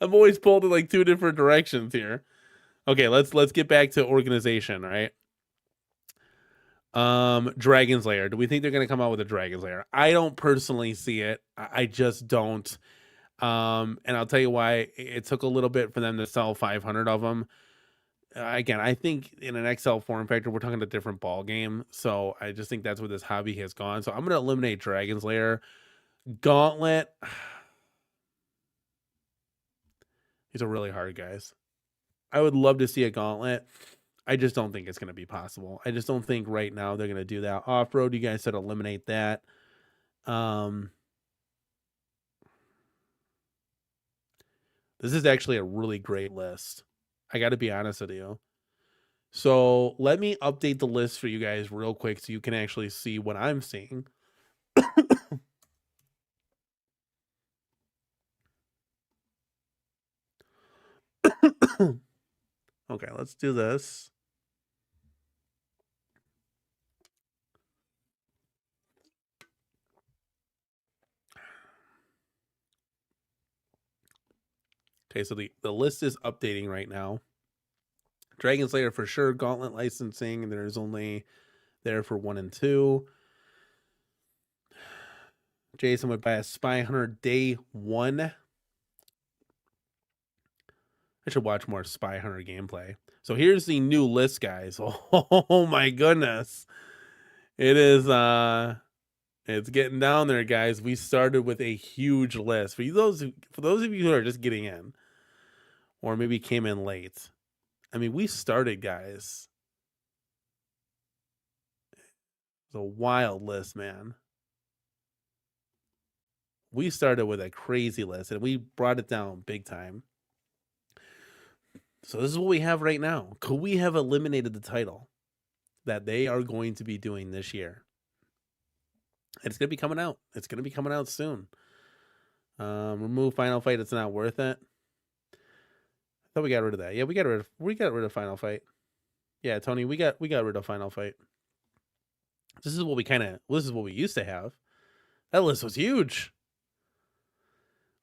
I'm always pulled in like two different directions here. Okay, let's get back to organization, right? Dragon's Lair. Do we think they're gonna come out with a Dragon's Lair? I don't personally see it. I just don't. And I'll tell you why. It took a little bit for them to sell 500 of them. Again, I think in an XL form factor, we're talking a different ball game. So I just think that's where this hobby has gone. So I'm gonna eliminate Dragon's Lair. Gauntlet. These are really hard, guys. I would love to see a Gauntlet. I just don't think it's going to be possible. I just don't think right now they're going to do that. Off-road, you guys said eliminate that. This is actually a really great list. I got to be honest with you. So let me update the list for you guys real quick so you can actually see what I'm seeing. Okay, let's do this. Okay, so the list is updating right now. Dragon Slayer for sure. Gauntlet licensing, and there's only there for 1 and 2. Jason would buy a Spy Hunter day 1. I should watch more Spy Hunter gameplay. So here's the new list, guys. Oh my goodness. It is it's getting down there, guys. We started with a huge list. For those of you who are just getting in, or maybe came in late. I mean, we started, guys. It's a wild list, man. We started with a crazy list, and we brought it down big time. So this is what we have right now. Could we have eliminated the title that they are going to be doing this year? It's going to be coming out. It's going to be coming out soon. Remove Final Fight. It's not worth it. I thought we got rid of that. Yeah, we got rid of Final Fight. Yeah, Tony, we got rid of Final Fight. This is what we used to have. That list was huge.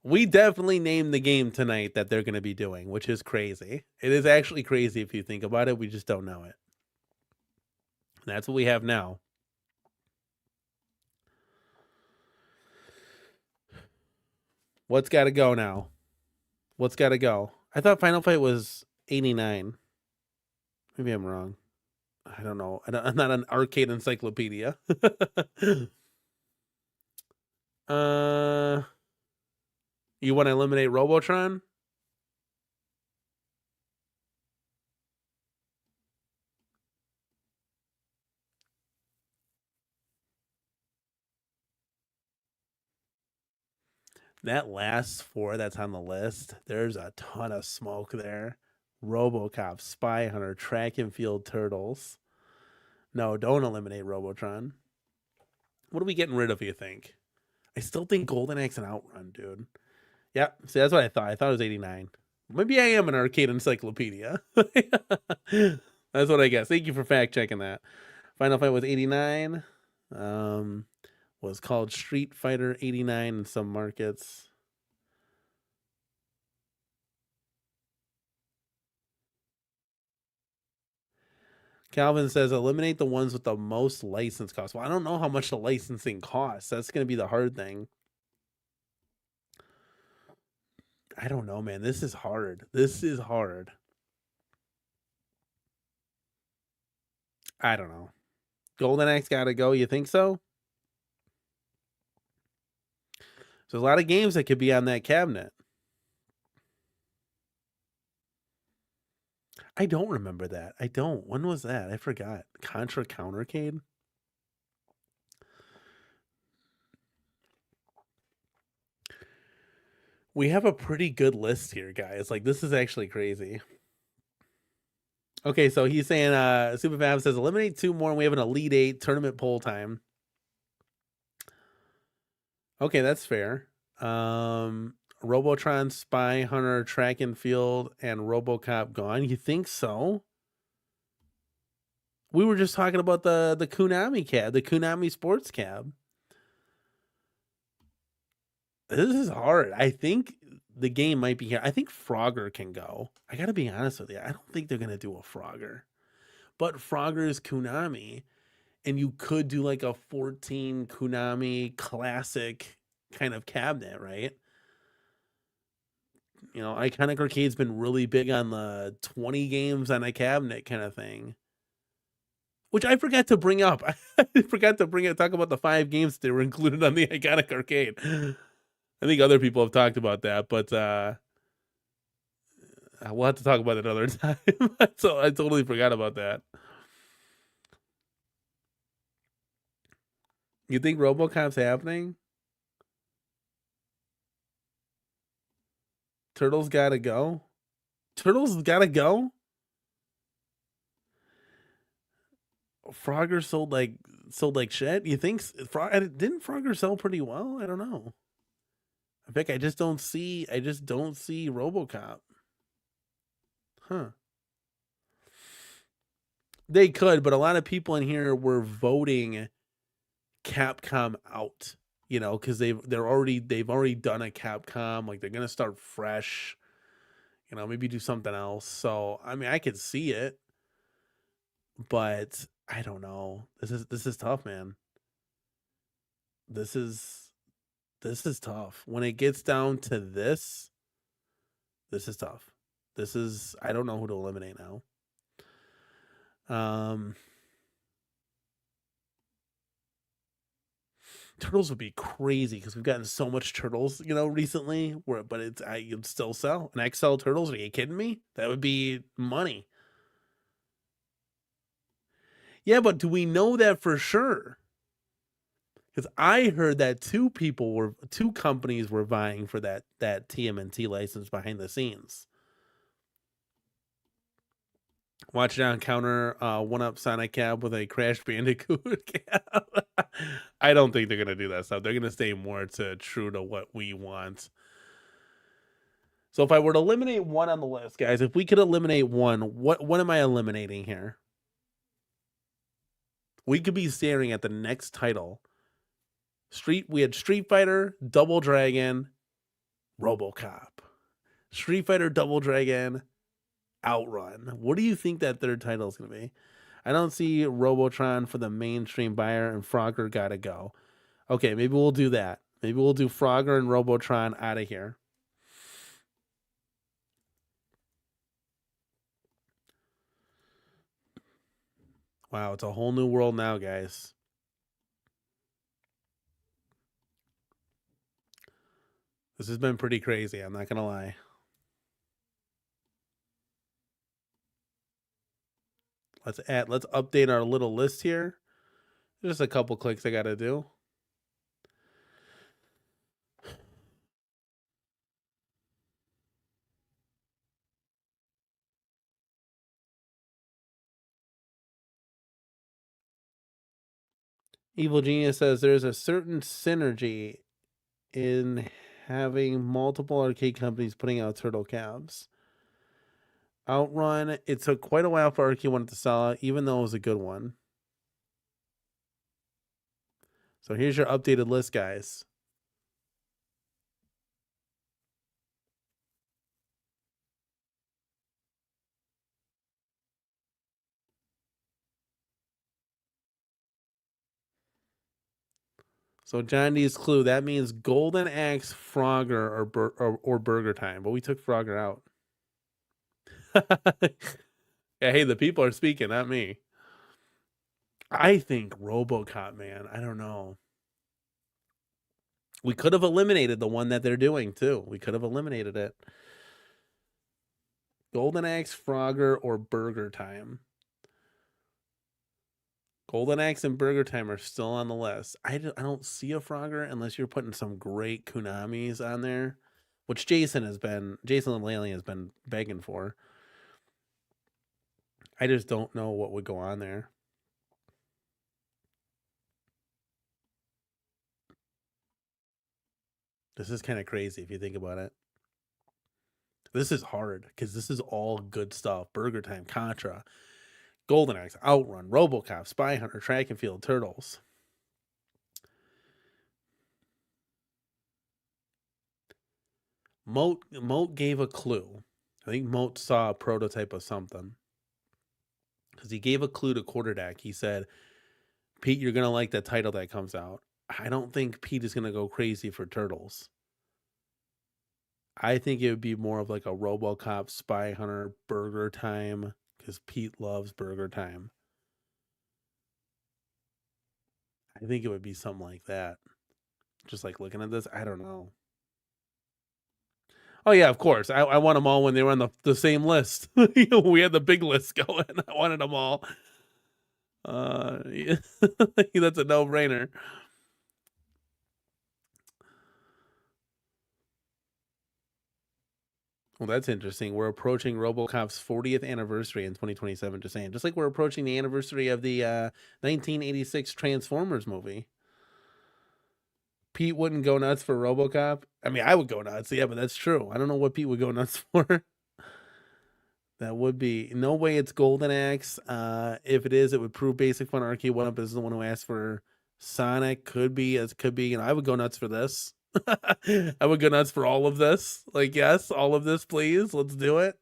We definitely named the game tonight that they're going to be doing, which is crazy. It is actually crazy if you think about it. We just don't know it. And that's what we have now. What's got to go now? What's got to go? I thought Final Fight was 89. Maybe I'm wrong. I don't know. I'm not an arcade encyclopedia. You want to eliminate Robotron? That last 4 that's on the list, there's a ton of smoke there. RoboCop, Spy Hunter, Track and Field Turtles. No, don't eliminate Robotron. What are we getting rid of, you think? I still think Golden Axe and Outrun, dude. Yeah, see, that's what I thought. I thought it was 89. Maybe I am an arcade encyclopedia. That's what I guess. Thank you for fact checking that. Final Fight was 89. Was called Street Fighter 89 in some markets. Calvin says eliminate the ones with the most license costs. Well, I don't know how much the licensing costs. That's going to be the hard thing. I don't know, man. This is hard. This is hard. I don't know. Golden Axe got to go. You think so? There's a lot of games that could be on that cabinet. I don't remember that. I don't. When was that? I forgot. Contra Countercade? We have a pretty good list here, guys. Like, this is actually crazy. Okay, so he's saying, Superfab says, eliminate 2 more, and we have an Elite 8 tournament poll time. Okay, that's fair. Robotron, Spy Hunter, Track and Field, and RoboCop gone. You think so? We were just talking about the Konami cab, the Konami sports cab. This is hard. I think the game might be here. I think Frogger can go. I got to be honest with you. I don't think they're going to do a Frogger. But Frogger is Konami, and you could do like a 14 Konami classic kind of cabinet, right? You know, Iconic Arcade's been really big on the 20 games on a cabinet kind of thing. Which I forgot to bring up. I forgot to talk about the 5 games that were included on the Iconic Arcade. I think other people have talked about that, but we'll have to talk about it another time. So I totally forgot about that. You think RoboCop's happening? Turtles gotta go? Turtles gotta go? Frogger sold like shit. You think didn't Frogger sell pretty well? I don't know. I think I just don't see RoboCop. Huh. They could, but a lot of people in here were voting Capcom out, you know, because they've already done a Capcom, like they're gonna start fresh, you know, maybe do something else. So I mean, I could see it, but I don't know. This is tough, man. This is tough. When it gets down to this is tough. I don't know who to eliminate now. Turtles would be crazy because we've gotten so much Turtles, you know, recently. But you'd still sell an XL Turtles. Are you kidding me? That would be money. Yeah, but do we know that for sure? Because I heard that two companies were vying for that TMNT license behind the scenes. Watch down counter one up Sonic Cab with a Crash Bandicoot cab. I don't think they're gonna do that stuff. They're gonna stay more true to what we want. So if I were to eliminate one on the list, guys, if we could eliminate one, what am I eliminating here? We could be staring at the next title. We had Street Fighter, Double Dragon, RoboCop. Street Fighter, Double Dragon, Outrun. What do you think that third title is going to be? I don't see Robotron for the mainstream buyer, and Frogger gotta go. Okay, maybe we'll do that. Maybe we'll do Frogger and Robotron out of here. Wow, it's a whole new world now, guys. This has been pretty crazy, I'm not gonna lie. Let's update our little list here. Just a couple clicks I gotta do. Evil Genius says there's a certain synergy in having multiple arcade companies putting out turtle cabs. Outrun, it took quite a while for Arcade wanted to sell it, even though it was a good one. So here's your updated list, guys. So John D's clue, that means Golden Axe, Frogger, or Burger Time. But we took Frogger out. Yeah, hey, the people are speaking, not me. I think RoboCop, man. I don't know. We could have eliminated the one that they're doing, too. We could have eliminated it. Golden Axe, Frogger, or Burger Time. Golden Axe and Burger Time are still on the list. I don't see a Frogger unless you're putting some great Kunamis on there, which Jason Laley has been begging for. I just don't know what would go on there. This is kind of crazy if you think about it. This is hard because this is all good stuff. Burger Time, Contra, Golden Axe, Outrun, RoboCop, Spy Hunter, Track and Field, Turtles. Moat gave a clue. I think Moat saw a prototype of something. Because he gave a clue to Quarterdeck. He said, Pete, you're going to like the title that comes out. I don't think Pete is going to go crazy for Turtles. I think it would be more of like a RoboCop, Spy Hunter, Burger Time, because Pete loves Burger Time. I think it would be something like that. Just like looking at this, I don't know. Oh yeah, of course. I want them all when they were on the same list. We had the big list going. I wanted them all. Yeah. That's a no-brainer. Well, that's interesting. We're approaching RoboCop's 40th anniversary in 2027. Just saying, just like we're approaching the anniversary of the 1986 Transformers movie. Pete wouldn't go nuts for RoboCop. I mean, I would go nuts. Yeah, but that's true. I don't know what Pete would go nuts for. That would be no way. It's Golden Axe. If it is, it would prove Basic Fun Arcade One Up is the one who asked for Sonic. Could be, as could be. You know, I would go nuts for this. I would go nuts for all of this. Like, yes, all of this, please. Let's do it.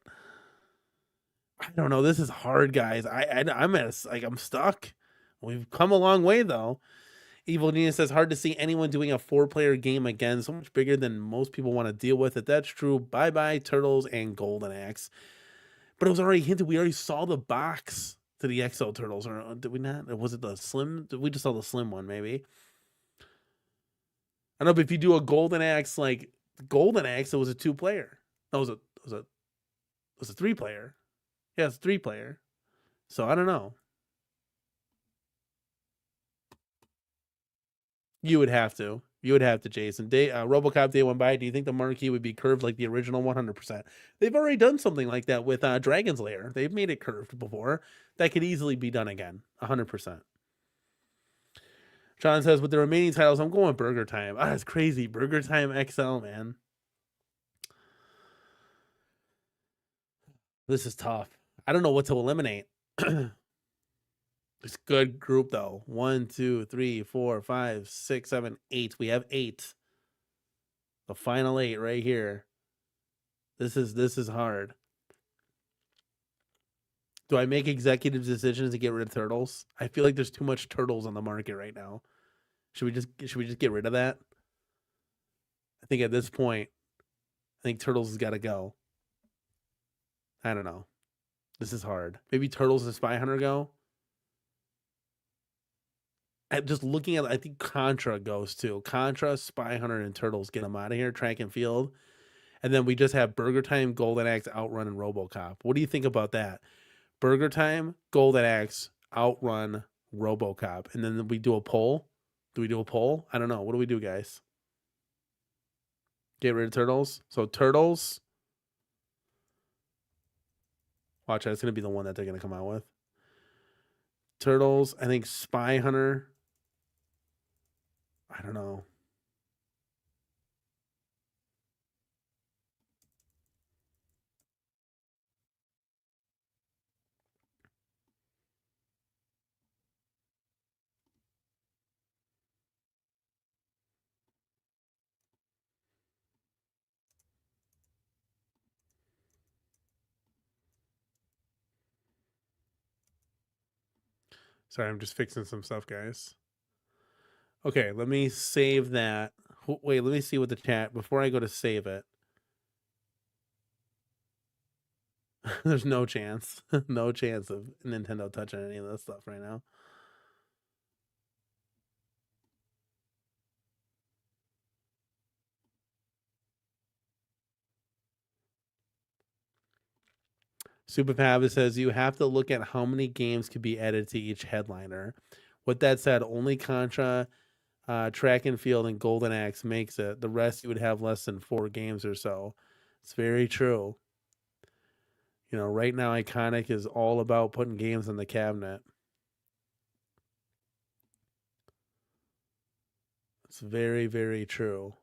I don't know. This is hard, guys. I'm I'm stuck. We've come a long way though. Evil Genius says hard to see anyone doing a 4-player game again. So much bigger than most people want to deal with. If that's true, bye bye Turtles and Golden Axe. But it was already hinted. We already saw the box to the XL Turtles, or did we not? Or was it the slim? We just saw the slim one, maybe. I don't know, but if you do a Golden Axe, like Golden Axe, it was a 2-player. No, it was a 3-player. Yeah, it's a 3-player. So I don't know. You would have to. You would have to, Jason. RoboCop Day One By. Do you think the marquee would be curved like the original? 100%. They've already done something like that with Dragon's Lair. They've made it curved before. That could easily be done again. 100%. John says, with the remaining titles, I'm going Burger Time. Ah, it's crazy. Burger Time XL, man. This is tough. I don't know what to eliminate. It's a good group though. 1, 2, 3, 4, 5, 6, 7, 8. We have 8. The final 8 right here. This is hard. Do I make executive decisions to get rid of Turtles? I feel like there's too much Turtles on the market right now. Should we just get rid of that? I think at this point, I think Turtles has got to go. I don't know. This is hard. Maybe Turtles and Spy Hunter go. Just looking at, I think Contra goes too. Contra, Spy Hunter, and Turtles, get them out of here. Track and Field, and then we just have Burger Time, Golden Axe, Outrun, and RoboCop. What do you think about that? Burger Time, Golden Axe, Outrun, RoboCop, and then we do a poll. Do we do a poll? I don't know. What do we do, guys? Get rid of Turtles. So Turtles. Watch, that's gonna be the one that they're gonna come out with. Turtles. I think Spy Hunter. I don't know. Sorry, I'm just fixing some stuff, guys. Okay, let me save that. Wait, let me see what the chat, before I go to save it. There's no chance. No chance of Nintendo touching any of this stuff right now. Super Pav says you have to look at how many games could be added to each headliner. With that said, only Contra, Track and Field, and Golden Axe makes it. The rest you would have less than 4 games or so. It's very true. You know, right now Iconic is all about putting games in the cabinet. It's very, very true.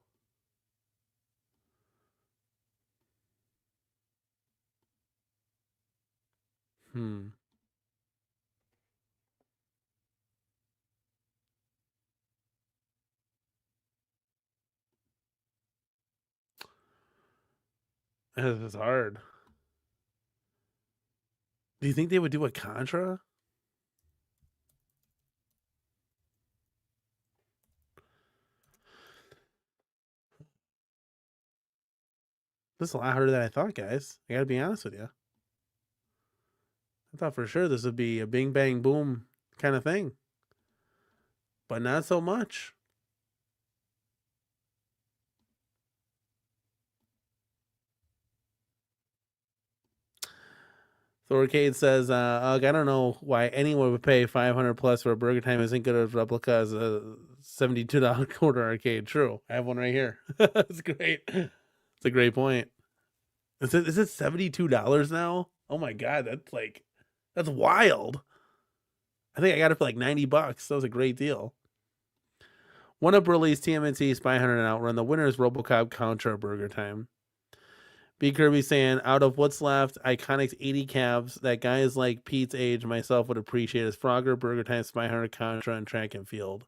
This is hard. Do you think they would do a Contra? This is a lot harder than I thought, guys. I gotta be honest with you. I thought for sure this would be a bing bang boom kind of thing, but not so much. Thorcade says, I don't know why anyone would pay 500 plus for a Burger Time isn't good as replica as a $72 quarter arcade. True. I have one right here. It's great. It's a great point. Is it $72 now? Oh my god, that's wild. I think I got it for like $90. That was a great deal. One up release TMNT Spy Hunter and Outrun. The winner is RoboCop Contra Burger Time. B Kirby saying, out of what's left, Iconic's 80 cabs that guys like Pete's age, myself would appreciate is Frogger, Burger Time, Spy Hunter, Contra, and Track and Field.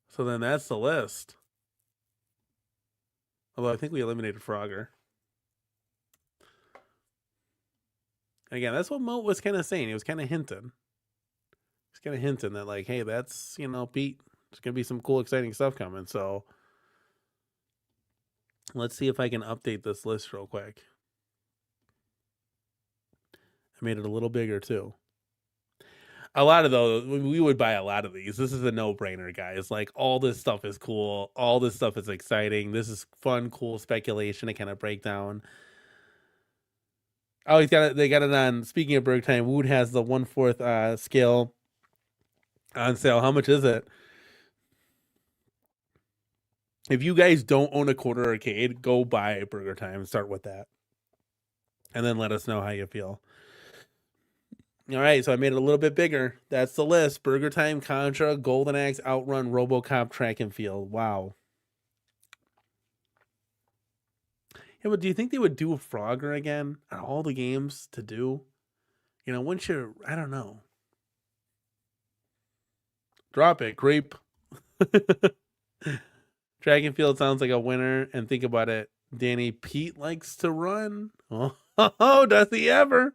So then that's the list. Although I think we eliminated Frogger. Again, that's what Moat was kind of saying. He was kind of hinting. He's kind of hinting that, like, hey, that's, Pete, there's going to be some cool, exciting stuff coming. So let's see if I can update this list real quick. I made it a little bigger, too. A lot of those, we would buy a lot of these. This is a no-brainer, guys. Like, all this stuff is cool. All this stuff is exciting. This is fun, cool speculation to kind of break down. Oh, they got it on. Speaking of Burger Time, Wood has the 1/4 scale on sale. How much is it? If you guys don't own a quarter arcade, go buy Burger Time and start with that. And then let us know how you feel. All right, so I made it a little bit bigger. That's the list. Burger Time, Contra, Golden Axe, Outrun, RoboCop, Track and Field. Wow. Yeah, but do you think they would do a Frogger again on all the games to do? Once you're, I don't know. Drop it, Grape. Track and Field sounds like a winner. And think about it. Danny Pete likes to run. Oh, does he ever?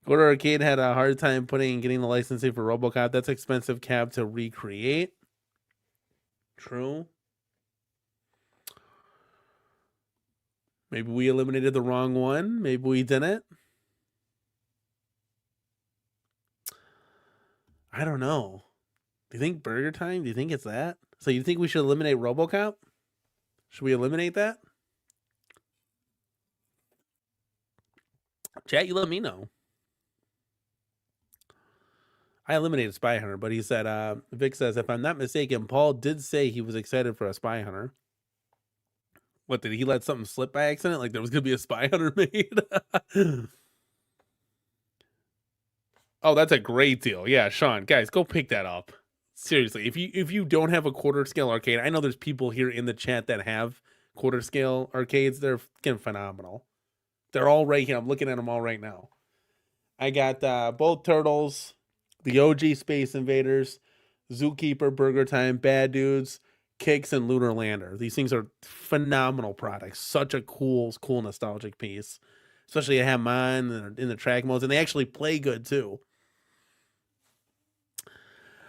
Quarter Arcade had a hard time getting the licensing for RoboCop. That's expensive cab to recreate. True. Maybe we eliminated the wrong one. Maybe we didn't. I don't know. Do you think Burger Time? Do you think it's that? So you think we should eliminate RoboCop? Should we eliminate that? Chat, you let me know. I eliminated Spy Hunter, but he said, Vic says, if I'm not mistaken, Paul did say he was excited for a Spy Hunter. What, did he let something slip by accident? Like there was going to be a Spy Hunter made? Oh, that's a great deal. Yeah, Sean, guys, go pick that up. Seriously, if you don't have a quarter scale arcade, I know there's people here in the chat that have quarter scale arcades. They're fucking phenomenal. They're all right here. I'm looking at them all right now. I got both Turtles, the OG Space Invaders, Zookeeper, Burger Time, Bad Dudes, Kicks, and Lunar Lander. These things are phenomenal products. Such a cool nostalgic piece. Especially I have mine in the track modes, and they actually play good too.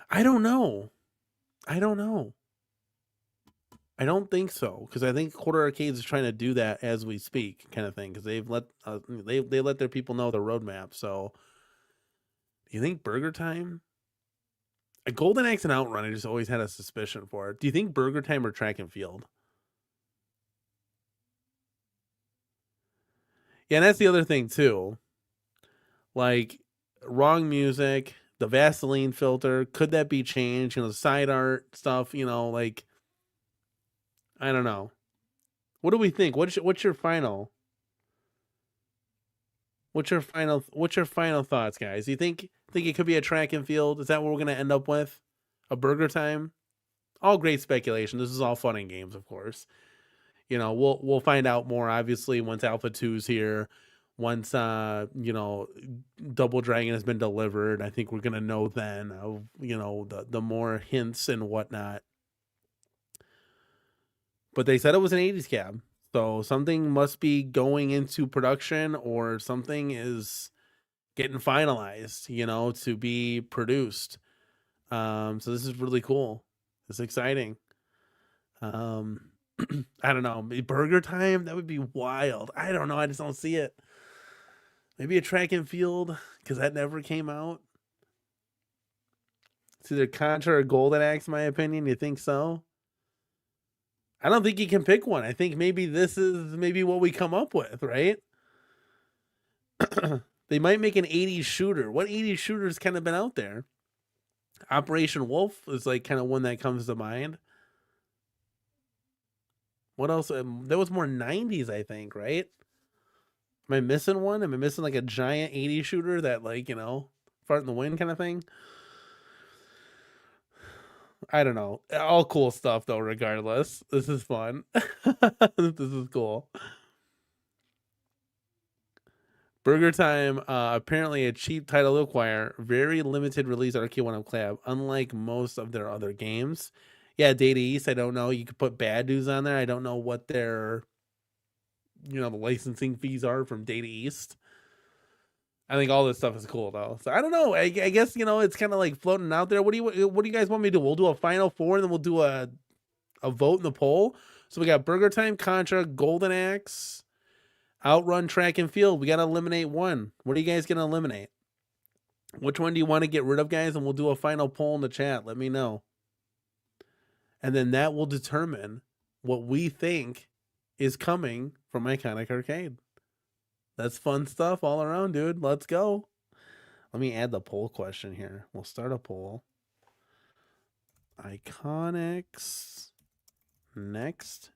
I don't know. I don't think so, because I think Quarter Arcades is trying to do that as we speak, kind of thing, because they've let they let their people know the roadmap. So, do you think Burger Time? A Golden Axe and Outrun, I just always had a suspicion for it. Do you think Burger Time or Track and Field? Yeah, and that's the other thing too. Like wrong music, the Vaseline filter, could that be changed? The side art stuff, like I don't know. What do we think? What's your final? What's your final thoughts, guys? Do you think it could be a Track and Field? Is that what we're gonna end up with? A Burger Time? All great speculation. This is all fun and games, of course. We'll find out more obviously once Alpha 2's here. Once Double Dragon has been delivered, I think we're gonna know then of the more hints and whatnot. But they said it was an 80s cab. So something must be going into production or something is getting finalized, you know, to be produced. So this is really cool. It's exciting. I don't know. Burger Time, that would be wild. I don't know. I just don't see it. Maybe a track and field, because that never came out. It's either Contra or Golden Axe, in my opinion. You think so? I don't think you can pick one. I think maybe this is maybe what we come up with, right? They might make an 80s shooter. What 80s shooter's kind of been out there? Operation Wolf is like kind of one that comes to mind. What else? There was more 90s, I think, right? Am I missing one? Am I missing like a giant 80s shooter that, like, you know, fart in the wind kind of thing? I don't know. All cool stuff though, regardless. This is fun. This is cool. Burger Time, apparently a cheap title to acquire, very limited release arcade one-up collab, unlike most of their other games. Yeah, Data East, I don't know. You could put Bad News on there. I don't know what their, you know, the licensing fees are from Data East. I think all this stuff is cool though. So I don't know. I guess, you know, it's kind of like floating out there. What do you guys want me to do? We'll do a final four and then we'll do a vote in the poll. So we got Burger Time, Contra, Golden Axe, Outrun, Track and Field. We got to eliminate one. What are you guys going to eliminate? Which one do you want to get rid of, guys? And we'll do a final poll in the chat. Let me know. And then that will determine what we think is coming from Iconic Arcade. That's fun stuff all around, dude. Let's go. Let me add the poll question here. We'll start a poll. Iconics next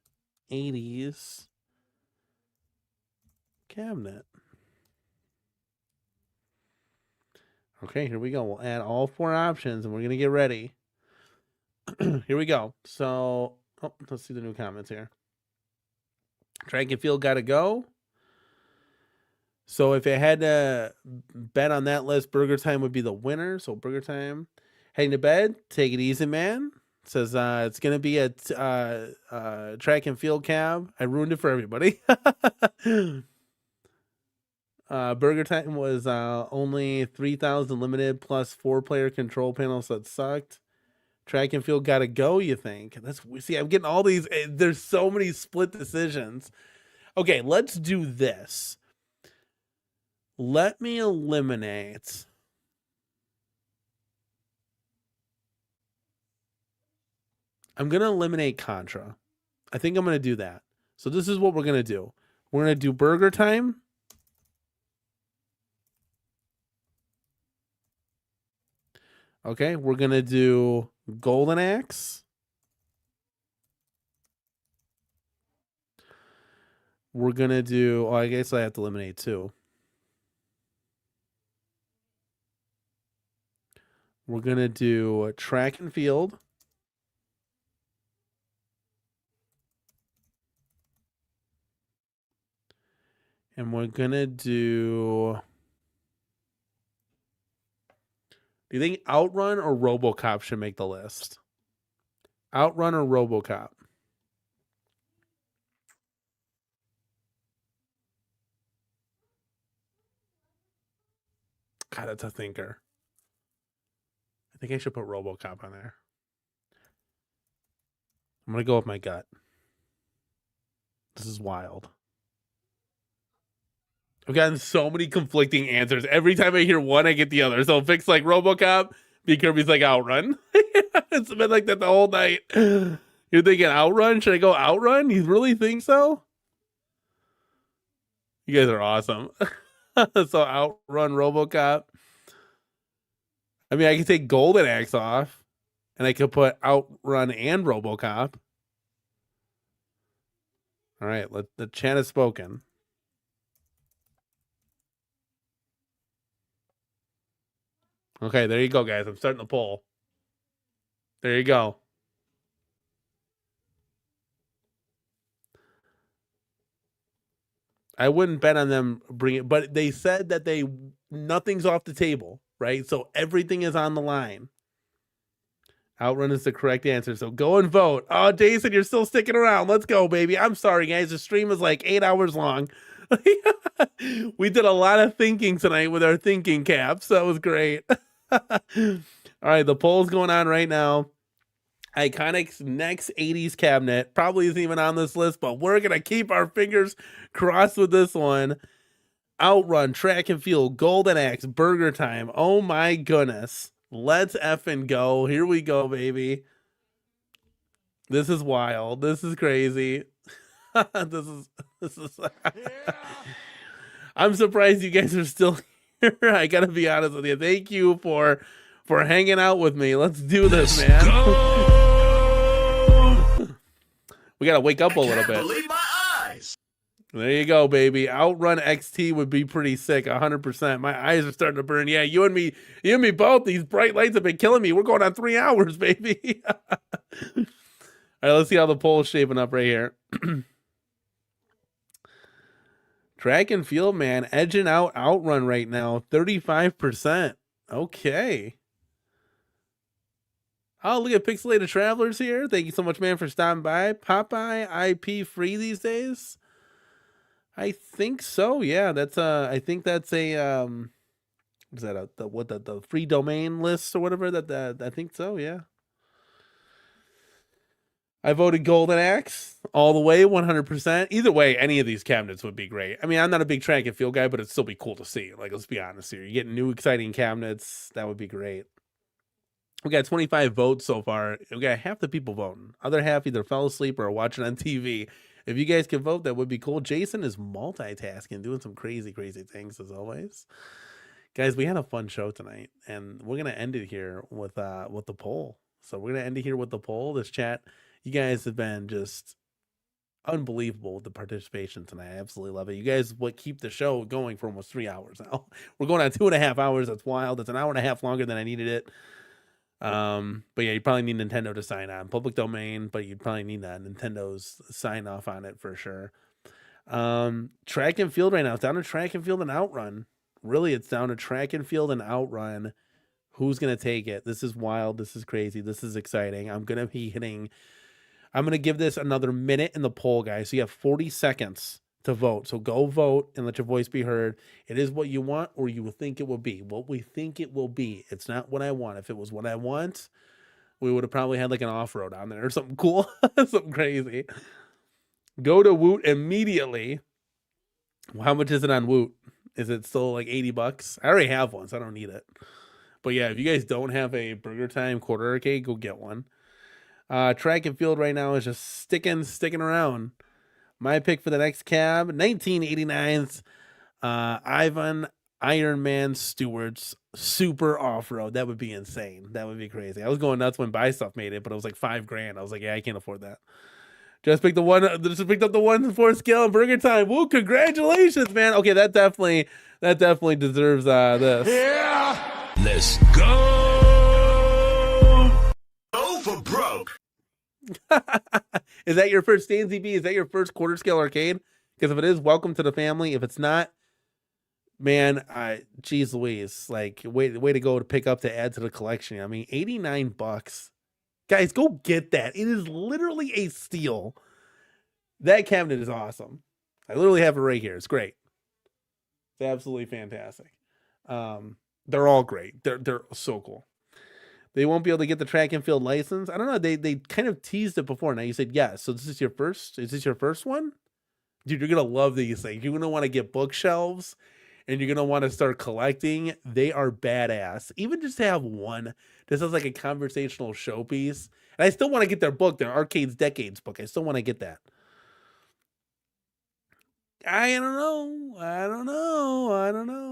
80s cabinet. Okay, here we go. We'll add all four options and we're going to get ready. Here we go. So, let's see the new comments here. Track and Field got to go. So if I had to bet on that list, Burger Time would be the winner. So Burger Time, heading to bed. Take it easy, man. It says it's gonna be a track and field cab. I ruined it for everybody. Burger Time was only 3,000 limited plus 4-player control panel, so it sucked. Track and Field gotta go. You think? See, I'm getting all these. There's so many split decisions. Okay, let's do this. Let me eliminate. I'm going to eliminate Contra. I think I'm going to do that. So this is what we're going to do. We're going to do Burger Time. Okay, we're going to do Golden Axe. We're going to do, I guess I have to eliminate two. We're going to do Track and Field. And we're going to do you think Outrun or RoboCop should make the list? Outrun or RoboCop? God, that's a thinker. I think I should put RoboCop on there. I'm going to go with my gut. This is wild. I've gotten so many conflicting answers. Every time I hear one, I get the other. So Vic's like RoboCop, B Kirby's like Outrun. It's been like that the whole night. You're thinking Outrun? Should I go Outrun? You really think so? You guys are awesome. So Outrun, RoboCop. I mean, I could take Golden Axe off, and I could put Outrun and RoboCop. All right, the chat has spoken. Okay, there you go, guys. I'm starting the poll. There you go. I wouldn't bet on them bringing it, but they said that nothing's off the table, right? So everything is on the line. Outrun is the correct answer. So go and vote. Oh, Jason, you're still sticking around. Let's go, baby. I'm sorry, guys. The stream is like 8 hours long. We did a lot of thinking tonight with our thinking caps. That was great. All right, the poll's going on right now. Iconic's next 80s cabinet probably isn't even on this list, but we're going to keep our fingers crossed with this one. Outrun, Track and Field, Golden Axe, Burger Time. Oh my goodness. Let's effing go. Here we go, baby. This is wild. This is crazy. This is I'm surprised you guys are still here. I gotta be honest with you. Thank you for hanging out with me. Let's do this, man. We gotta wake up a little bit. Believe my eyes. There you go, baby. Outrun XT would be pretty sick, 100%. My eyes are starting to burn. Yeah, you and me both. These bright lights have been killing me. We're going on 3 hours, baby. All right, let's see how the poll is shaping up right here. Track and Field, man, edging out Outrun right now, 35%. Okay. Oh, look at Pixelated Travelers here. Thank you so much, man, for stopping by. Popeye IP free these days? I think so. Yeah, that's I think that's a is that the free domain list or whatever that I think so, yeah. I voted Golden Axe all the way, 100%. Either way, any of these cabinets would be great. I mean, I'm not a big Track and Field guy, but it'd still be cool to see. Like, let's be honest here. You're getting new, exciting cabinets. That would be great. We got 25 votes so far. We got half the people voting. Other half either fell asleep or are watching on TV. If you guys can vote, that would be cool. Jason is multitasking, doing some crazy, crazy things as always. Guys, we had a fun show tonight, and we're gonna end it here with the poll. So we're gonna end it here with the poll. This chat, you guys have been just unbelievable with the participation tonight. I absolutely love it. You guys would keep the show going for almost 3 hours now. We're going on 2.5 hours. That's wild. That's an hour and a half longer than I needed it. But yeah, you probably need Nintendo to sign on. Public domain, but you'd probably need that Nintendo's sign off on it for sure. Track and Field right now. It's down to Track and Field and Outrun. Really, it's down to Track and Field and Outrun. Who's gonna take it? This is wild. This is crazy. This is exciting. I'm gonna give this another minute in the poll, guys. So you have 40 seconds to vote. So go vote and let your voice be heard. It is what you want or you will think it will be. What we think it will be. It's not what I want. If it was what I want, we would have probably had like an off-road on there or something cool. Something crazy. Go to Woot immediately. How much is it on Woot? Is it still like $80? I already have one, so I don't need it. But yeah, if you guys don't have a Burger Time quarter arcade, go get one. Track and Field right now is just sticking around. My pick for the next cab, 1989's Ivan Iron Man Stewart's Super Off-Road. That would be insane. That would be crazy. I was going nuts when Buy Stuff made it, but it was like $5,000. I was like, yeah, I can't afford that. Just picked up the 1-4 scale in Burger Time. Woo, congratulations, man. Okay, that definitely deserves this. Yeah. Let's go. Go for broke. Is that your first Stanzy B? Is that your first quarter scale arcade? Because if it is, welcome to the family. If it's not, man, geez Louise, like way to go to pick up to add to the collection. I mean, $89. Guys, go get that. It is literally a steal. That cabinet is awesome. I literally have it right here. It's great. It's absolutely fantastic. They're all great. They're so cool. They won't be able to get the Track and Field license. I don't know. They kind of teased it before. Now you said yes. So this is your first. Is this your first one? Dude, you're gonna love these things. You're gonna want to get bookshelves, and you're gonna want to start collecting. They are badass. Even just to have one. This is like a conversational showpiece. And I still want to get their book, their Arcades Decades book. I still want to get that. I don't know.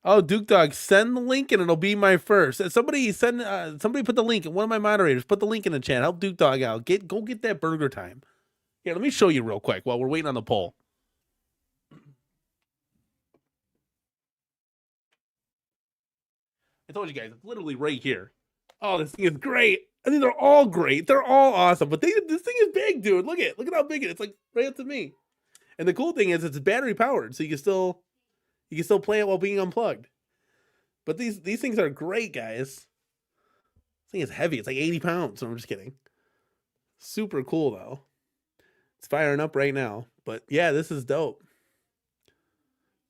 Oh, Duke Dog, send the link and it'll be my first. Somebody put the link. One of my moderators put the link in the chat. Help Duke Dog out. Go get that Burger Time. Yeah, let me show you real quick while we're waiting on the poll. I told you guys, it's literally right here. Oh, this thing is great. I mean, they're all great. They're all awesome. But this thing is big, dude. Look at how big it is. It's like right up to me. And the cool thing is it's battery powered, so you can still play it while being unplugged. But these things are great, guys. thing is heavy. It's like 80 pounds. So I'm just kidding. Super cool though. It's firing up right now. But yeah, this is dope.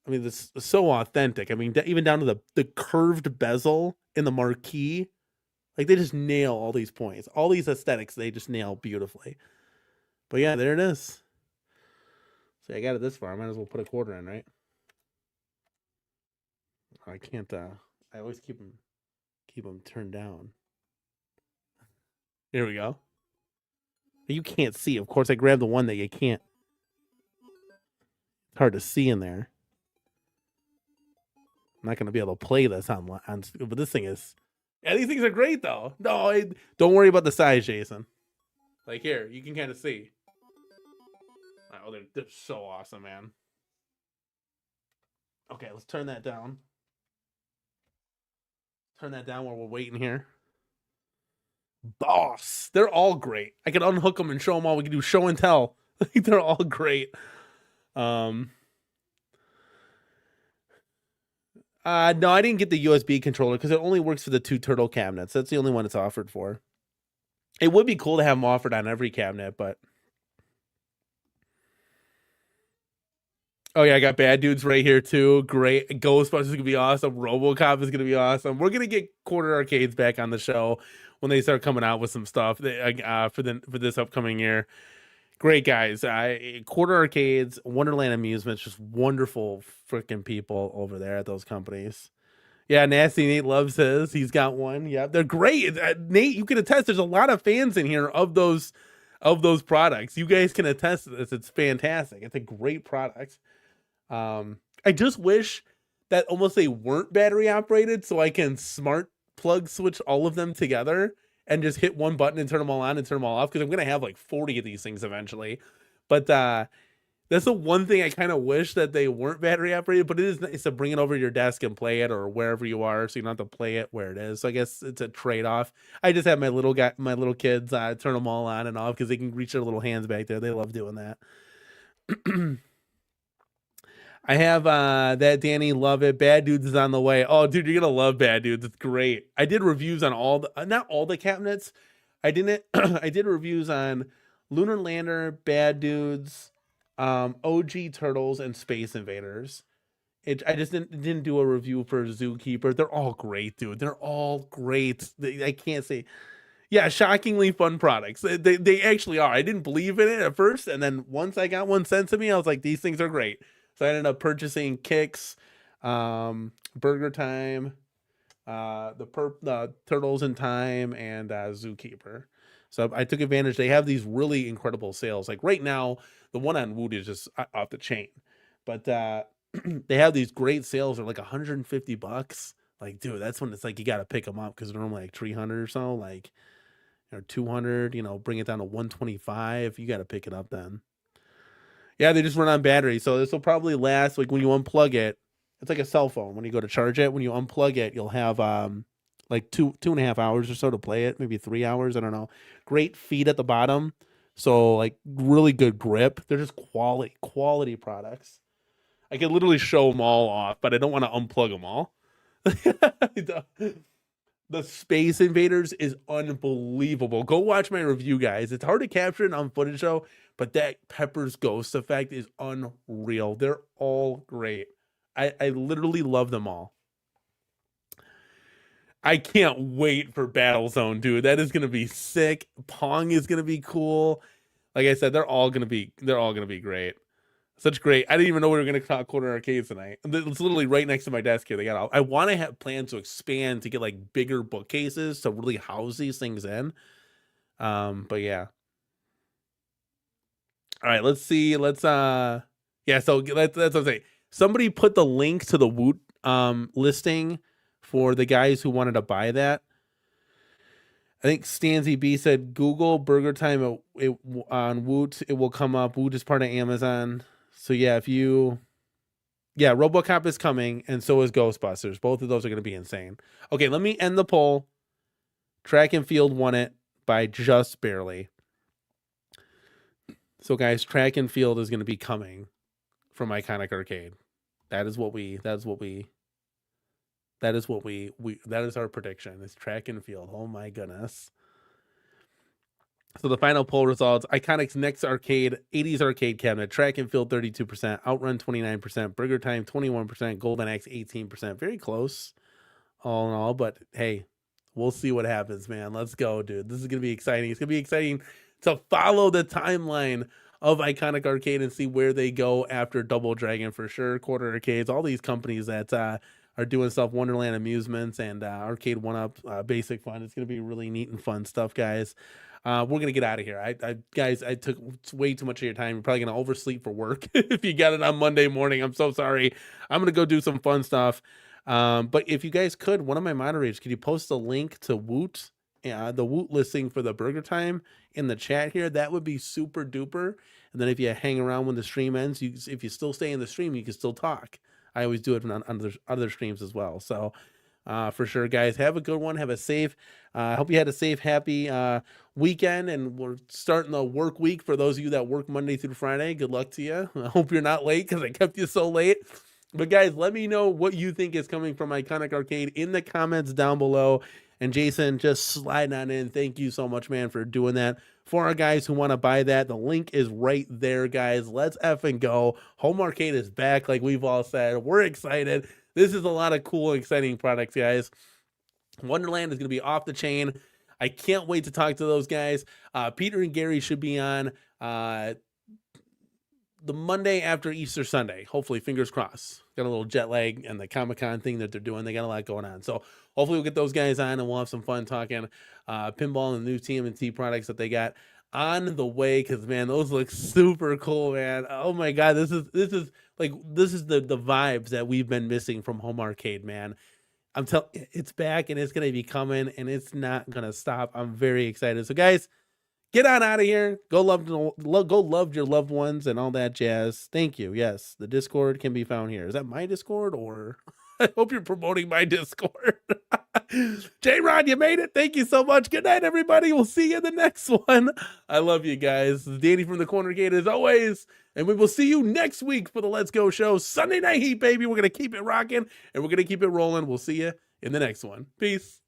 I mean, this is so authentic. I mean, even down to the curved bezel in the marquee. Like, they just nail all these points. All these aesthetics, they just nail beautifully. But yeah, there it is. See, I got it this far. I might as well put a quarter in, right? I can't, I always keep them turned down. Here we go. You can't see. Of course, I grabbed the one that you can't. It's hard to see in there. I'm not going to be able to play this on but this thing is... Yeah, these things are great, though. No, don't worry about the size, Jason. Like, here, you can kind of see. Oh, they're so awesome, man. Okay, let's turn that down. Turn that down while we're waiting here. Boss. They're all great. I can unhook them and show them all. We can do show and tell. They're all great. No, I didn't get the USB controller because it only works for the 2 turtle cabinets. That's the only one it's offered for. It would be cool to have them offered on every cabinet, but... Oh, yeah, I got Bad Dudes right here, too. Great. Ghostbusters is going to be awesome. RoboCop is going to be awesome. We're going to get Corner Arcades back on the show when they start coming out with some stuff for this upcoming year. Great guys. Corner Arcades, Wonderland Amusements, just wonderful freaking people over there at those companies. Yeah, Nasty Nate loves his. He's got one. Yeah, they're great. Nate, you can attest. There's a lot of fans in here of those products. You guys can attest to this. It's fantastic. It's a great product. I just wish that almost they weren't battery operated, so I can smart plug switch all of them together and just hit one button and turn them all on and turn them all off, because I'm going to have like 40 of these things eventually. But that's the one thing I kind of wish that they weren't battery operated, but it is nice to bring it over to your desk and play it or wherever you are, so you don't have to play it where it is. So I guess it's a trade-off. I just have my little kids turn them all on and off because they can reach their little hands back there. They love doing that. I have that Danny, love it. Bad Dudes is on the way. Oh, dude, you're gonna love Bad Dudes. It's great. I did reviews on not all the cabinets. I did reviews on Lunar Lander, Bad Dudes, OG Turtles, and Space Invaders. I just didn't do a review for Zookeeper. They're all great, dude. They're all great. I can't say. Yeah, shockingly fun products. They actually are. I didn't believe in it at first, and then once I got one sent to me, I was like, these things are great. So I ended up purchasing Kicks, Burger Time, the Turtles in Time, and Zookeeper. So I took advantage. They have these really incredible sales. Like right now, the one on Woot is just off the chain. But they have these great sales. They're like $150. Like, dude, that's when it's like you got to pick them up because they're normally like 300 or so. Like, or 200, bring it down to 125. You got to pick it up then. Yeah, they just run on battery. So this will probably last, like when you unplug it, it's like a cell phone. When you go to charge it, when you unplug it, you'll have like 2.5 hours or so to play it, maybe 3 hours. I don't know. Great feet at the bottom. So like really good grip. They're just quality products. I could literally show them all off, but I don't want to unplug them all. The Space Invaders is unbelievable. Go watch my review, guys. It's hard to capture it on footage though, but that Pepper's Ghost effect is unreal. They're all great. I literally love them all. I can't wait for Battlezone, dude. That is gonna be sick. Pong is gonna be cool. Like I said, they're all gonna be great. Such great. I didn't even know we were gonna talk Corner Arcades tonight. It's literally right next to my desk here. I want to have plans to expand to get like bigger bookcases to really house these things in. But yeah. All right, let's see. So that's what I'm saying. Somebody put the link to the Woot listing for the guys who wanted to buy that. I think Stanzy B said Google Burger Time on Woot. It will come up. Woot is part of Amazon. So yeah, RoboCop is coming, and so is Ghostbusters. Both of those are going to be insane. Okay, let me end the poll. Track and Field won it by just barely. So guys, Track and Field is going to be coming from Iconic Arcade. That's what we That is what that is our prediction. It's track and field. Oh my goodness. So the final poll results: Iconic's next arcade, 80's arcade cabinet, track and field 32%, outrun 29%, burger time 21%, golden axe 18%. Very close all in all, but hey, we'll see what happens, man. Let's go, dude. This is going to be exciting. It's going to be exciting to follow the timeline of Iconic Arcade and see where they go after Double Dragon for sure. Quarter Arcades, all these companies that are doing stuff, Wonderland Amusements and Arcade 1UP, Basic Fun. It's going to be really neat and fun stuff, guys. We're going to get out of here. Guys, I took way too much of your time. You're probably going to oversleep for work if you got it on Monday morning. I'm so sorry. I'm going to go do some fun stuff. But if you guys could, one of my moderators, could you post a link to Woot, the Woot listing for the burger time in the chat here? That would be super duper. And then if you hang around when the stream ends, if you still stay in the stream, you can still talk. I always do it on other streams as well. So for sure, guys, have a good one. Have a safe, I hope you had a safe, happy weekend, and we're starting the work week for those of you that work Monday through Friday. Good luck to you. I hope you're not late because I kept you so late. But guys, let me know what you think is coming from Iconic Arcade in the comments down below. And Jason, just sliding on in. Thank you so much, man, for doing that. For our guys who want to buy that, the link is right there, guys. Let's effing go. Home Arcade is back, like we've all said. We're excited. This is a lot of cool, exciting products, guys. Wonderland is going to be off the chain. I can't wait to talk to those guys. Peter and Gary should be on the Monday after Easter Sunday. Hopefully, fingers crossed. Got a little jet lag and the Comic-Con thing that they're doing. They got a lot going on. So hopefully we'll get those guys on and we'll have some fun talking pinball and the new TMNT products that they got on the way. Because, man, those look super cool, man. Oh, my God. This is the vibes that we've been missing from Home Arcade, man. I'm telling you, it's back and it's going to be coming and it's not going to stop. I'm very excited. So, guys, get on out of here. Go love your loved ones and all that jazz. Thank you. Yes, the Discord can be found here. Is that my Discord, or I hope you're promoting my Discord? J-Rod, you made it. Thank you so much. Good night, everybody. We'll see you in the next one. I love you guys. This is Danny from the CornerCade as always, and we will see you next week for the Let's Go show. Sunday Night Heat, baby. We're going to keep it rocking and we're going to keep it rolling. We'll see you in the next one. Peace.